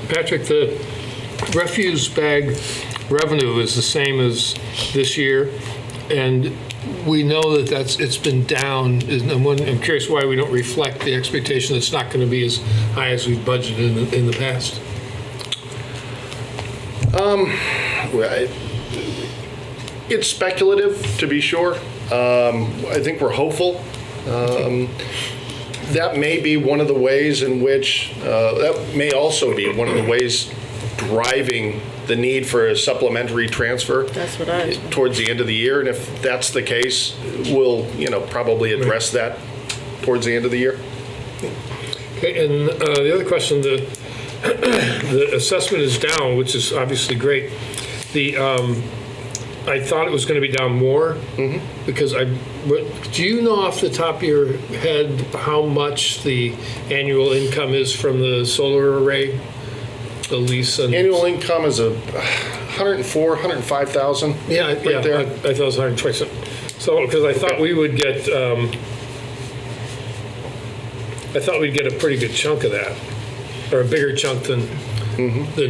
Patrick, the refuse bag revenue is the same as this year, and we know that it's been down. I'm curious why we don't reflect the expectation that it's not going to be as high as we've budgeted in the past. It's speculative, to be sure. I think we're hopeful. That may be one of the ways in which, that may also be one of the ways driving the need for a supplementary transfer. That's what I. Towards the end of the year, and if that's the case, we'll, probably address that towards the end of the year. Okay, and the other question, the assessment is down, which is obviously great. I thought it was going to be down more because do you know off the top of your head how much the annual income is from the solar array, the lease? And annual income is $105,000. Yeah, right yeah. there. I thought it was 120. So because I thought we would get, a pretty good chunk of that, or a bigger chunk than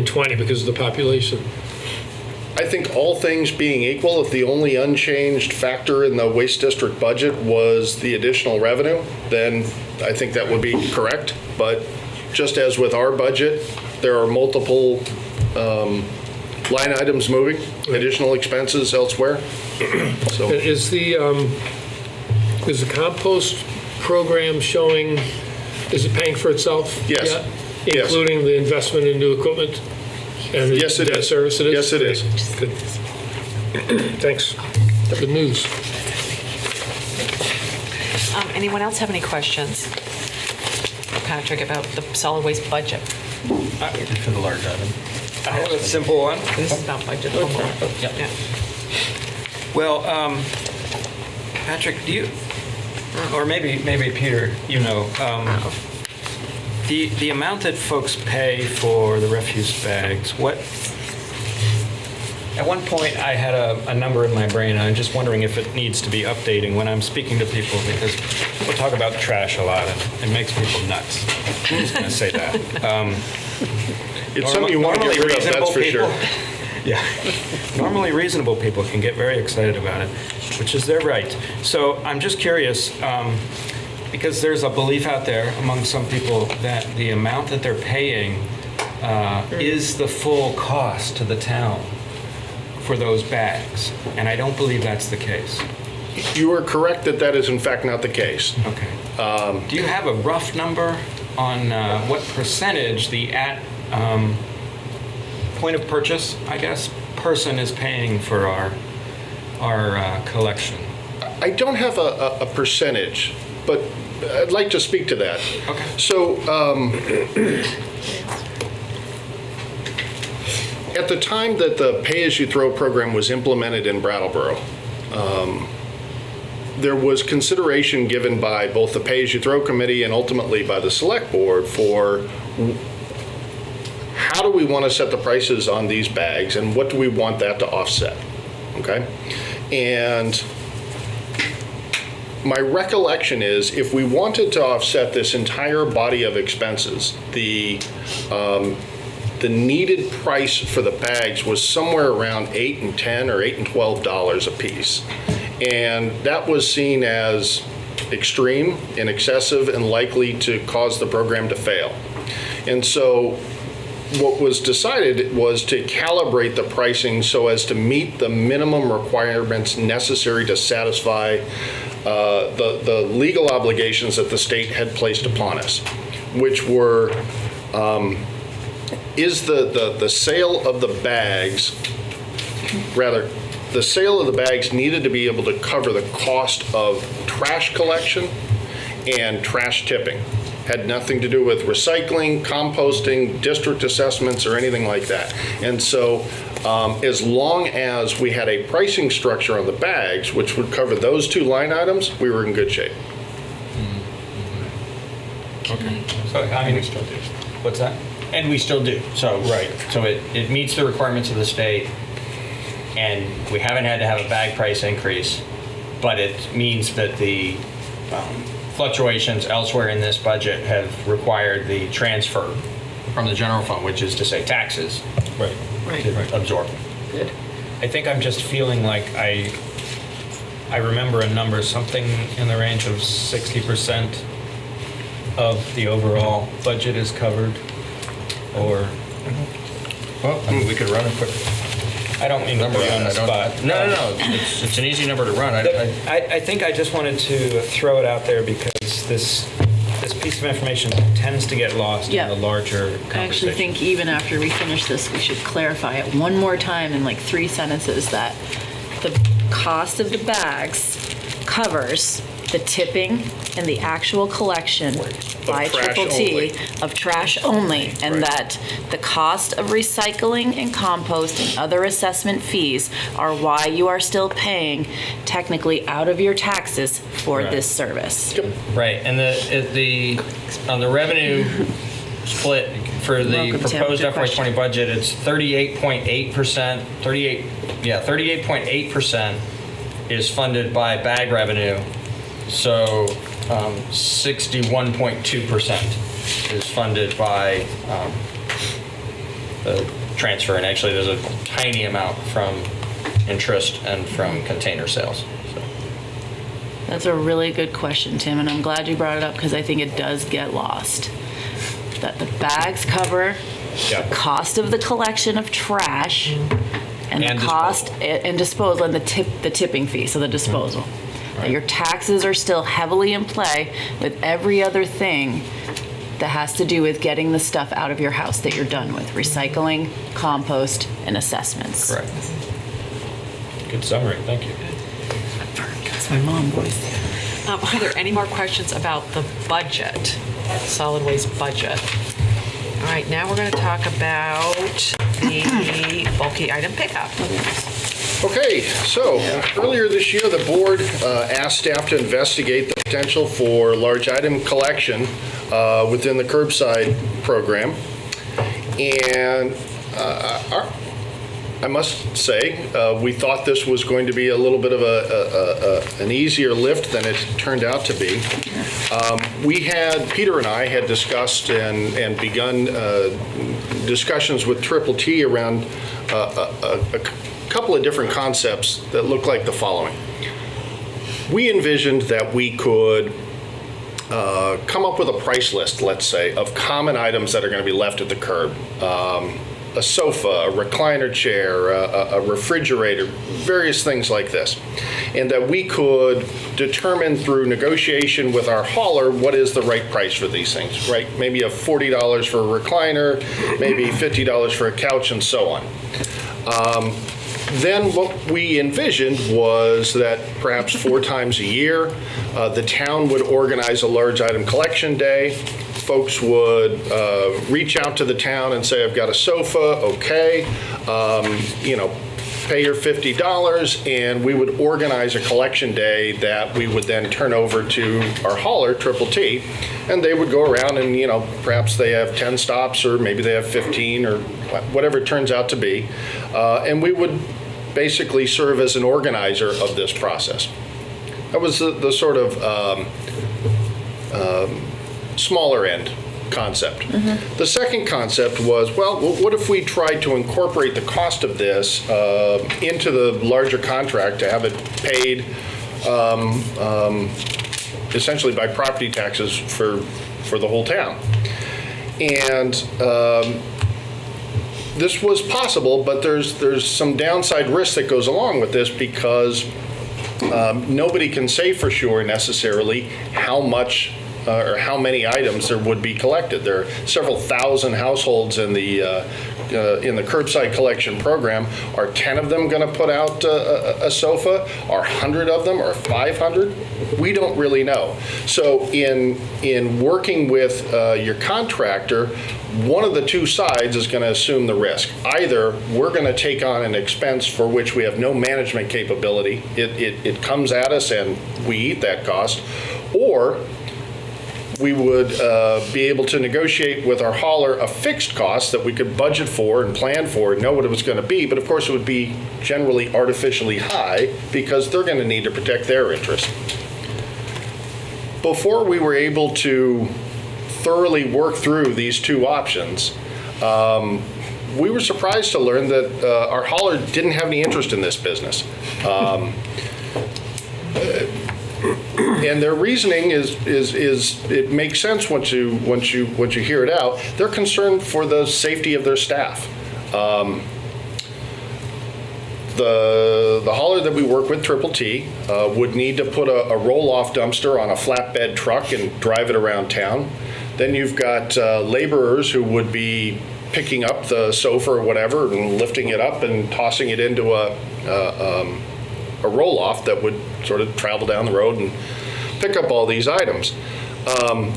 20 because of the population. I think all things being equal, if the only unchanged factor in the waste district budget was the additional revenue, then I think that would be correct. But just as with our budget, there are multiple line items moving, additional expenses elsewhere. So Is the compost program showing, is it paying for itself? Yes. Yet? Yes. Including the investment in new equipment? And the Yes, it debt is. service it is? Yes, it is. Good. Thanks. Good news. Anyone else have any questions, Patrick, about the solid waste budget? For the large item. I have a simple one. This is not budget. Yeah. Well, Patrick, do you, or maybe Peter, the amount that folks pay for the refuse bags, at one point I had a number in my brain, and I'm just wondering if it needs to be updating when I'm speaking to people, because people talk about trash a lot, and it makes people nuts. I'm just going to say that. it's something you want to get rid of, that's for sure. Yeah. Normally reasonable people can get very excited about it, which is their right. So I'm just curious, because there's a belief out there among some people that the amount that they're paying is the full cost to the town for those bags. And I don't believe that's the case. You are correct that is in fact not the case. Okay. Do you have a rough number on what percentage the point of purchase, I guess, person is paying for our collection? I don't have a percentage, but I'd like to speak to that. Okay. So, at the time that the pay-as-you-throw program was implemented in Brattleboro, there was consideration given by both the pay-as-you-throw committee and ultimately by the select board for how do we want to set the prices on these bags and what do we want that to offset, okay? And My recollection is if we wanted to offset this entire body of expenses, the needed price for the bags was somewhere around $8 and $10 or $8 and $12 a piece. And that was seen as extreme and excessive and likely to cause the program to fail. And so what was decided was to calibrate the pricing so as to meet the minimum requirements necessary to satisfy the legal obligations that the state had placed upon us, which were, is the sale of the bags, rather, the sale of the bags needed to be able to cover the cost of trash collection and trash tipping. Had nothing to do with recycling, composting, district assessments, or anything like that. And so as long as we had a pricing structure on the bags, which would cover those two line items, we were in good shape. Okay. So, I mean, we still do. What's that? And we still do. So, right. So it meets the requirements of the state, and we haven't had to have a bag price increase, but it means that the fluctuations elsewhere in this budget have required the transfer from the general fund, which is to say taxes, to absorb. Good. I think I'm just feeling like I remember a number, something in the range of 60% of the overall budget is covered, or, Well, I mean, we could run a quick I don't mean to put you on the spot. No. It's an easy number to run. I think I just wanted to throw it out there because this piece of information tends to get lost in the larger conversation. I actually think even after we finish this, we should clarify it one more time in like 3 sentences that the cost of the bags covers the tipping and the actual collection by Triple T of trash only, and that the cost of recycling and compost and other assessment fees are why you are still paying technically out of your taxes for this service. Right, and on the revenue split for the proposed FY20 budget, it's 38.8%. 38.8% is funded by bag revenue. So 61.2% is funded by the transfer, and actually there's a tiny amount from interest and from container sales. So. That's a really good question, Tim, and I'm glad you brought it up because I think it does get lost. That the bags cover the cost of the collection of trash and the cost and disposal and the tipping fee, so the disposal. That your taxes are still heavily in play with every other thing that has to do with getting the stuff out of your house that you're done with. Recycling, compost, and assessments. Correct. Good summary, thank you. That's my mom voice. Are there any more questions about the budget, solid waste budget? All right, now we're going to talk about the bulky item pickup. Okay, so earlier this year, the board asked staff to investigate the potential for large item collection within the curbside program. And I must say, we thought this was going to be a little bit of an easier lift than it turned out to be. Peter and I had discussed and begun discussions with Triple T around a couple of different concepts that look like the following. We envisioned that we could come up with a price list, let's say, of common items that are going to be left at the curb. A sofa, a recliner chair, a refrigerator, various things like this. And that we could determine through negotiation with our hauler what is the right price for these things, right? Maybe a $40 for a recliner, maybe $50 for a couch, and so on. Then what we envisioned was that perhaps 4 times a year, the town would organize a large item collection day. Folks would reach out to the town and say, I've got a sofa, okay, pay your $50, and we would organize a collection day that we would then turn over to our hauler, Triple T, and they would go around and, perhaps they have 10 stops or maybe they have 15 or whatever it turns out to be, and we would basically serve as an organizer of this process. That was the sort of smaller end concept. The second concept was, well, what if we tried to incorporate the cost of this into the larger contract to have it paid essentially by property taxes for the whole town? And this was possible, but there's some downside risk that goes along with this because nobody can say for sure necessarily how much or how many items there would be collected. There are several thousand households in the curbside collection program. Are 10 of them going to put out a sofa? Are 100 of them? Or 500? We don't really know. So in working with your contractor, one of the two sides is going to assume the risk. Either we're going to take on an expense for which we have no management capability. It comes at us and we eat that cost, or we would be able to negotiate with our hauler a fixed cost that we could budget for and plan for and know what it was going to be. But of course, it would be generally artificially high because they're going to need to protect their interest. Before we were able to thoroughly work through these two options, we were surprised to learn that our hauler didn't have any interest in this business. And their reasoning is it makes sense once you hear it out. They're concerned for the safety of their staff. The hauler that we work with, Triple T, would need to put a roll-off dumpster on a flatbed truck and drive it around town. Then you've got laborers who would be picking up the sofa or whatever and lifting it up and tossing it into a roll-off that would sort of travel down the road and pick up all these items.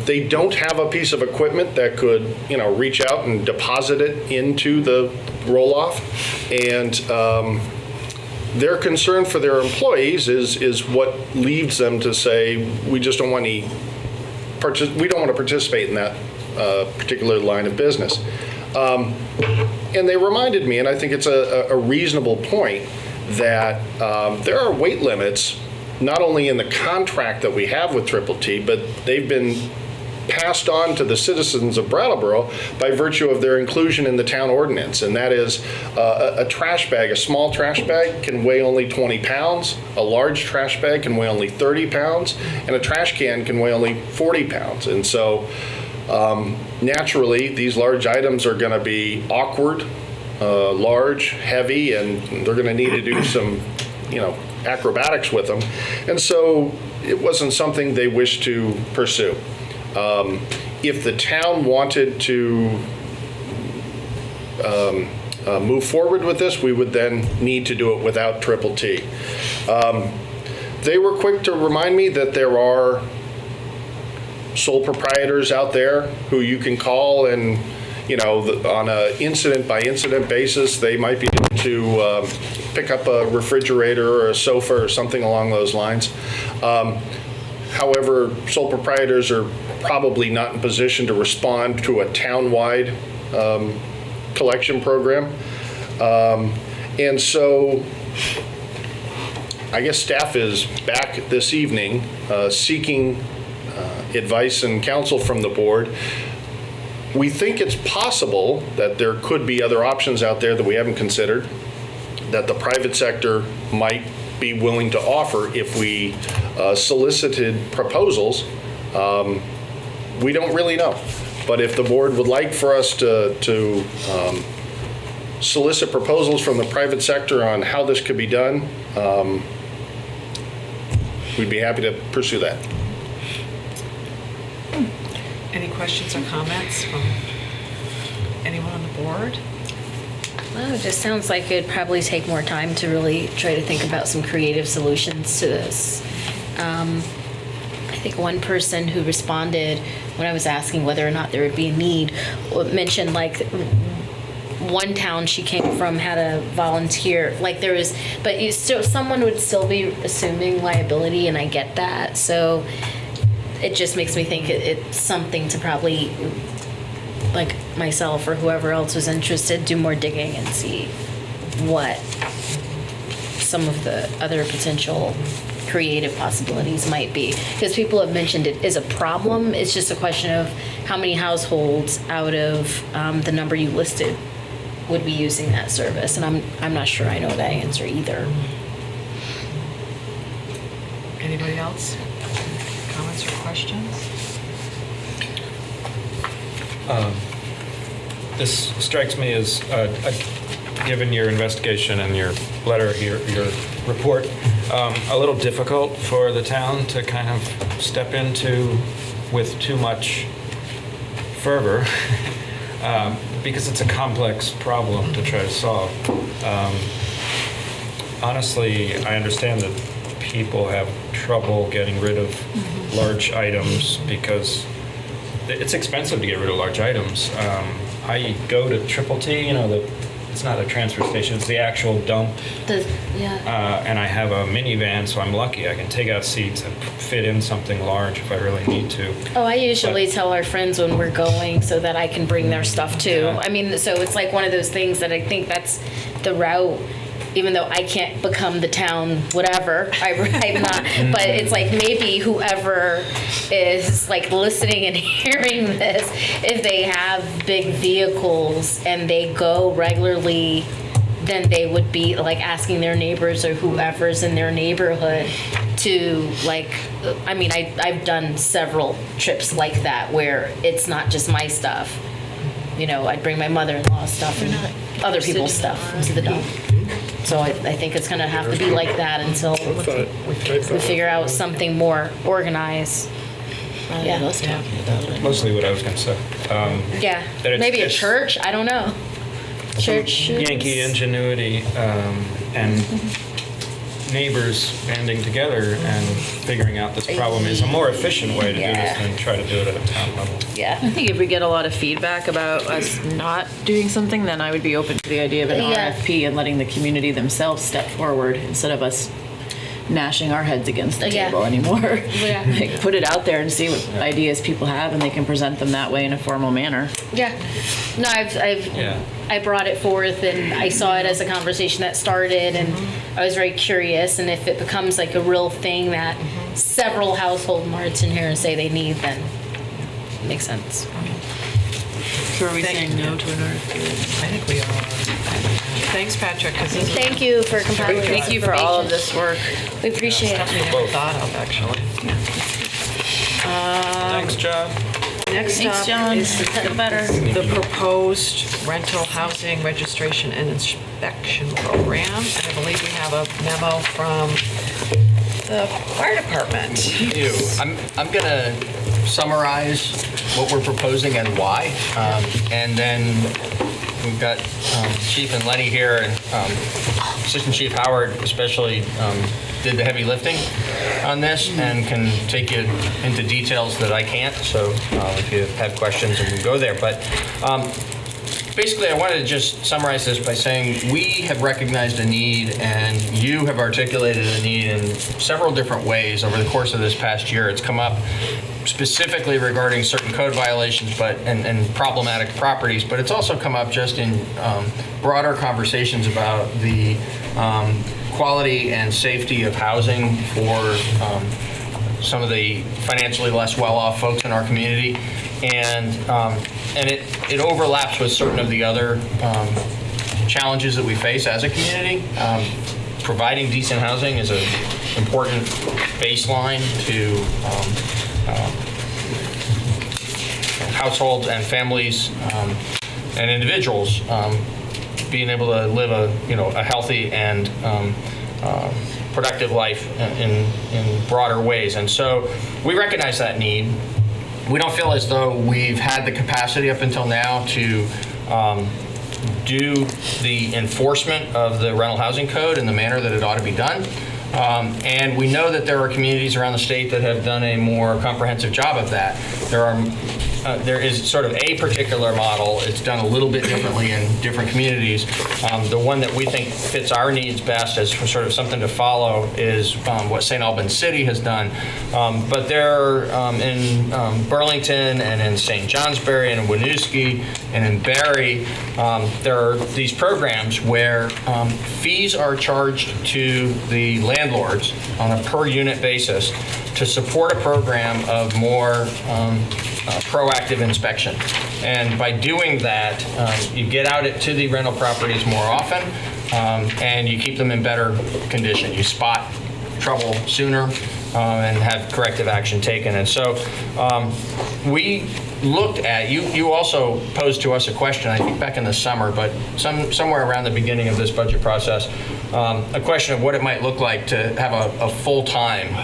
They don't have a piece of equipment that could, reach out and deposit it into the roll-off, and their concern for their employees is what leads them to say, we just don't want to participate in that particular line of business. And they reminded me, and I think it's a reasonable point, that there are weight limits not only in the contract that we have with Triple T, but they've been passed on to the citizens of Brattleboro by virtue of their inclusion in the town ordinance. And that is a trash bag, a small trash bag can weigh only 20 pounds, a large trash bag can weigh only 30 pounds, and a trash can can weigh only 40 pounds. And so naturally, these large items are going to be awkward, large, heavy, and they're going to need to do some, acrobatics with them. And so it wasn't something they wished to pursue. If the town wanted to move forward with this, we would then need to do it without Triple T. They were quick to remind me that there are sole proprietors out there who you can call and, on an incident by incident basis, they might be able to pick up a refrigerator or a sofa or something along those lines. However, sole proprietors are probably not in position to respond to a town-wide collection program. And so I guess staff is back this evening seeking advice and counsel from the board. We think it's possible that there could be other options out there that we haven't considered, that the private sector might be willing to offer if we solicited proposals. We don't really know. But if the board would like for us to solicit proposals from the private sector on how this could be done, we'd be happy to pursue that. Any questions or comments from anyone on the board? Well, it just sounds like it'd probably take more time to really try to think about some creative solutions to this. I think one person who responded when I was asking whether or not there would be a need mentioned one town she came from had a volunteer, but someone would still be assuming liability, and I get that. So it just makes me think it's something to probably, like myself or whoever else was interested, do more digging and see what some of the other potential creative possibilities might be. Because people have mentioned it is a problem. It's just a question of how many households out of the number you listed would be using that service. And I'm not sure I know that answer either. Anybody else? Comments or questions? This strikes me as, given your investigation and your letter here, your report, a little difficult for the town to kind of step into with too much fervor, because it's a complex problem to try to solve. Honestly, I understand that people have trouble getting rid of large items because it's expensive to get rid of large items. I go to Triple T, it's not a transfer station, it's the actual dump. And I have a minivan, so I'm lucky. I can take out seats and fit in something large if I really need to. Oh, I usually tell our friends when we're going so that I can bring their stuff too. Yeah. I mean, so it's like one of those things that I think that's the route, even though I can't become the town whatever, I'm not, but it's like maybe whoever is like listening and hearing this, if they have big vehicles and they go regularly, then they would be like asking their neighbors or whoever's in their neighborhood to like, I mean, I've done several trips like that where it's not just my stuff. I'd bring my mother-in-law's stuff and other people's stuff to the dump. So I think it's going to have to be like that until we figure out something more organized. Mostly what I was going to say. Maybe a church. I don't know. Church. Yankee ingenuity and neighbors banding together and figuring out this problem is a more efficient way to do this than try to do it at a town level. Yeah. I think if we get a lot of feedback about us not doing something, then I would be open to the idea of an RFP and letting the community themselves step forward instead of us gnashing our heads against the table anymore. Like, put it out there and see what ideas people have, and they can present them that way in a formal manner. No, I brought it forth and I saw it as a conversation that started, and I was very curious. And if it becomes like a real thing that several household march in here and say they need, then it makes sense. So are we saying no to an RFP? I think we are. Thanks, Patrick. Thank you for compiling. Thank you for all of this work. We appreciate it. We never thought of, actually. Thanks, John. Next Thanks, up John. is Feel better. the proposed rental housing registration and inspection program. And I believe we have a memo from the fire department. I'm going to summarize what we're proposing and why, and then we've got Chief and Lenny here, and Assistant Chief Howard especially did the heavy lifting on this and can take you into details that I can't. So if you have questions, we can go there. But basically, I wanted to just summarize this by saying we have recognized a need, and you have articulated a need in several different ways over the course of this past year. It's come up specifically regarding certain code violations and problematic properties, but it's also come up just in broader conversations about the quality and safety of housing for some of the financially less well-off folks in our community. And it overlaps with certain of the other challenges that we face as a community. Providing decent housing is an important baseline to households and families and individuals being able to live a healthy and productive life in broader ways. And so we recognize that need. We don't feel as though we've had the capacity up until now to do the enforcement of the rental housing code in the manner that it ought to be done. And we know that there are communities around the state that have done a more comprehensive job of that. There are there is sort of a particular model. It's done a little bit differently in different communities. The one that we think fits our needs best as sort of something to follow is what St. Albans City has done. But there in Burlington and in St. Johnsbury and in Winooski and in Barry, there are these programs where fees are charged to the landlords on a per unit basis to support a program of more proactive inspection. And by doing that, you get out to the rental properties more often, and you keep them in better condition. You spot trouble sooner and have corrective action taken. And so we looked at, you also posed to us a question, I think back in the summer, but somewhere around the beginning of this budget process, a question of what it might look like to have a full-time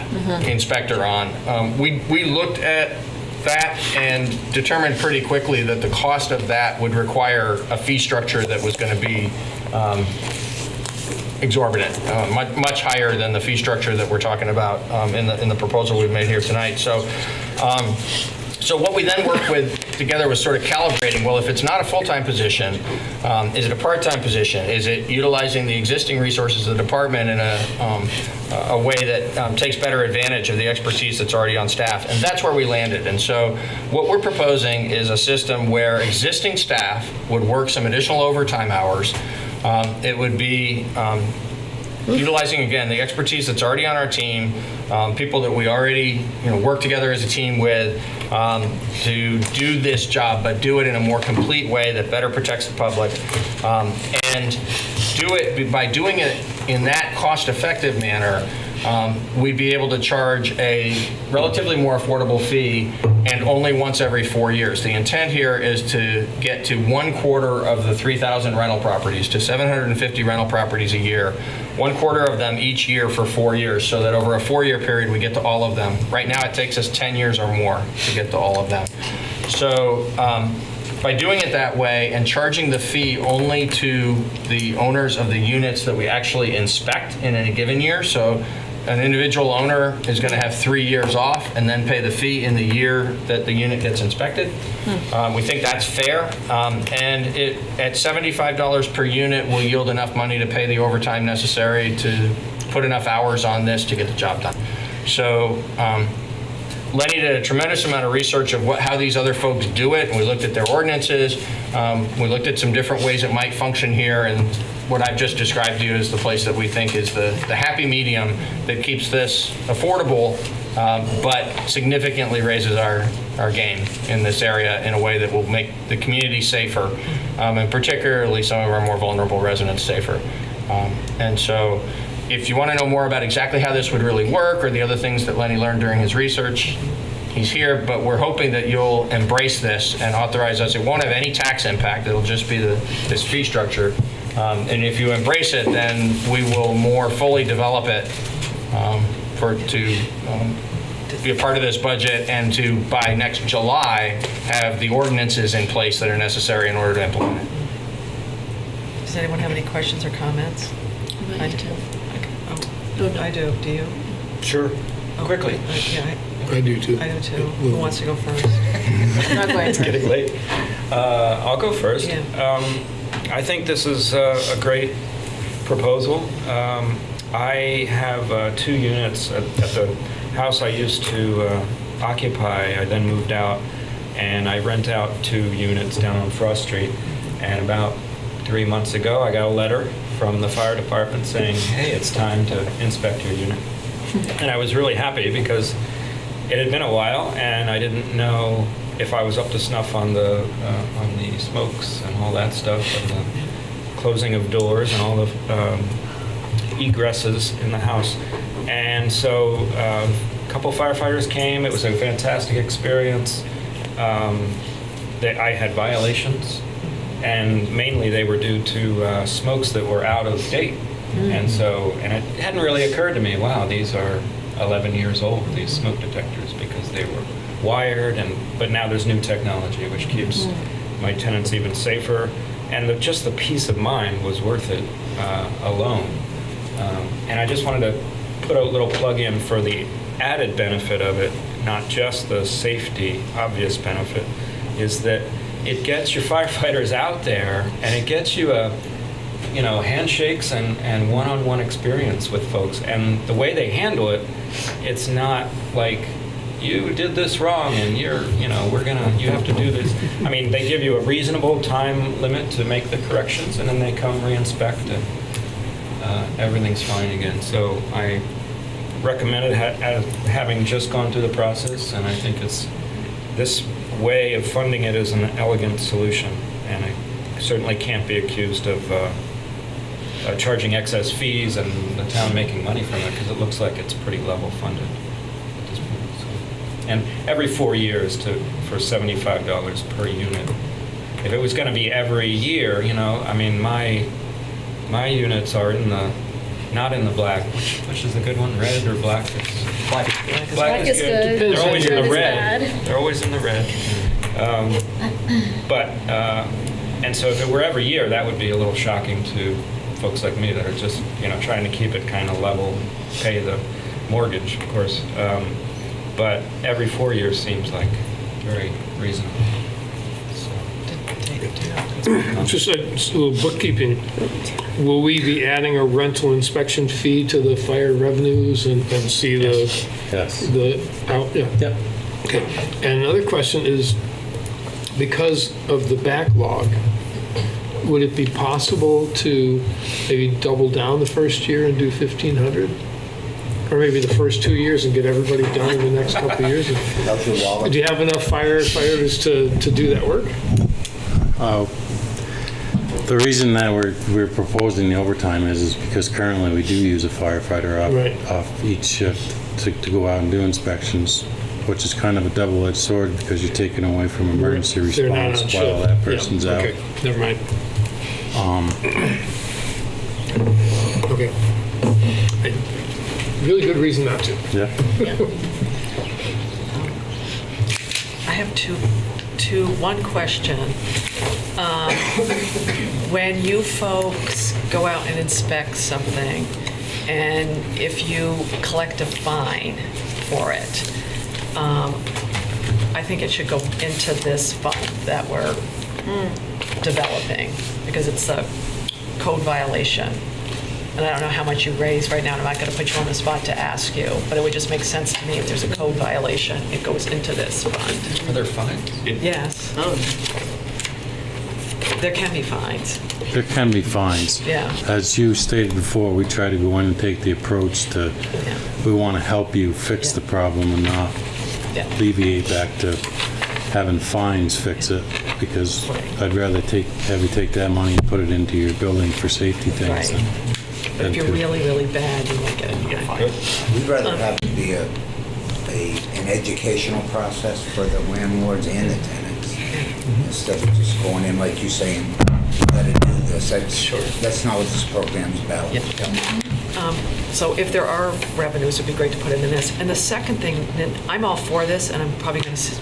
inspector on. We looked at that and determined pretty quickly that the cost of that would require a fee structure that was going to be exorbitant, much higher than the fee structure that we're talking about in the proposal we've made here tonight. So what we then worked with together was sort of calibrating, well, if it's not a full-time position, is it a part-time position? Is it utilizing the existing resources of the department in a way that takes better advantage of the expertise that's already on staff? And that's where we landed. And so what we're proposing is a system where existing staff would work some additional overtime hours. It would be utilizing, again, the expertise that's already on our team, people that we already work together as a team with to do this job, but do it in a more complete way that better protects the public. And do it by doing it in that cost-effective manner, we'd be able to charge a relatively more affordable fee and only once every 4 years. The intent here is to get to 1/4 of the 3,000 rental properties, to 750 rental properties a year, 1/4 of them each year for 4 years, so that over a 4-year period we get to all of them. Right now it takes us 10 years or more to get to all of them. So by doing it that way and charging the fee only to the owners of the units that we actually inspect in any given year, so an individual owner is going to have 3 years off and then pay the fee in the year that the unit gets inspected. We think that's fair, and it at $75 per unit will yield enough money to pay the overtime necessary to put enough hours on this to get the job done. So Lenny did a tremendous amount of research of how these other folks do it, and we looked at their ordinances. We looked at some different ways it might function here, and what I've just described to you is the place that we think is the happy medium that keeps this affordable, but significantly raises our game in this area in a way that will make the community safer, and particularly some of our more vulnerable residents safer. And so if you want to know more about exactly how this would really work or the other things that Lenny learned during his research, he's here, but we're hoping that you'll embrace this and authorize us. It won't have any tax impact. It'll just be this fee structure. And if you embrace it, then we will more fully develop it to be a part of this budget and to, by next July, have the ordinances in place that are necessary in order to implement it. Does anyone have any questions or comments? I do. I do. Do you? Sure. Quickly. Yeah, I do too. I do too. Who wants to go first? Not going It's getting late. I'll go first. Yeah. I think this is a great proposal. I have 2 units at the house I used to occupy. I then moved out, and I rent out 2 units down on Frost Street. And about 3 months ago, I got a letter from the fire department saying, hey, it's time to inspect your unit. And I was really happy because it had been a while, and I didn't know if I was up to snuff on the smokes and all that stuff, and the closing of doors and all the egresses in the house. And so a couple firefighters came. It was a fantastic experience. I had violations, and mainly they were due to smokes that were out of date. And it hadn't really occurred to me, wow, these are 11 years old, these smoke detectors, because they were wired, but now there's new technology which keeps my tenants even safer, and just the peace of mind was worth it alone. And I just wanted to put a little plug in for the added benefit of it, not just the safety obvious benefit, is that it gets your firefighters out there, and it gets you handshakes and one-on-one experience with folks. And the way they handle it, it's not like, you did this wrong and you have to do this. I mean, they give you a reasonable time limit to make the corrections, and then they come re-inspect and everything's fine again. So I recommend it having just gone through the process, and I think this way of funding it is an elegant solution, and I certainly can't be accused of charging excess fees and the town making money from it, because it looks like it's pretty level funded at this point. So. And every 4 years for $75 per unit. If it was going to be every year, I mean, my units are not in the black. Which is the good one, red or black? Black is good. They're always in the red. They're always in the red. And so if it were every year, that would be a little shocking to folks like me that are just, trying to keep it kind of level, pay the mortgage, of course. But every 4 years seems like very reasonable. Just a little bookkeeping. Will we be adding a rental inspection fee to the fire revenues and see the... Yes. Yeah. Okay. And another question is, because of the backlog, would it be possible to maybe double down the first year and do 1,500? Or maybe the first 2 years and get everybody done in the next couple of years? Do you have enough firefighters to do that work? The reason that we're proposing the overtime is because currently we do use a firefighter off each shift to go out and do inspections, which is kind of a double-edged sword because you're taking away from emergency response while that person's out. Okay, never mind. Okay. Really good reason not to. Yeah. I have one question. When you folks go out and inspect something, and if you collect a fine for it, I think it should go into this fund that we're developing, because it's a code violation. And I don't know how much you raise right now, and I'm not going to put you on the spot to ask you, but it would just make sense to me if there's a code violation, it goes into this fund. Are there fines? Yes. There can be fines. There can be fines. Yeah. As you stated before, we try to go in and take the approach to, we want to help you fix the problem and not alleviate back to having fines fix it, because I'd rather have you take that money and put it into your building for safety things. Right. But if you're really, really bad, you might get fined. We'd rather have it be an educational process for the landlords and the tenants, instead of just going in, like you're saying, let it do this. That's not what this program's about. So if there are revenues, it'd be great to put it in this. And the second thing, and I'm all for this, and I'm probably going to...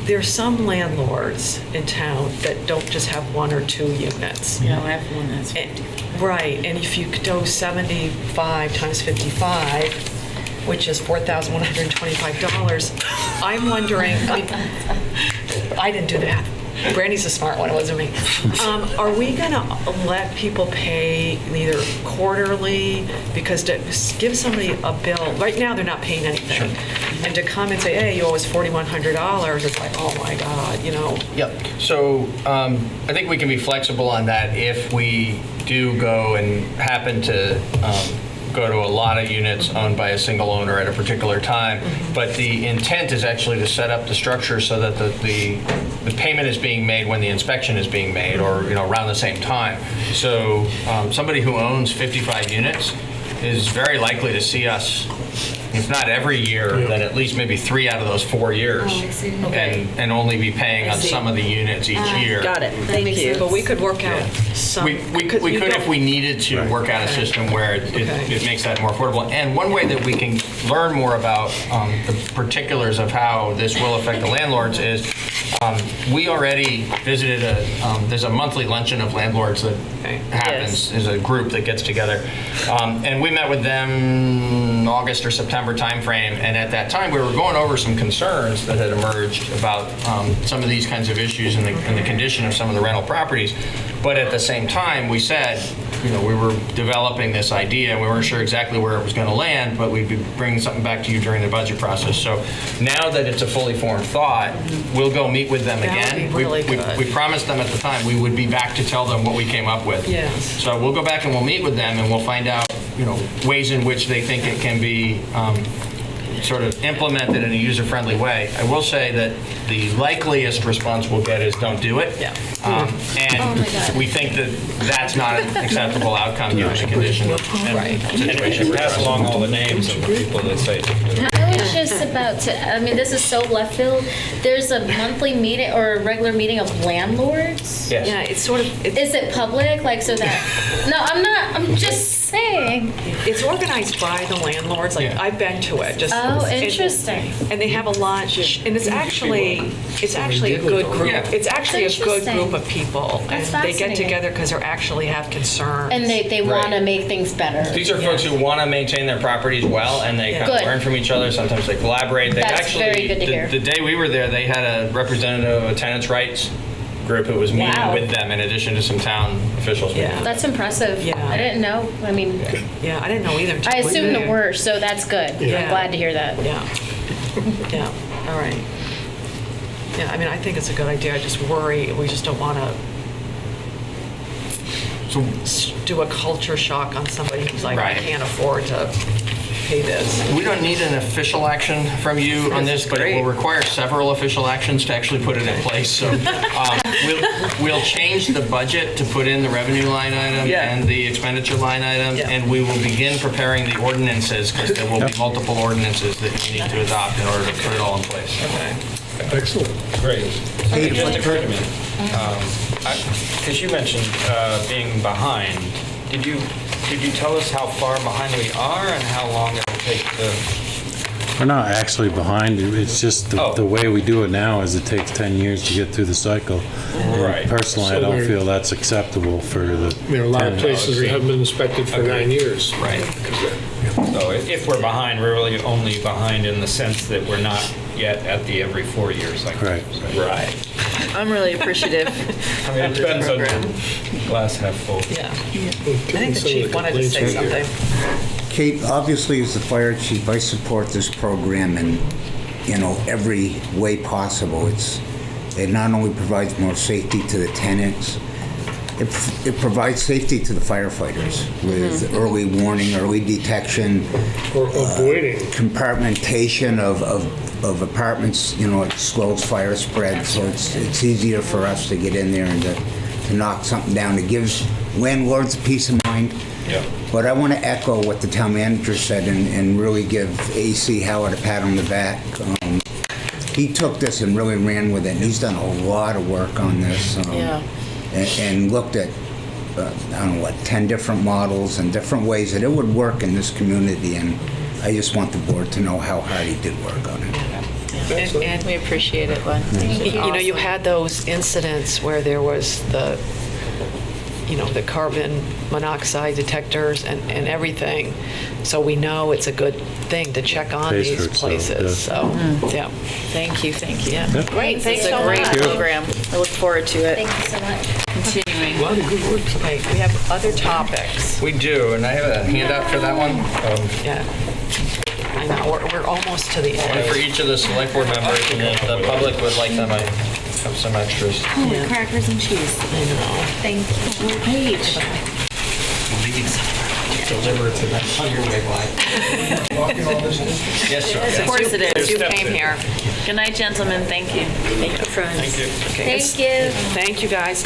There's some landlords in town that don't just have 1 or 2 units. I have one that's 55. Right, and if you do 75 times 55, which is $4,125, I'm wondering, I didn't do that. Brandy's a smart one, it wasn't me. Are we going to let people pay either quarterly? Because to give somebody a bill, right now they're not paying anything. Sure. And to come and say, hey, you owe us $4,100, it's like, oh my God, Yep. So I think we can be flexible on that if we do go and happen to go to a lot of units owned by a single owner at a particular time. But the intent is actually to set up the structure so that the payment is being made when the inspection is being made, or around the same time. So somebody who owns 55 units is very likely to see us, if not every year, then at least maybe 3 out of those 4 years, and only be paying on some of the units each year. Got it. Thank you. But we could work out some. We could if we needed to work out a system where it makes that more affordable. And one way that we can learn more about the particulars of how this will affect the landlords is we already visited there's a monthly luncheon of landlords that happens. There's a group that gets together. And we met with them August or September September timeframe, and at that time we were going over some concerns that had emerged about some of these kinds of issues and the condition of some of the rental properties. But at the same time, we said, you know, we were developing this idea, and we weren't sure exactly where it was going to land, but we'd be bringing something back to you during the budget process. So now that it's a fully formed thought, we'll go meet with them again. We promised them at the time we would be back to tell them what we came up with. Yes. So we'll go back and we'll meet with them, and we'll find out, you know, ways in which they think it can be sort of implemented in a user-friendly way. I will say that the likeliest response we'll get is don't do it. Yeah. And we think that that's not an acceptable outcome given the condition and situation. And pass along all the names of the people that say. I was just about to, I mean, this is so left field. There's a monthly meeting or a regular meeting of landlords? Yes. Yeah, it's sort of. Is it public? Like, so that, no, I'm not, I'm just saying. It's organized by the landlords. Like, I've been to it. Just Interesting. And they have a lunch, and it's actually a good group. Yeah. It's actually a good Interesting. group of people, That's and they get fascinating. together because they actually have concerns. And they want to make things better. These are folks who want to maintain their properties well, and they kind of Good. learn from each other. Sometimes they collaborate. They That's actually, very good to hear. The day we were there, they had a representative of a tenants' rights group who was meeting Wow. with them in addition to some town officials. Yeah. That's impressive. Yeah. I didn't know. I mean, Yeah, I didn't know either. I assumed the worst, so that's good. Yeah. I'm glad to hear that. Yeah. Yeah. All right. Yeah, I mean, I think it's a good idea. I just worry we just don't want to do a culture shock on somebody who's like, Right. I can't afford to pay this. We don't need an official action from you on this, but it will require several official actions to actually put it in place. So we'll change the budget to put in the revenue line item and the expenditure line item, and we will begin preparing the ordinances, because there will be multiple ordinances that you need to adopt in order to put it all in place. Okay. Excellent. Great. It just occurred to me, because you mentioned being behind. Did you tell us how far behind we are and how long it will take to? We're not actually behind. It's just the way we do it now is it takes 10 years to get through the cycle. Right. And personally, So I don't we're- feel that's acceptable for the I mean, a lot of tenant. places that haven't been inspected for 9 years. Right. So if we're behind, we're really only behind in the sense that we're not yet at the every 4 year cycle. Right. Right. I'm really appreciative. I mean, it depends on the glass half full. Yeah. I think the chief wanted to say something. Kate, obviously as the fire chief, I support this program in, you know, every way possible. It not only provides more safety to the tenants, it provides safety to the firefighters with early warning, early detection, Or avoiding. compartmentation of apartments, you know, it slows fire spread, so it's easier for us to get in there and to knock something down. It gives landlords peace of mind. Yeah. But I want to echo what the town manager said and really give A.C. Howard a pat on the back. He took this and really ran with it, and he's done a lot of work on this. And looked at, I don't know, what, 10 different models and different ways that it would work in this community, and I just want the board to know how hard he did work on it. And We appreciate it, Glenn. you know, you had those incidents where there was the carbon monoxide detectors and everything. So we know it's a good thing to check on Pays these for itself, places. yeah. So, yeah. Thank you. Yeah. Great. Thanks It's so a great much. program. I look forward to it. Thank you so much. Continuing. A lot of good work. Okay, we have other topics. We do, and I have a handout for that one. Yeah. I know, we're almost to the One end. for each of the select board members, and if the public would like them, I have some extras. Holy crackers and cheese. I know. Thank you. Page. Deliver it to them on your way by. Yes, sir. Of course it is. You came here. Good night, gentlemen. Thank you. Thank you, friends. Thank you. Okay. Thank you. Thank you, guys.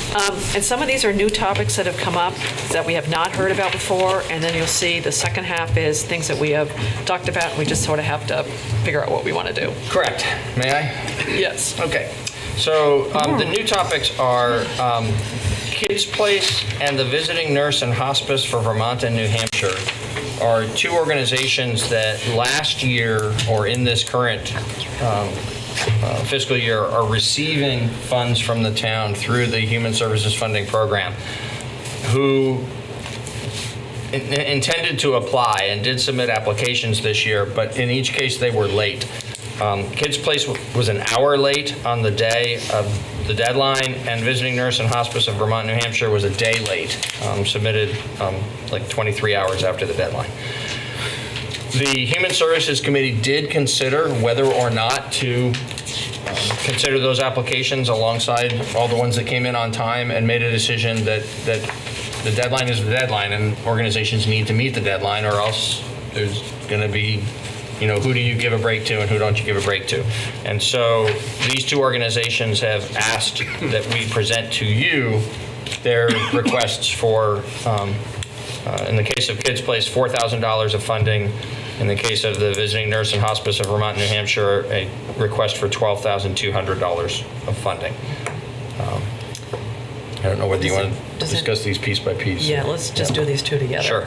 And some of these are new topics that have come up that we have not heard about before, and then you'll see the second half is things that we have talked about, and we just sort of have to figure out what we want to do. Correct. May I? Yes. Okay. So the new topics are Kids Place and the Visiting Nurse and Hospice for Vermont and New Hampshire are two organizations that last year or in this current fiscal year are receiving funds from the town through the Human Services Funding Program, who intended to apply and did submit applications this year, but in each case, they were late. Kids Place was an hour late on the day of the deadline, and Visiting Nurse and Hospice of Vermont, New Hampshire was a day late, submitted like 23 hours after the deadline. The Human Services Committee did consider whether or not to consider those applications alongside all the ones that came in on time, and made a decision that the deadline is the deadline, and organizations need to meet the deadline, or else there's going to be, who do you give a break to and who don't you give a break to? And so these two organizations have asked that we present to you their requests for, in the case of Kids Place, $4,000 of funding. In the case of the Visiting Nurse and Hospice of Vermont, New Hampshire, a request for $12,200 of funding. I don't know whether you want to discuss these piece by piece. Yeah, let's just do these two together. Sure.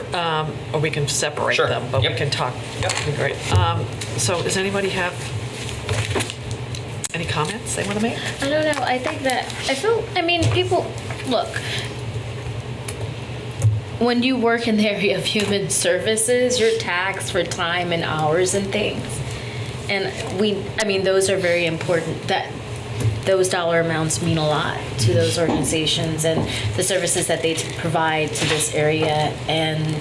Or we can separate Sure. them, but we can talk. That'd be great. So does anybody have any comments they want to make? I don't know. I think that people look. When you work in the area of human services, you're taxed for time and hours and things, and those are very important. Those dollar amounts mean a lot to those organizations and the services that they provide to this area. And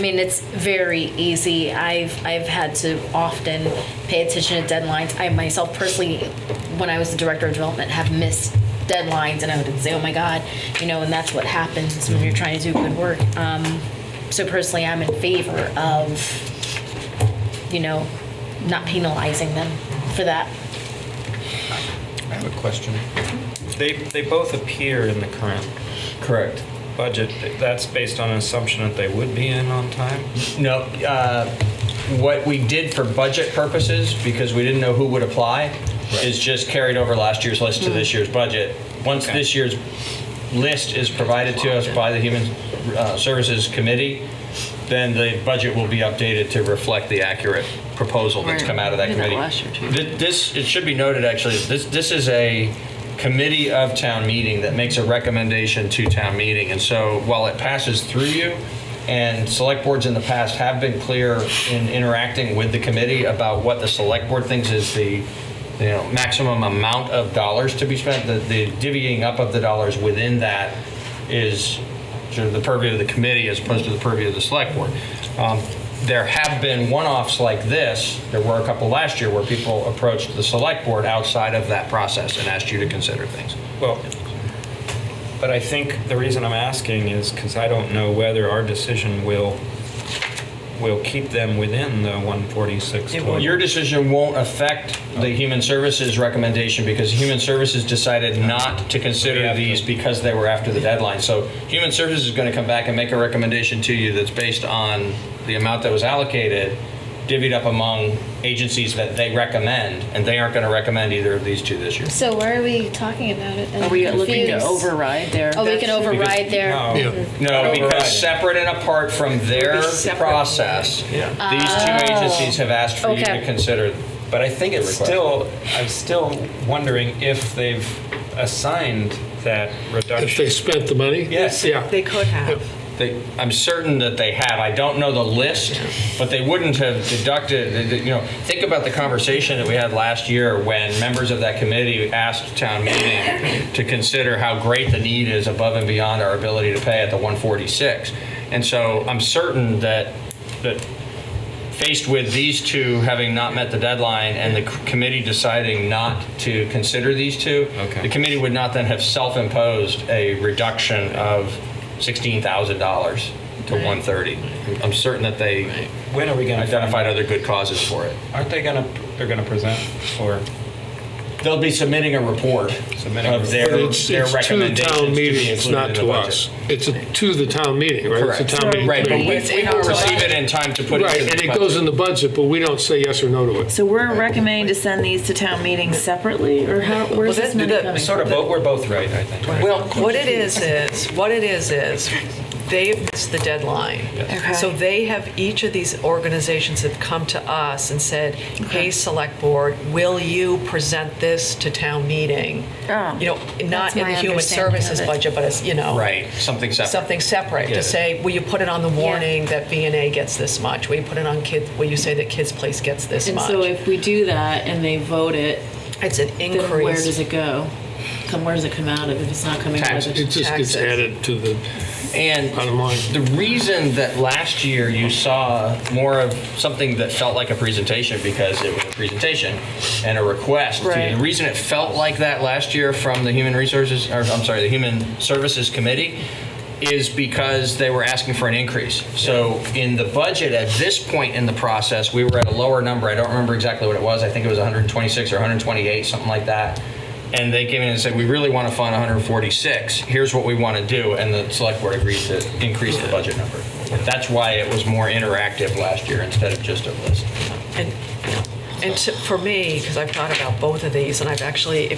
it's very easy. I've had to often pay attention to deadlines. I myself personally, when I was the director of development, have missed deadlines, and I would say, oh my God, and that's what happens when you're trying to do good work. So personally, I'm in favor of, not penalizing them for that. I have a question. They both appear in the current budget. That's based on an assumption that they would be in on time? No. What we did for budget purposes, because we didn't know who would apply, is just carried over last year's list to this year's budget. Once this year's list is provided to us by the Human Services Committee, then the budget will be updated to reflect the accurate proposal that's come out of that committee. It should be noted, actually, this is a committee of town meeting that makes a recommendation to town meeting. And so while it passes through you, and select boards in the past have been clear in interacting with the committee about what the select board thinks is the maximum amount of dollars to be spent, the divvying up of the dollars within that is sort of the purview of the committee as opposed to the purview of the select board. There have been one-offs like this. There were a couple last year where people approached the select board outside of that process and asked you to consider things. Well, but I think the reason I'm asking is because I don't know whether our decision will keep them within the 146. Your decision won't affect the Human Services recommendation because Human Services decided not to consider these because they were after the deadline. So Human Services is going to come back and make a recommendation to you that's based on the amount that was allocated, divvied up among agencies that they recommend, and they aren't going to recommend either of these two this year. So why are we talking about it then? Are we looking to Confused. override their? Oh, we can override their. No, because separate and apart from their process, these two agencies have asked for you to consider. But I think it's I'm still wondering if they've assigned that reduction. If they spent the money? Yes. Yeah. They could have. I'm certain that they have. I don't know the list, but they wouldn't have deducted. Think about the conversation that we had last year when members of that committee asked town meeting to consider how great the need is above and beyond our ability to pay at the 146. And so I'm certain that faced with these two having not met the deadline and the committee deciding not to consider these two, the committee would not then have self-imposed a reduction of $16,000 to 130. I'm certain that they when are we going to identified other good causes for it. Aren't they they're going to present or? They'll be submitting a report of their It's recommendations. to town meeting, it's included not in the to budget. us. It's to the town meeting, right? Correct. It's a town meeting. Right, but committee. we don't receive it in time to put it Right, into and the it budget. goes in the budget, but we don't say yes or no to it. So we're recommending to send these to town meetings separately, or where's this money coming Sort from? of, we're both right, I think. Well, what it is they've missed the deadline. Okay. So they have, each of these organizations have come to us and said, hey, Select Board, will you present this to town meeting? Oh, You know, not that's in my the human understanding services of it. budget, but as, you know. Right, something separate. Something separate, Yeah. to say, will you put it on the warning that B&A gets this much? Will you put it on will you say that Kids Place gets this And much? so if we do that and they vote it, It's an then increase. where does it go? Where does it come out of if it's not coming out of It just gets added to the And bottom line. the reason that last year you saw more of something that felt like a presentation, because it was a presentation and a request. Right. The reason it felt like that last year from the Human Services Committee is because they were asking for an increase. So in the budget at this point in the process, we were at a lower number. I don't remember exactly what it was. I think it was 126 or 128, something like that. And they came in and said, we really want to fund 146. Here's what we want to do. And the select board agreed to increase the budget number. That's why it was more interactive last year instead of just a list. For me, because I've thought about both of these, and I've actually,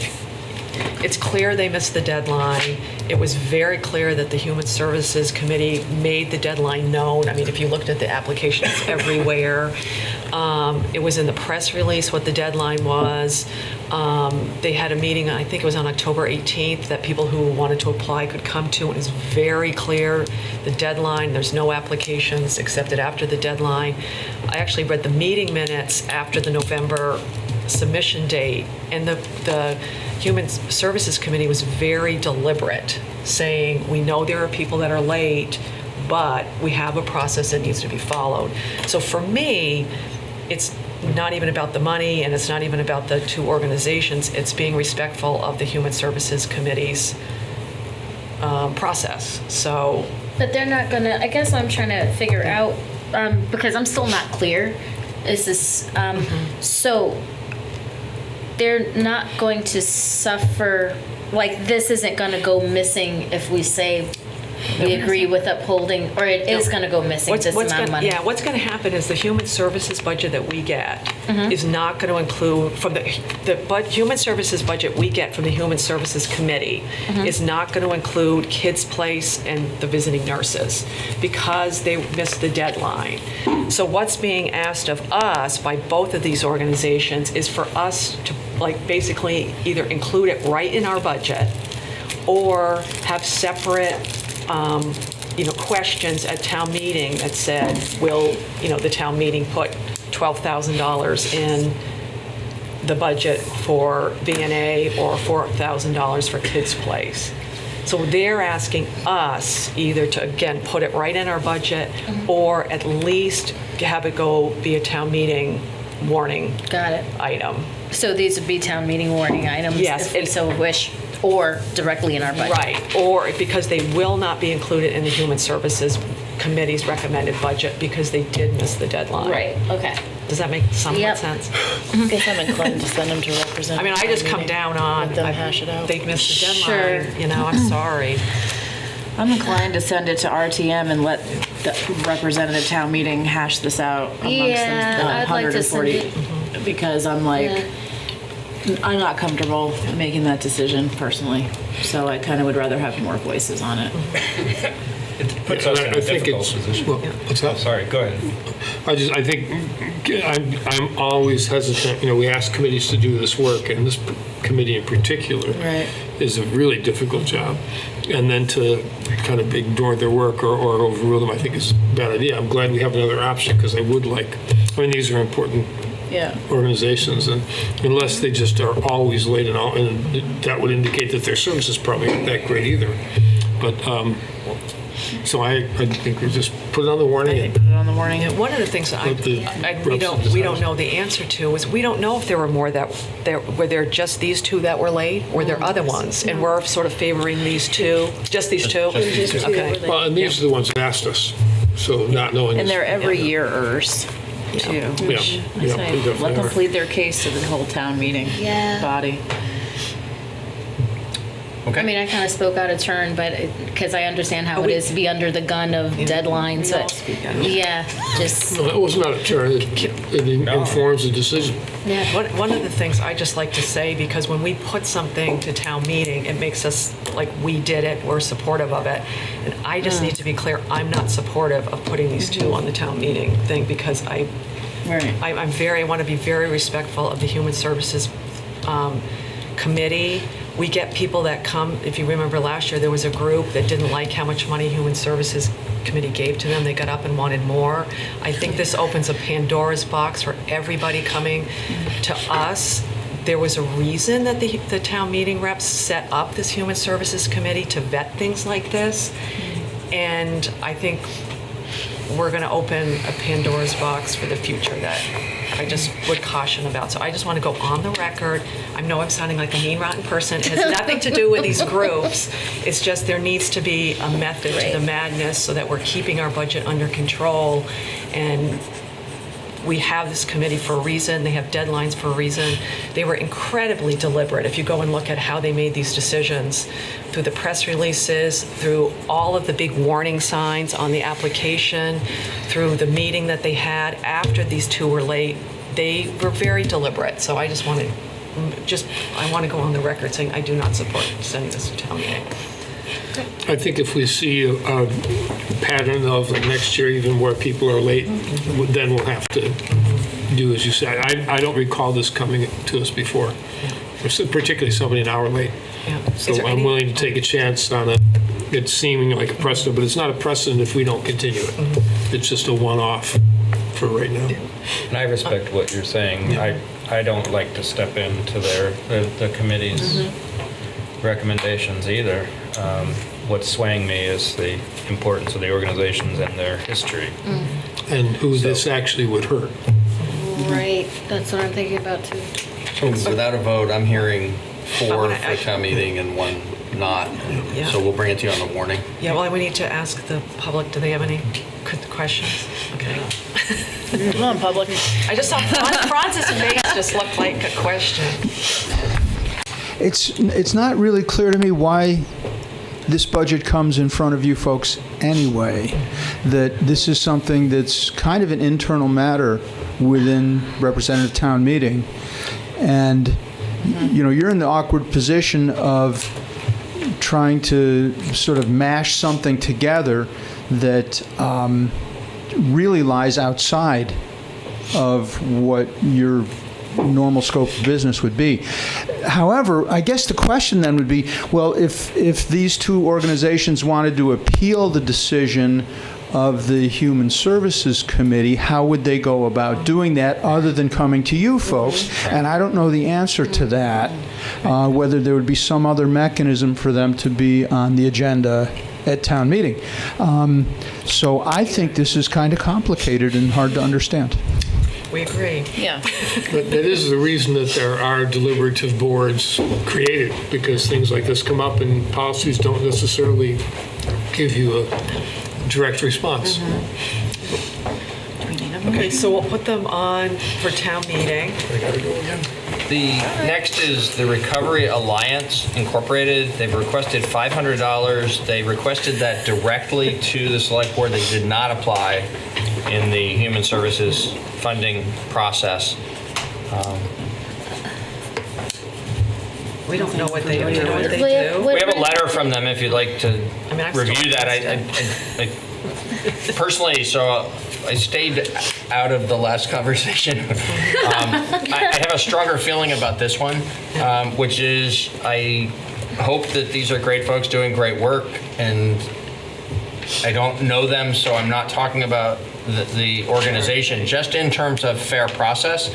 it's clear they missed the deadline. It was very clear that the Human Services Committee made the deadline known. I mean, if you looked at the application, it's everywhere. It was in the press release what the deadline was. They had a meeting, I think it was on October 18th, that people who wanted to apply could come to. It was very clear, the deadline, there's no applications accepted after the deadline. I actually read the meeting minutes after the November submission date, and the Human Services Committee was very deliberate, saying, we know there are people that are late, but we have a process that needs to be followed. So for me, it's not even about the money, and it's not even about the two organizations. It's being respectful of the Human Services Committee's process. So, But they're not gonna, I guess I'm trying to figure out, because I'm still not clear, is this, so they're not going to suffer, like this isn't gonna go missing if we say we agree with upholding, or it is gonna go missing this amount of money? Yeah, what's gonna happen is the Human Services budget that we get is not gonna include, from the Human Services budget we get from the Human Services Committee is not gonna include Kids Place and the visiting nurses, because they missed the deadline. So what's being asked of us by both of these organizations is for us to, like, basically either include it right in our budget or have separate questions at town meeting that said, will, the town meeting put $12,000 in the budget for B&A or $4,000 for Kids Place. So they're asking us either to, again, put it right in our budget or at least have it go be a town meeting warning item. So these would be town meeting warning items if we so wish, or directly in our budget? Right, or because they will not be included in the Human Services Committee's recommended budget because they did miss the deadline. Right, okay. Does that make somewhat sense? I guess I'm inclined to send them to represent. I mean, I just come down on, Let them hash it out. they've missed the Sure. deadline, I'm sorry. I'm inclined to send it to RTM and let the representative town meeting hash this out amongst Yeah, them, the I'd like to send 140, because I'm like, I'm not comfortable making that decision personally, so I kind of would rather have more voices on it. Puts us in a I think difficult it's, position. well, what's that? Sorry, go ahead. I think I'm always hesitant, we ask committees to do this work, and this committee in particular is a really difficult job. And then to kind of ignore their work or overrule them, I think is a bad idea. I'm glad we have another option, because I would like, these are important organizations, and unless they just are always late and that would indicate that their service is probably not that great either. But, so I think we just put it on the warning. Put it on the warning. One of the things we don't know the answer to is we don't know if there were more were there just these two that were late, or there other ones, and we're sort of favoring these two, just these two? Okay. Well, and these are the ones that asked us, so not knowing. And they're every year-ers, too. which I say, let them plead their case to the whole town meeting body. I mean, I kind of spoke out of turn, but because I understand how it is to be under the gun of deadlines. But yeah, just. No, it was not a turn. It informs the decision. Yeah. One of the things I just like to say, because when we put something to town meeting, it makes us like we did it, we're supportive of it. And I just need to be clear, I'm not supportive of putting these two on the town meeting thing because I want to be very respectful of the Human Services Committee. We get people that come, if you remember last year, there was a group that didn't like how much money Human Services Committee gave to them. They got up and wanted more. I think this opens a Pandora's box for everybody coming to us. There was a reason that the town meeting reps set up this Human Services Committee to vet things like this. And I think we're going to open a Pandora's box for the future that I just would caution about. So I just want to go on the record. I know I'm sounding like a mean, rotten person. It has nothing to do with these groups. It's just there needs to be a method to the madness so that we're keeping our budget under control. And we have this committee for a reason. They have deadlines for a reason. They were incredibly deliberate. If you go and look at how they made these decisions, through the press releases, through all of the big warning signs on the application, through the meeting that they had after these two were late, they were very deliberate. So I just want to go on the record saying I do not support sending this to town meeting. I think if we see a pattern of like next year, even where people are late, then we'll have to do as you said. I don't recall this coming to us before, particularly somebody an hour late. Yeah. So I'm willing to take a chance on it seeming like a precedent, but it's not a precedent if we don't continue it. It's just a one-off for right now. And I respect what you're saying. I don't like to step into the committee's recommendations either. What's swaying me is the importance of the organizations and their history. And who this actually would hurt. Right, that's what I'm thinking about too. So without a vote, I'm hearing 4 for town meeting and 1 not. Yeah. So we'll bring it to you on the warning. Yeah, well, we need to ask the public, do they have any questions? Okay. Come on, public. I just saw Francis' face just looked like a question. It's not really clear to me why this budget comes in front of you folks anyway, that this is something that's kind of an internal matter within representative town meeting. And, you know, you're in the awkward position of trying to sort of mash something together that really lies outside of what your normal scope of business would be. However, I guess the question then would be, well, if these two organizations wanted to appeal the decision of the Human Services Committee, how would they go about doing that other than coming to you folks? And I don't know the answer to that, whether there would be some other mechanism for them to be on the agenda at town meeting. So I think this is kind of complicated and hard to understand. We agree. Yeah. But that is the reason that there are deliberative boards created, because things like this come up and policies don't necessarily give you a direct response. Okay, so we'll put them on for town meeting. The next is the Recovery Alliance Incorporated. They've requested $500. They requested that directly to the select board. They did not apply in the human services funding process. We don't know what they do. You know what they do? We have a letter from them if you'd like to review that. I personally, so I stayed out of the last conversation. I have a stronger feeling about this one, which is I hope that these are great folks doing great work, and I don't know them, so I'm not talking about the organization, just in terms of fair process.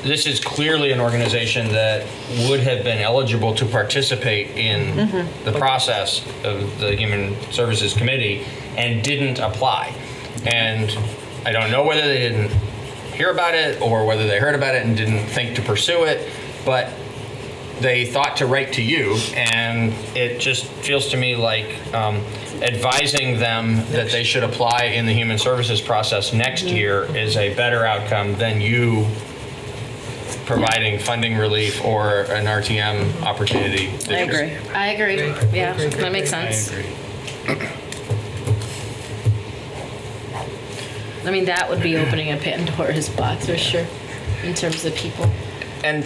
This is clearly an organization that would have been eligible to participate in the process of the Human Services Committee and didn't apply. And I don't know whether they didn't hear about it or whether they heard about it and didn't think to pursue it, but they thought to write to you, and it just feels to me like advising them that they should apply in the human services process next year is a better outcome than you providing funding relief or an RTM opportunity. I agree. I agree. Yeah, that makes sense. I mean, that would be opening a Pandora's box for sure, in terms of people. And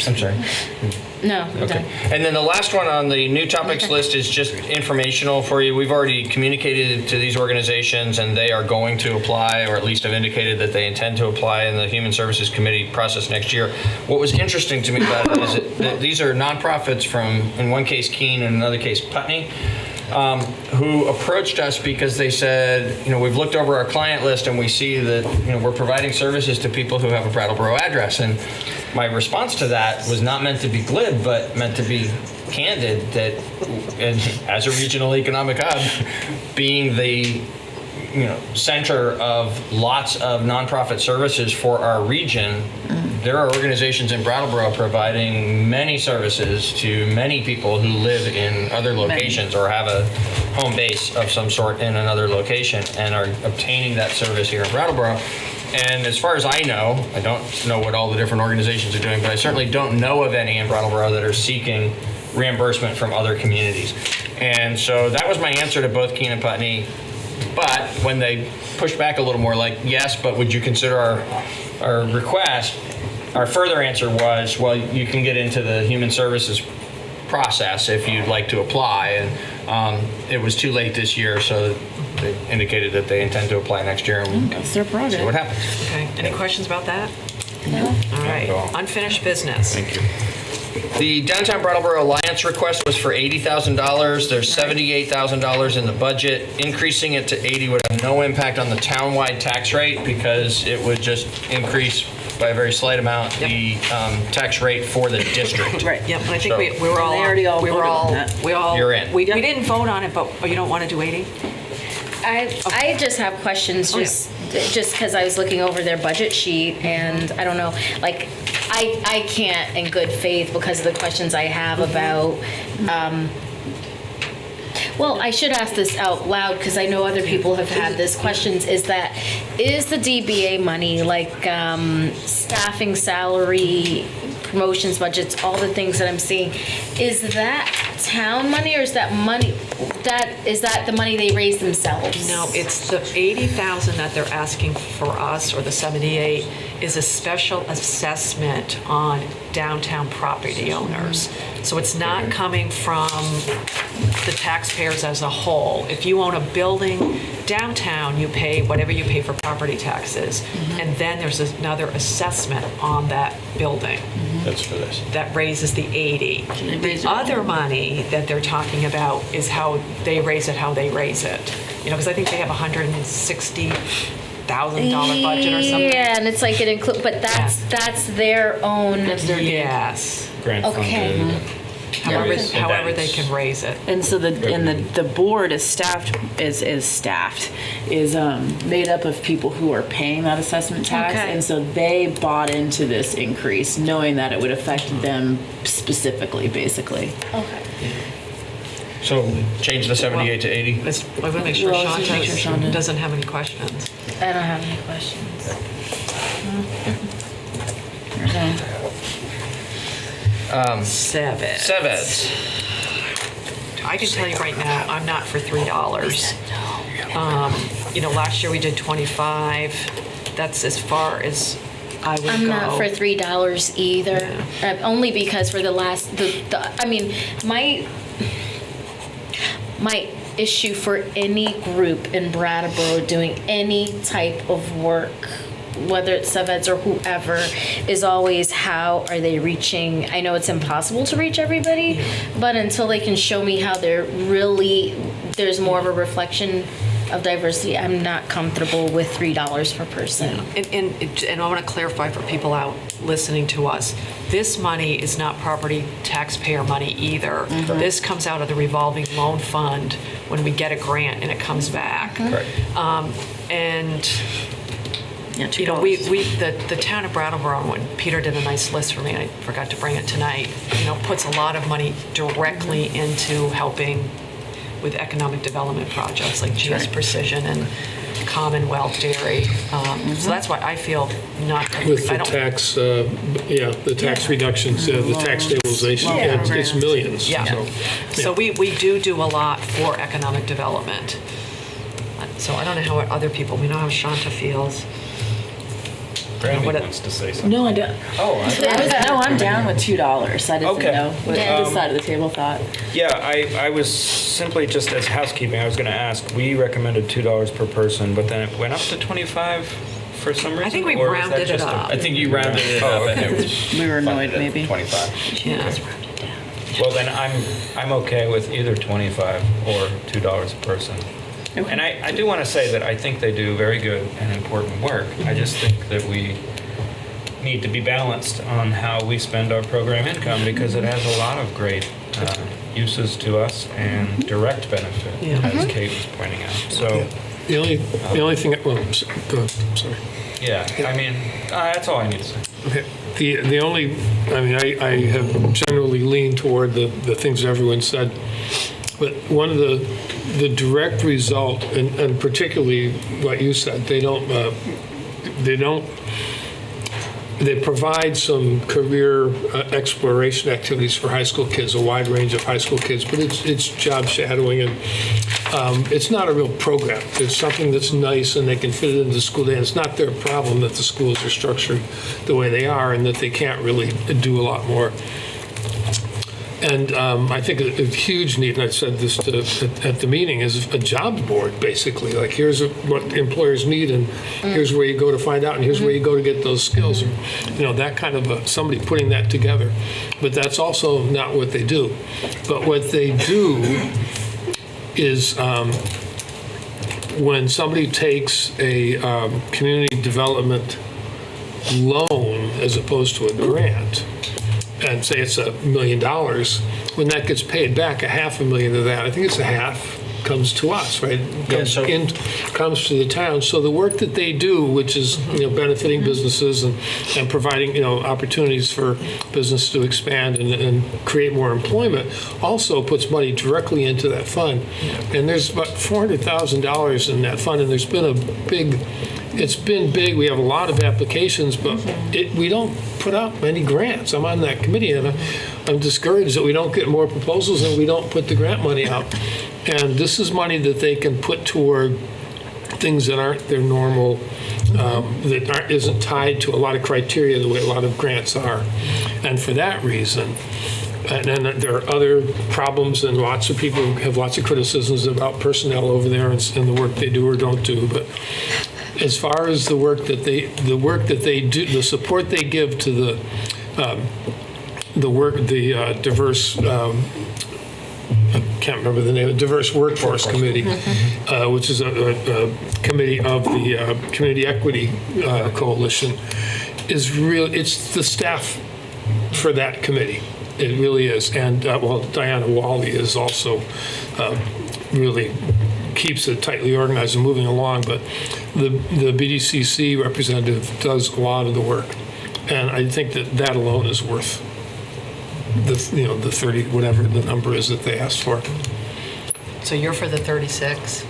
I'm sorry. No, I'm Okay. done. And then the last one on the new topics list is just informational for you. We've already communicated to these organizations and they are going to apply, or at least have indicated that they intend to apply in the Human Services Committee process next year. What was interesting to me about it is that these are nonprofits from, in one case, Keene, and in another case, Putney, who approached us because they said, we've looked over our client list and we see that, we're providing services to people who have a Brattleboro address. And my response to that was not meant to be glib, but meant to be candid, that as a regional economic hub, being the center of lots of nonprofit services for our region, there are organizations in Brattleboro providing many services to many people who live in other locations or have a home base of some sort in another location and are obtaining that service here in Brattleboro. And as far as I know, I don't know what all the different organizations are doing, but I certainly don't know of any in Brattleboro that are seeking reimbursement from other communities. And so that was my answer to both Keene and Putney. But when they pushed back a little more, like, yes, but would you consider our request? Our further answer was, well, you can get into the human services process if you'd like to apply. And it was too late this year, so they indicated that they intend to apply next year. And That's their project. see what happens. Okay, any questions about that? No. All right, unfinished business. Thank you. The Downtown Brattleboro Alliance request was for $80,000. There's $78,000 in the budget. Increasing it to 80 would have no impact on the townwide tax rate because it would just increase by a very slight amount the tax rate for the district. Right, yep, and I think So- we were all, They already all we were voted on all, that. we all. You're in. We didn't vote on it, but you don't want to do 80? I just have questions, just because I was looking over their budget sheet, and I don't know, like, I can't in good faith, because of the questions I have about, well, I should ask this out loud, because I know other people have had this questions, is the DBA money, like staffing, salary, promotions, budgets, all the things that I'm seeing, is that town money, or is that money, is that the money they raise themselves? No, it's the 80,000 that they're asking for us, or the 78, is a special assessment on downtown property owners. So it's not coming from the taxpayers as a whole. If you own a building downtown, you pay whatever you pay for property taxes, and then there's another assessment on that building. That's for this. That raises the 80. The other money that they're talking about is how they raise it, because I think they have $160,000 budget or something. Yeah, and it's like it includes, but that's their own. Yes. Grant Okay. funded. However they can raise it. And so the board is made up of people who are paying that assessment tax, Okay. and so they bought into this increase, knowing that it would affect them specifically, basically. Okay. So change the 78 to 80? I want to make sure Well, Sean let's make sure Sean doesn't have any questions. I don't have any questions. Seven. I can tell you right now, I'm not for $3. Last year we did 25. That's as far as I would go. I'm not for $3 either. Only because for the last, my issue for any group in Brattleboro doing any type of work, whether it's subeds or whoever, is always how are they reaching. I know it's impossible to reach everybody, but until they can show me how there's more of a reflection of diversity, I'm not comfortable with $3 per person. And I want to clarify for people out listening to us, this money is not property taxpayer money either. This comes out of the revolving loan fund when we get a grant and it comes back. The town of Brattleboro, when Peter did a nice list for me, I forgot to bring it tonight, puts a lot of money directly into helping with economic development projects like GS Precision and Commonwealth dairy. So that's why I feel not. With I the don't- tax, the tax reductions, the tax stabilization, it's millions. Yeah. So we do a lot for economic development. So I don't know how other people, we know how Shanta feels. Brandy What- wants to say something. No, I don't. Oh, No, I'm down with $2. I didn't Okay. know what this side of the table thought. Yeah, I was simply just as housekeeping, I was going to ask, we recommended $2 per person, but then it went up to 25 for some reason? I think we Or is that rounded it just a- up. I think you rounded it up and it was. We were annoyed, funded at maybe. 25. Yeah. Well, then I'm okay with either 25 or $2 a person. And I do want to say that I think they do very good and important work. I just think that we need to be balanced on how we spend our program income because it has a lot of great uses to us and direct benefit, as Kate was pointing out. So The only thing, well, go ahead, sorry. yeah, I mean, that's all I need to say. Okay. The only, I mean, I have generally leaned toward the things everyone said, but one of the direct result, and particularly what you said, they provide some career exploration activities for high school kids, a wide range of high school kids, but it's job shadowing, and it's not a real program. It's something that's nice, and they can fit it into the school day, and it's not their problem that the schools are structured the way they are and that they can't really do a lot more. And I think a huge need, and I said this at the meeting, is a jobs board, basically. Like, here's what employers need, and here's where you go to find out, and here's where you go to get those skills. That kind of somebody putting that together. But that's also not what they do. But what they do is when somebody takes a community development loan as opposed to a grant, and say it's $1 million, when that gets paid back, $500,000 of that, I think it's a half, comes to us, right? Comes to the town. So the work that they do, which is benefiting businesses and providing opportunities for business to expand and create more employment, also puts money directly into that fund. And there's about $400,000 in that fund, and there's been it's been big. We have a lot of applications, but we don't put out many grants. I'm on that committee, and I'm discouraged that we don't get more proposals and we don't put the grant money out. And this is money that they can put toward things that aren't their normal, that isn't tied to a lot of criteria the way a lot of grants are. And for that reason, and then there are other problems, and lots of people have lots of criticisms about personnel over there and the work they do or don't do. But as far as the work that they do, the support they give to the diverse, I can't remember the name, Diverse Workforce Committee, which is a committee of the Community Equity Coalition, is real. It's the staff for that committee. It really is. And Diana Wally is also really keeps it tightly organized and moving along, but the BDCC representative does a lot of the work, and I think that alone is worth the 30, whatever the number is that they asked for. So you're for the 36?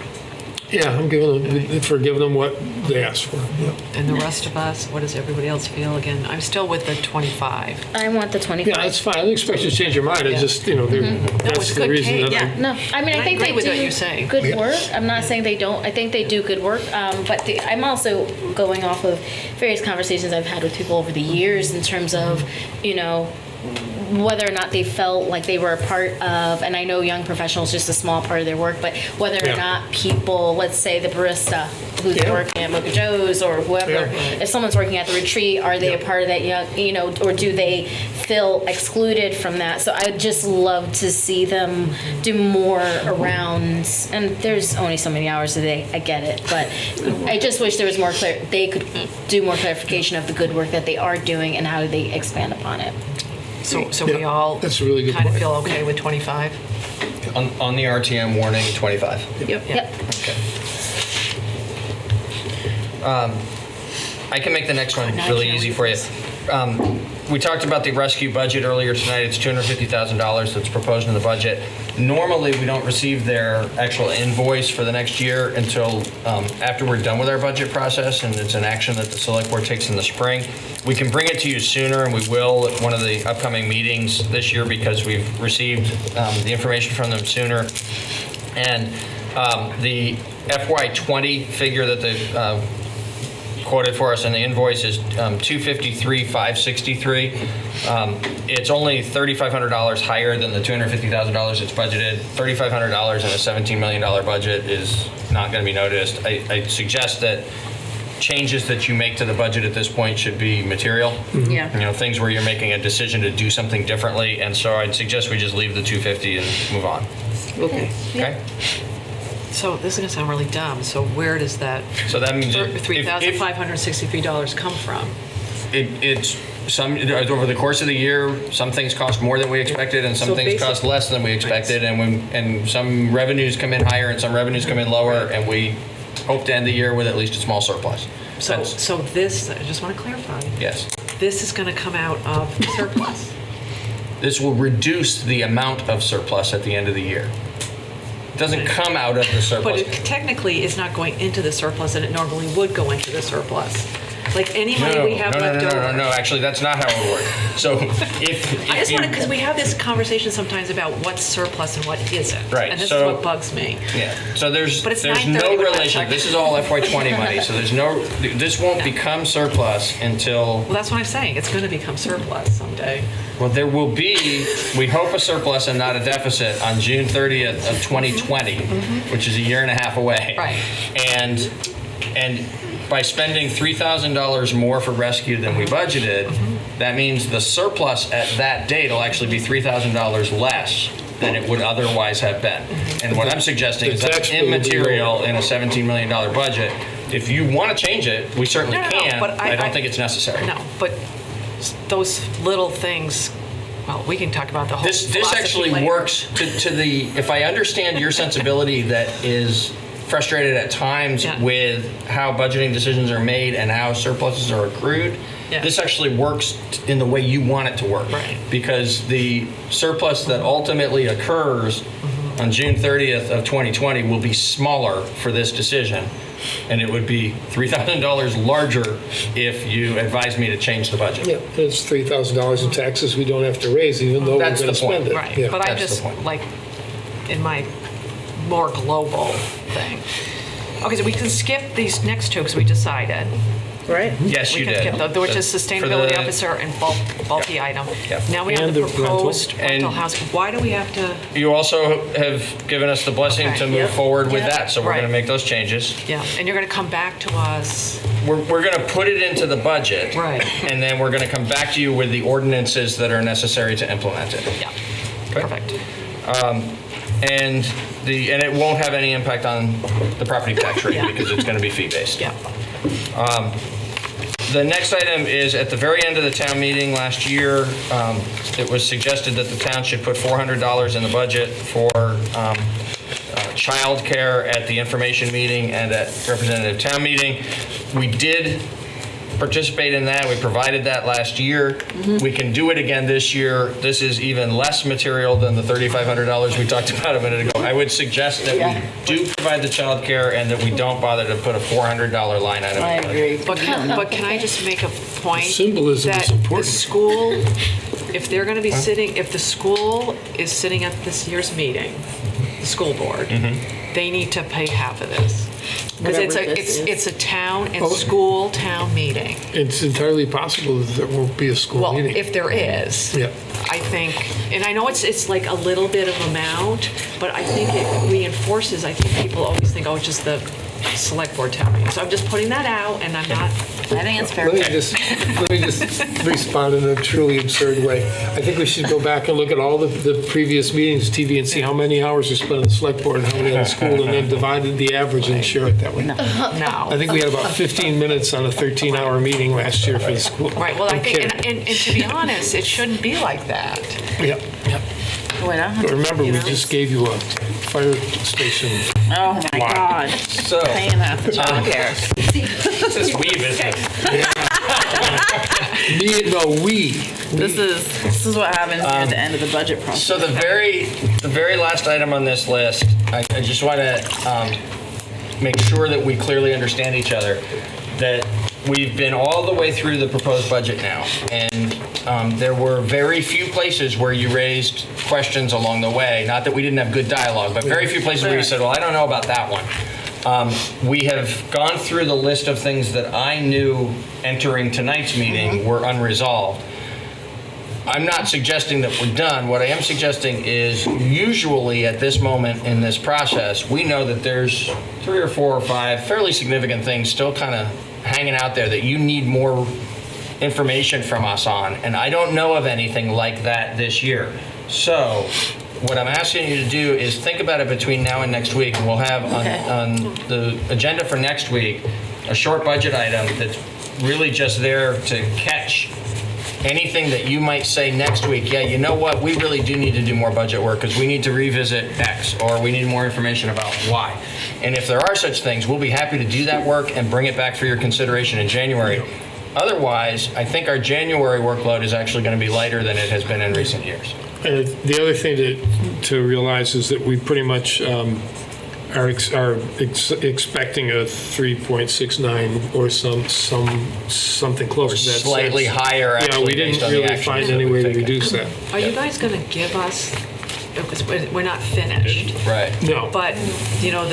Yeah, I'm giving them what they asked for. Yeah. And the rest of us, what does everybody else feel? Again, I'm still with the 25. I want the 25. Yeah, that's fine. I don't expect you to change your mind. I just, that's the reason that I... No, I mean, I think agree they with do what you're saying. good work. I'm not saying they don't. I think they do good work. But I'm also going off of various conversations I've had with people over the years in terms of, whether or not they felt like they were a part of, and I know young professionals just a small part of their work, but whether or not people, let's say the barista who's working at Mocha Joe's or whoever, if someone's working at the retreat, are they a part of that young, or do they feel excluded from that? So I'd just love to see them do more around, and there's only so many hours a day, I get it, but I just wish there was more they could do more clarification of the good work that they are doing and how they expand upon it. So we all that's a really good kind of point. feel okay with 25? On the RTM warning, 25. Yep. Okay. I can make the next one really easy for you. we talked about the rescue budget earlier tonight. It's $250,000 that's proposed in the budget. Normally, we don't receive their actual invoice for the next year until after we're done with our budget process, and it's an action that the select board takes in the spring. We can bring it to you sooner, and we will at one of the upcoming meetings this year because we've received the information from them sooner. And the FY20 figure that they quoted for us in the invoice is $253,563. It's only $3,500 higher than the $250,000 it's budgeted. $3,500 in a $17 million budget is not going to be noticed. I suggest that changes that you make to the budget at this point should be material. Yeah. You know, things where you're making a decision to do something differently, and so I'd suggest we just leave the 250 and move on. Okay. Okay? So this is going to sound really dumb. So where does that So that means $3,563 come from? it's some over the course of the year, some things cost more than we expected, and some So things cost less than we expected, and some revenues come in higher and some revenues come in lower, and we hope to end the year with at least a small surplus. So this, I just want to clarify. Yes. This is going to come out of surplus. This will reduce the amount of surplus at the end of the year. It doesn't come out of the surplus. But it technically is not going into the surplus, and it normally would go into the surplus. Like any money we have left over. No, actually, that's not how it would work. So if I just you- want to, because we have this conversation sometimes about what's surplus and what isn't. Right, And this so- is what bugs me. Yeah, so there's But it's no 9:30 when I relation. check. This is all FY20 money, so this won't become surplus until, Well, that's what I'm saying. It's going to become surplus someday. well, there will be, we hope, a surplus and not a deficit on June 30th of 2020, which is a year and a half away. Right. And by spending $3,000 more for rescue than we budgeted, that means the surplus at that date will actually be $3,000 less than it would otherwise have been. And what I'm suggesting is that's immaterial in a $17 million budget. If you want to change it, we certainly can. but I don't think it's necessary. No, but those little things, well, we can talk about the whole This philosophy actually later. works to the, if I understand your sensibility that is frustrated at times with how budgeting decisions are made and how surpluses are accrued, this actually works in the way you want it to work. Right. Because the surplus that ultimately occurs on June 30th of 2020 will be smaller for this decision, and it would be $3,000 larger if you advised me to change the budget. Yeah, it's $3,000 in taxes we don't have to raise, even though we're That's going to the point. spend it. Right, Yeah. but I just, like, in my more global thing. Okay, so we can skip these next two because we decided. Right? Yes, We you can did. skip those, which is For sustainability the- officer and bulky item. Yep. Now we have And the the rental. proposed rental And- housing. Why do we have to? You also have given us the blessing Okay. to move Yep. forward with Yep. that, so we're Right. going to make those changes. Yeah, and you're going to come back to us. We're going to put it into the budget. Right. And then we're going to come back to you with the ordinances that are necessary to implement it. Yeah. Perfect. And it won't have any impact on the property tax rate Yeah. because it's going to be fee-based. Yeah. The next item is at the very end of the town meeting last year, it was suggested that the town should put $400 in the budget for childcare at the information meeting and at representative town meeting. We did participate in that. We provided that last year. We can do it again this year. This is even less material than the $3,500 we talked about a minute ago. I would suggest that we do provide the child care and that we don't bother to put a $400 line item. I agree. But can I just make a point? Symbolism that is important. The school, if they're going to be sitting, if the school is sitting at this year's meeting, the school board, they need to pay half of this. Because it's a town and school town meeting. It's entirely possible that there won't be a school Well, meeting. if there is, Yeah. I think, and I know it's like a little bit of amount, but I think it reinforces, I think people always think, oh, it's just the select board town meeting. So I'm just putting that out, and I'm not. I think it's fair. Let me just respond in a truly absurd way. I think we should go back and look at all the previous meetings, TV, and see how many hours are spent on the select board and how many on the school, and then divided the average and share it that way. No. I think we had about 15 minutes on a 13-hour meeting last year for the school. Right, well, I I'm think, kidding. and to be honest, it shouldn't be like that. Yep. But remember, we just gave you a fire station. Oh my lot. God. So, Paying half the childcare. This is we business. We. This is what happens at the end of the budget process. So the very last item on this list, I just want to make sure that we clearly understand each other, that we've been all the way through the proposed budget now, and there were very few places where you raised questions along the way. Not that we didn't have good dialogue, but very few places where you said, well, I don't know about that one. We have gone through the list of things that I knew entering tonight's meeting were unresolved. I'm not suggesting that we're done. What I am suggesting is usually at this moment in this process, we know that there's 3 or 4 or 5 fairly significant things still kind of hanging out there that you need more information from us on. And I don't know of anything like that this year. So what I'm asking you to do is think about it between now and next week. And we'll have on the agenda for next week a short budget item that's really just there to catch anything that you might say next week, yeah, you know what, we really do need to do more budget work because we need to revisit X, or we need more information about Y. And if there are such things, we'll be happy to do that work and bring it back for your consideration in January. Otherwise, I think our January workload is actually going to be lighter than it has been in recent years. The other thing to realize is that we pretty much are expecting a 3.69 or something close to that. Slightly higher, actually. Yeah, we didn't really find any way to reduce that. Are you guys going to give us, we're not finished. Right. No. But, you know,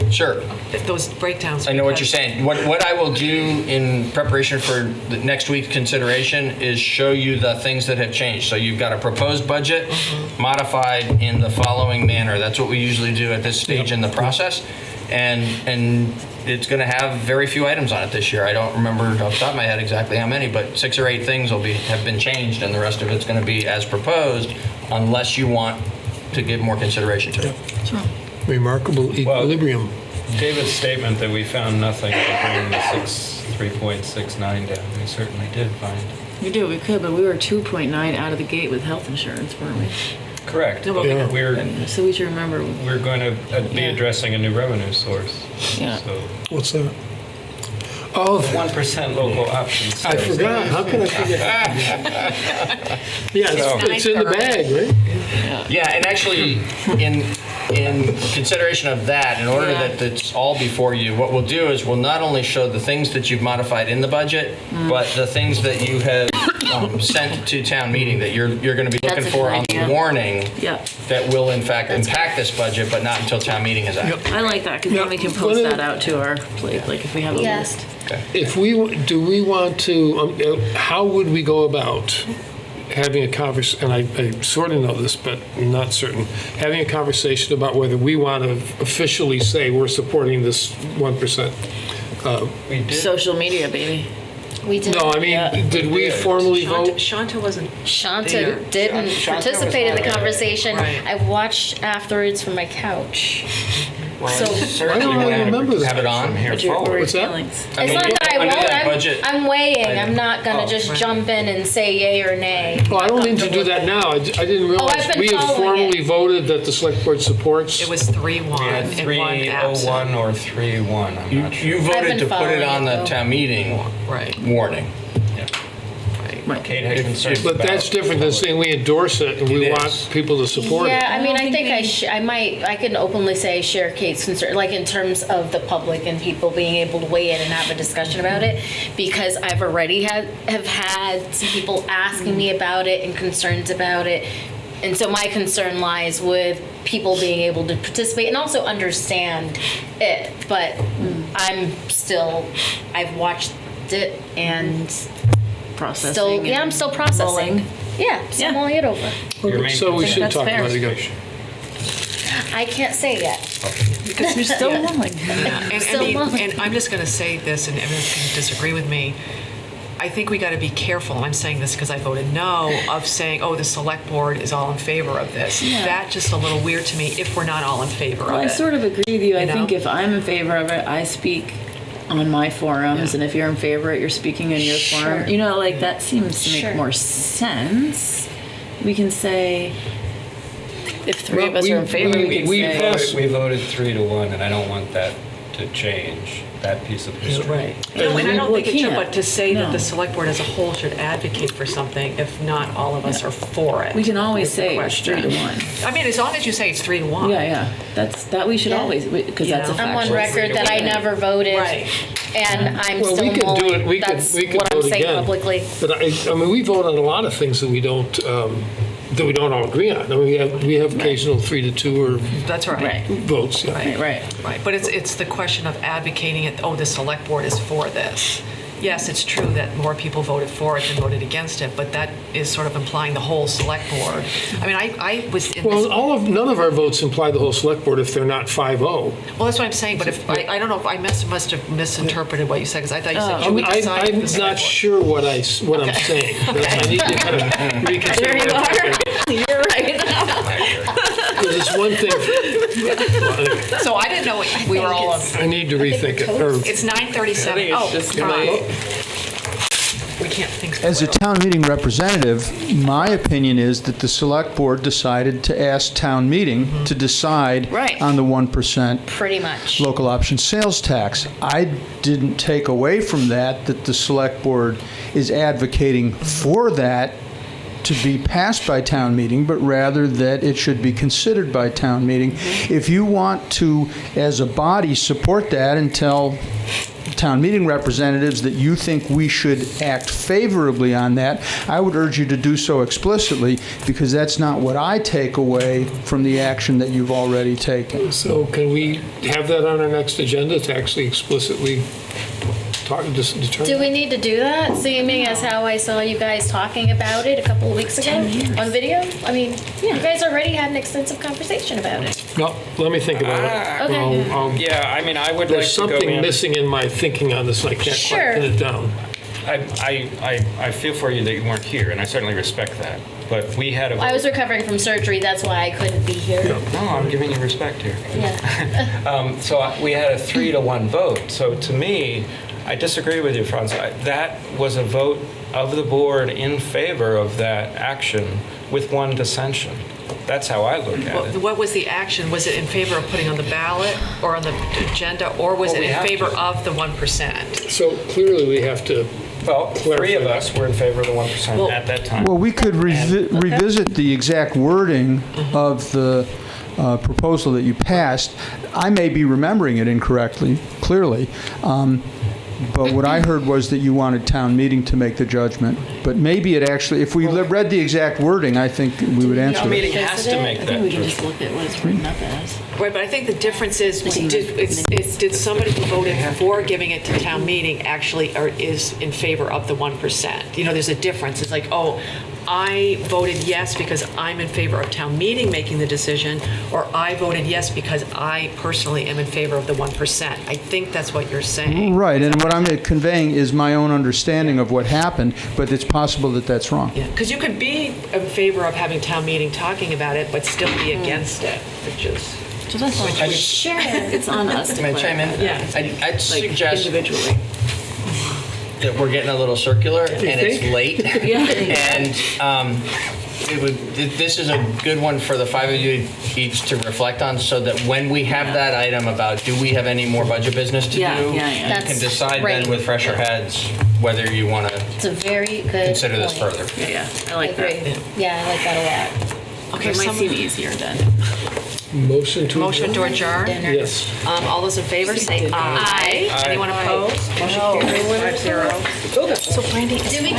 sure. Those breakdowns. I know what you're saying. What I will do in preparation for the next week's consideration is show you the things that have changed. So you've got a proposed budget modified in the following manner. That's what we usually do at this stage in the process. And it's going to have very few items on it this year. I don't remember off the top of my head exactly how many, but 6 or 8 things have been changed, and the rest of it's going to be as proposed, unless you want to give more consideration to it. Remarkable equilibrium. David's statement that we found nothing to bring the 3.69 down, we certainly did find. We did, we could, but we were 2.9 out of the gate with health insurance, weren't we? Correct. No, but so we should remember. We're going to be addressing a new revenue source. Yeah. So what's that? Oh, 1% local options. I forgot. How can I forget? Yeah, it's in the bag, right? Yeah, and actually, in consideration of that, in order that it's all before you, what we'll do is we'll not only show the things that you've modified in the budget, but the things that you have sent to town meeting that you're going to be looking for on the warning that will in fact impact this budget, but not until town meeting is out. I like that, because then we can post that out to our plate, like if we have a list. If we want to, how would we go about having a conversation, and I sort of know this, but I'm not certain, having a conversation about whether we want to officially say we're supporting this 1%? We did. Social media, baby. We did. No, I mean, did we formally vote? Shanta wasn't there. Shanta didn't participate in the conversation. I watched afterwards from my couch. So Certainly I don't remember have it on here forward. What's that? It's not that I won't. I'm weighing. I'm not going to just jump in and say yay or nay. Well, I don't need to do that now. I didn't realize I've been we have following formally voted that the select board supports. It was 3-1 and 1 absent. 301 or 3-1, I'm not sure. You voted to put it on the town meeting warning. Kate had concerns But about that's different than saying we endorse it and we want people to support it. Yeah, I mean, I think I can openly say share Kate's concern, like in terms of the public and people being able to weigh in and have a discussion about it, because I've already have had some people asking me about it and concerns about it. And so my concern lies with people being able to participate and also understand it. But I've watched it and Processing. I'm still processing. mulling. Yeah, still mulling it over. So we should talk about it again. I can't say yet. Because you're still mulling. And I'm just going to say this, and everyone can disagree with me. I think we got to be careful, and I'm saying this because I voted no, of saying, oh, the select board is all in favor of this. Yeah. That's just a little weird to me if we're not all in favor of it. I sort of agree with you. I know? think if I'm in favor of it, I speak on my forums, and if you're in favor of it, you're speaking in your forum. You know, like that seems to make more sense. We can say, if 3 of us are in favor, we can say. We voted 3-1, and I don't want that to change that piece of history. Right. No, and I don't think it should, but to say that the select board as a whole should advocate for something, if not all of us are for it. We can always is the say it's question. 3-1. I mean, as long as you say it's 3-1. Yeah. That we should always, because that's a I'm on factual. record that I never voted, Right. and I'm Well, still we could do it, mulling. That's what I'm vote saying again. publicly. But I mean, we vote on a lot of things that we don't all agree on. I mean, we have occasional 3-2 or That's right. votes. Yeah. Right. But it's the question of advocating it, the select board is for this. Yes, it's true that more people voted for it than voted against it, but that is sort of implying the whole select board. I mean, I was in this. Well, none of our votes imply the whole select board if they're not 5-0. Well, that's what I'm saying, but if, I don't know if I must have misinterpreted what you said, because I thought you said, should we decide? I'm not sure what I'm saying. I need to kind of reconsider. There you are. You're right. Because it's one thing. So I didn't know we were all on. I need to rethink it. It's 9:37. Oh, just right. We can't think so As a well. town meeting representative, my opinion is that the select board decided to ask town meeting to decide Right. on the 1% Pretty much. local option sales tax. I didn't take away from that the select board is advocating for that to be passed by town meeting, but rather that it should be considered by town meeting. If you want to, as a body, support that and tell town meeting representatives that you think we should act favorably on that, I would urge you to do so explicitly, because that's not what I take away from the action that you've already taken. So can we have that on our next agenda to actually explicitly determine? Do we need to do that, seeming as how I saw you guys talking about it a couple of weeks ago on video? I mean, you guys already had an extensive conversation about it. No, let me think about it. Okay. Yeah, I mean, I would like There's to go something in. missing in my thinking on this, and I can't Sure. quite pin it down. I feel for you that you weren't here, and I certainly respect that. But we had a vote. I was recovering from surgery, that's why I couldn't be here. No, I'm giving you respect here. Yeah. So we had a 3-1 vote. So to me, I disagree with you, Franz. That was a vote of the board in favor of that action with one dissension. That's how I look at it. What was the action? Was it in favor of putting on the ballot or on the agenda, or was Well, it we in have favor to. of the 1%? So clearly we have to. Well, three of us were in favor of the 1% Well- at that time. Well, we could revisit the exact wording of the proposal that you passed. I may be remembering it incorrectly, clearly, but what I heard was that you wanted town meeting to make the judgment. But maybe it actually, if we read the exact wording, I think we would answer Town it. meeting has to make I that think we can judgment. just look at what it's written up as. Right, but I think the difference is, did somebody who voted for giving it to town meeting actually is in favor of the 1%? You know, there's a difference. It's like, oh, I voted yes because I'm in favor of town meeting making the decision, or I voted yes because I personally am in favor of the 1%. I think that's what you're saying. Right, and what I'm conveying is my own understanding of what happened, but it's possible that that's wrong. Yeah, because you could be in favor of having town meeting talking about it, but still be against it, which is. Sure. It's on us to May I chime in? Yeah. I'd suggest individually. that we're getting a little circular and it's late. Yeah. And this is a good one for the five of you each to reflect on, so that when we have that item about do we have any more budget business to do, you That's can decide great. then with fresher heads whether you want to It's a very good consider this point. further. Yeah, I like Agree. that. Yeah, I like that a lot. Okay, It might some- seem easier then. Motion to adjourn? Yes. All those in favor, say aye. Anyone opposed? Motion carries 5-0. So Brandy, do we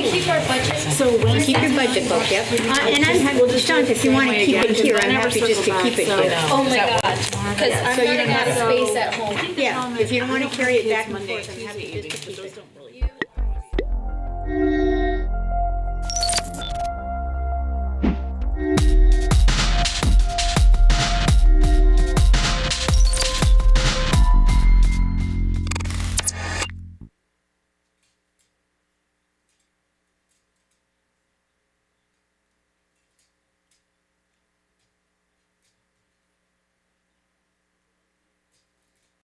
keep our budget? So when keep your budget book, yep. And I'm happy, Sean, if you want to keep it here, I'm happy just to keep it here. Oh my God, because I'm So you running don't out of have to- space at home. Yeah, if you don't want to carry it back and forth, I'm happy to just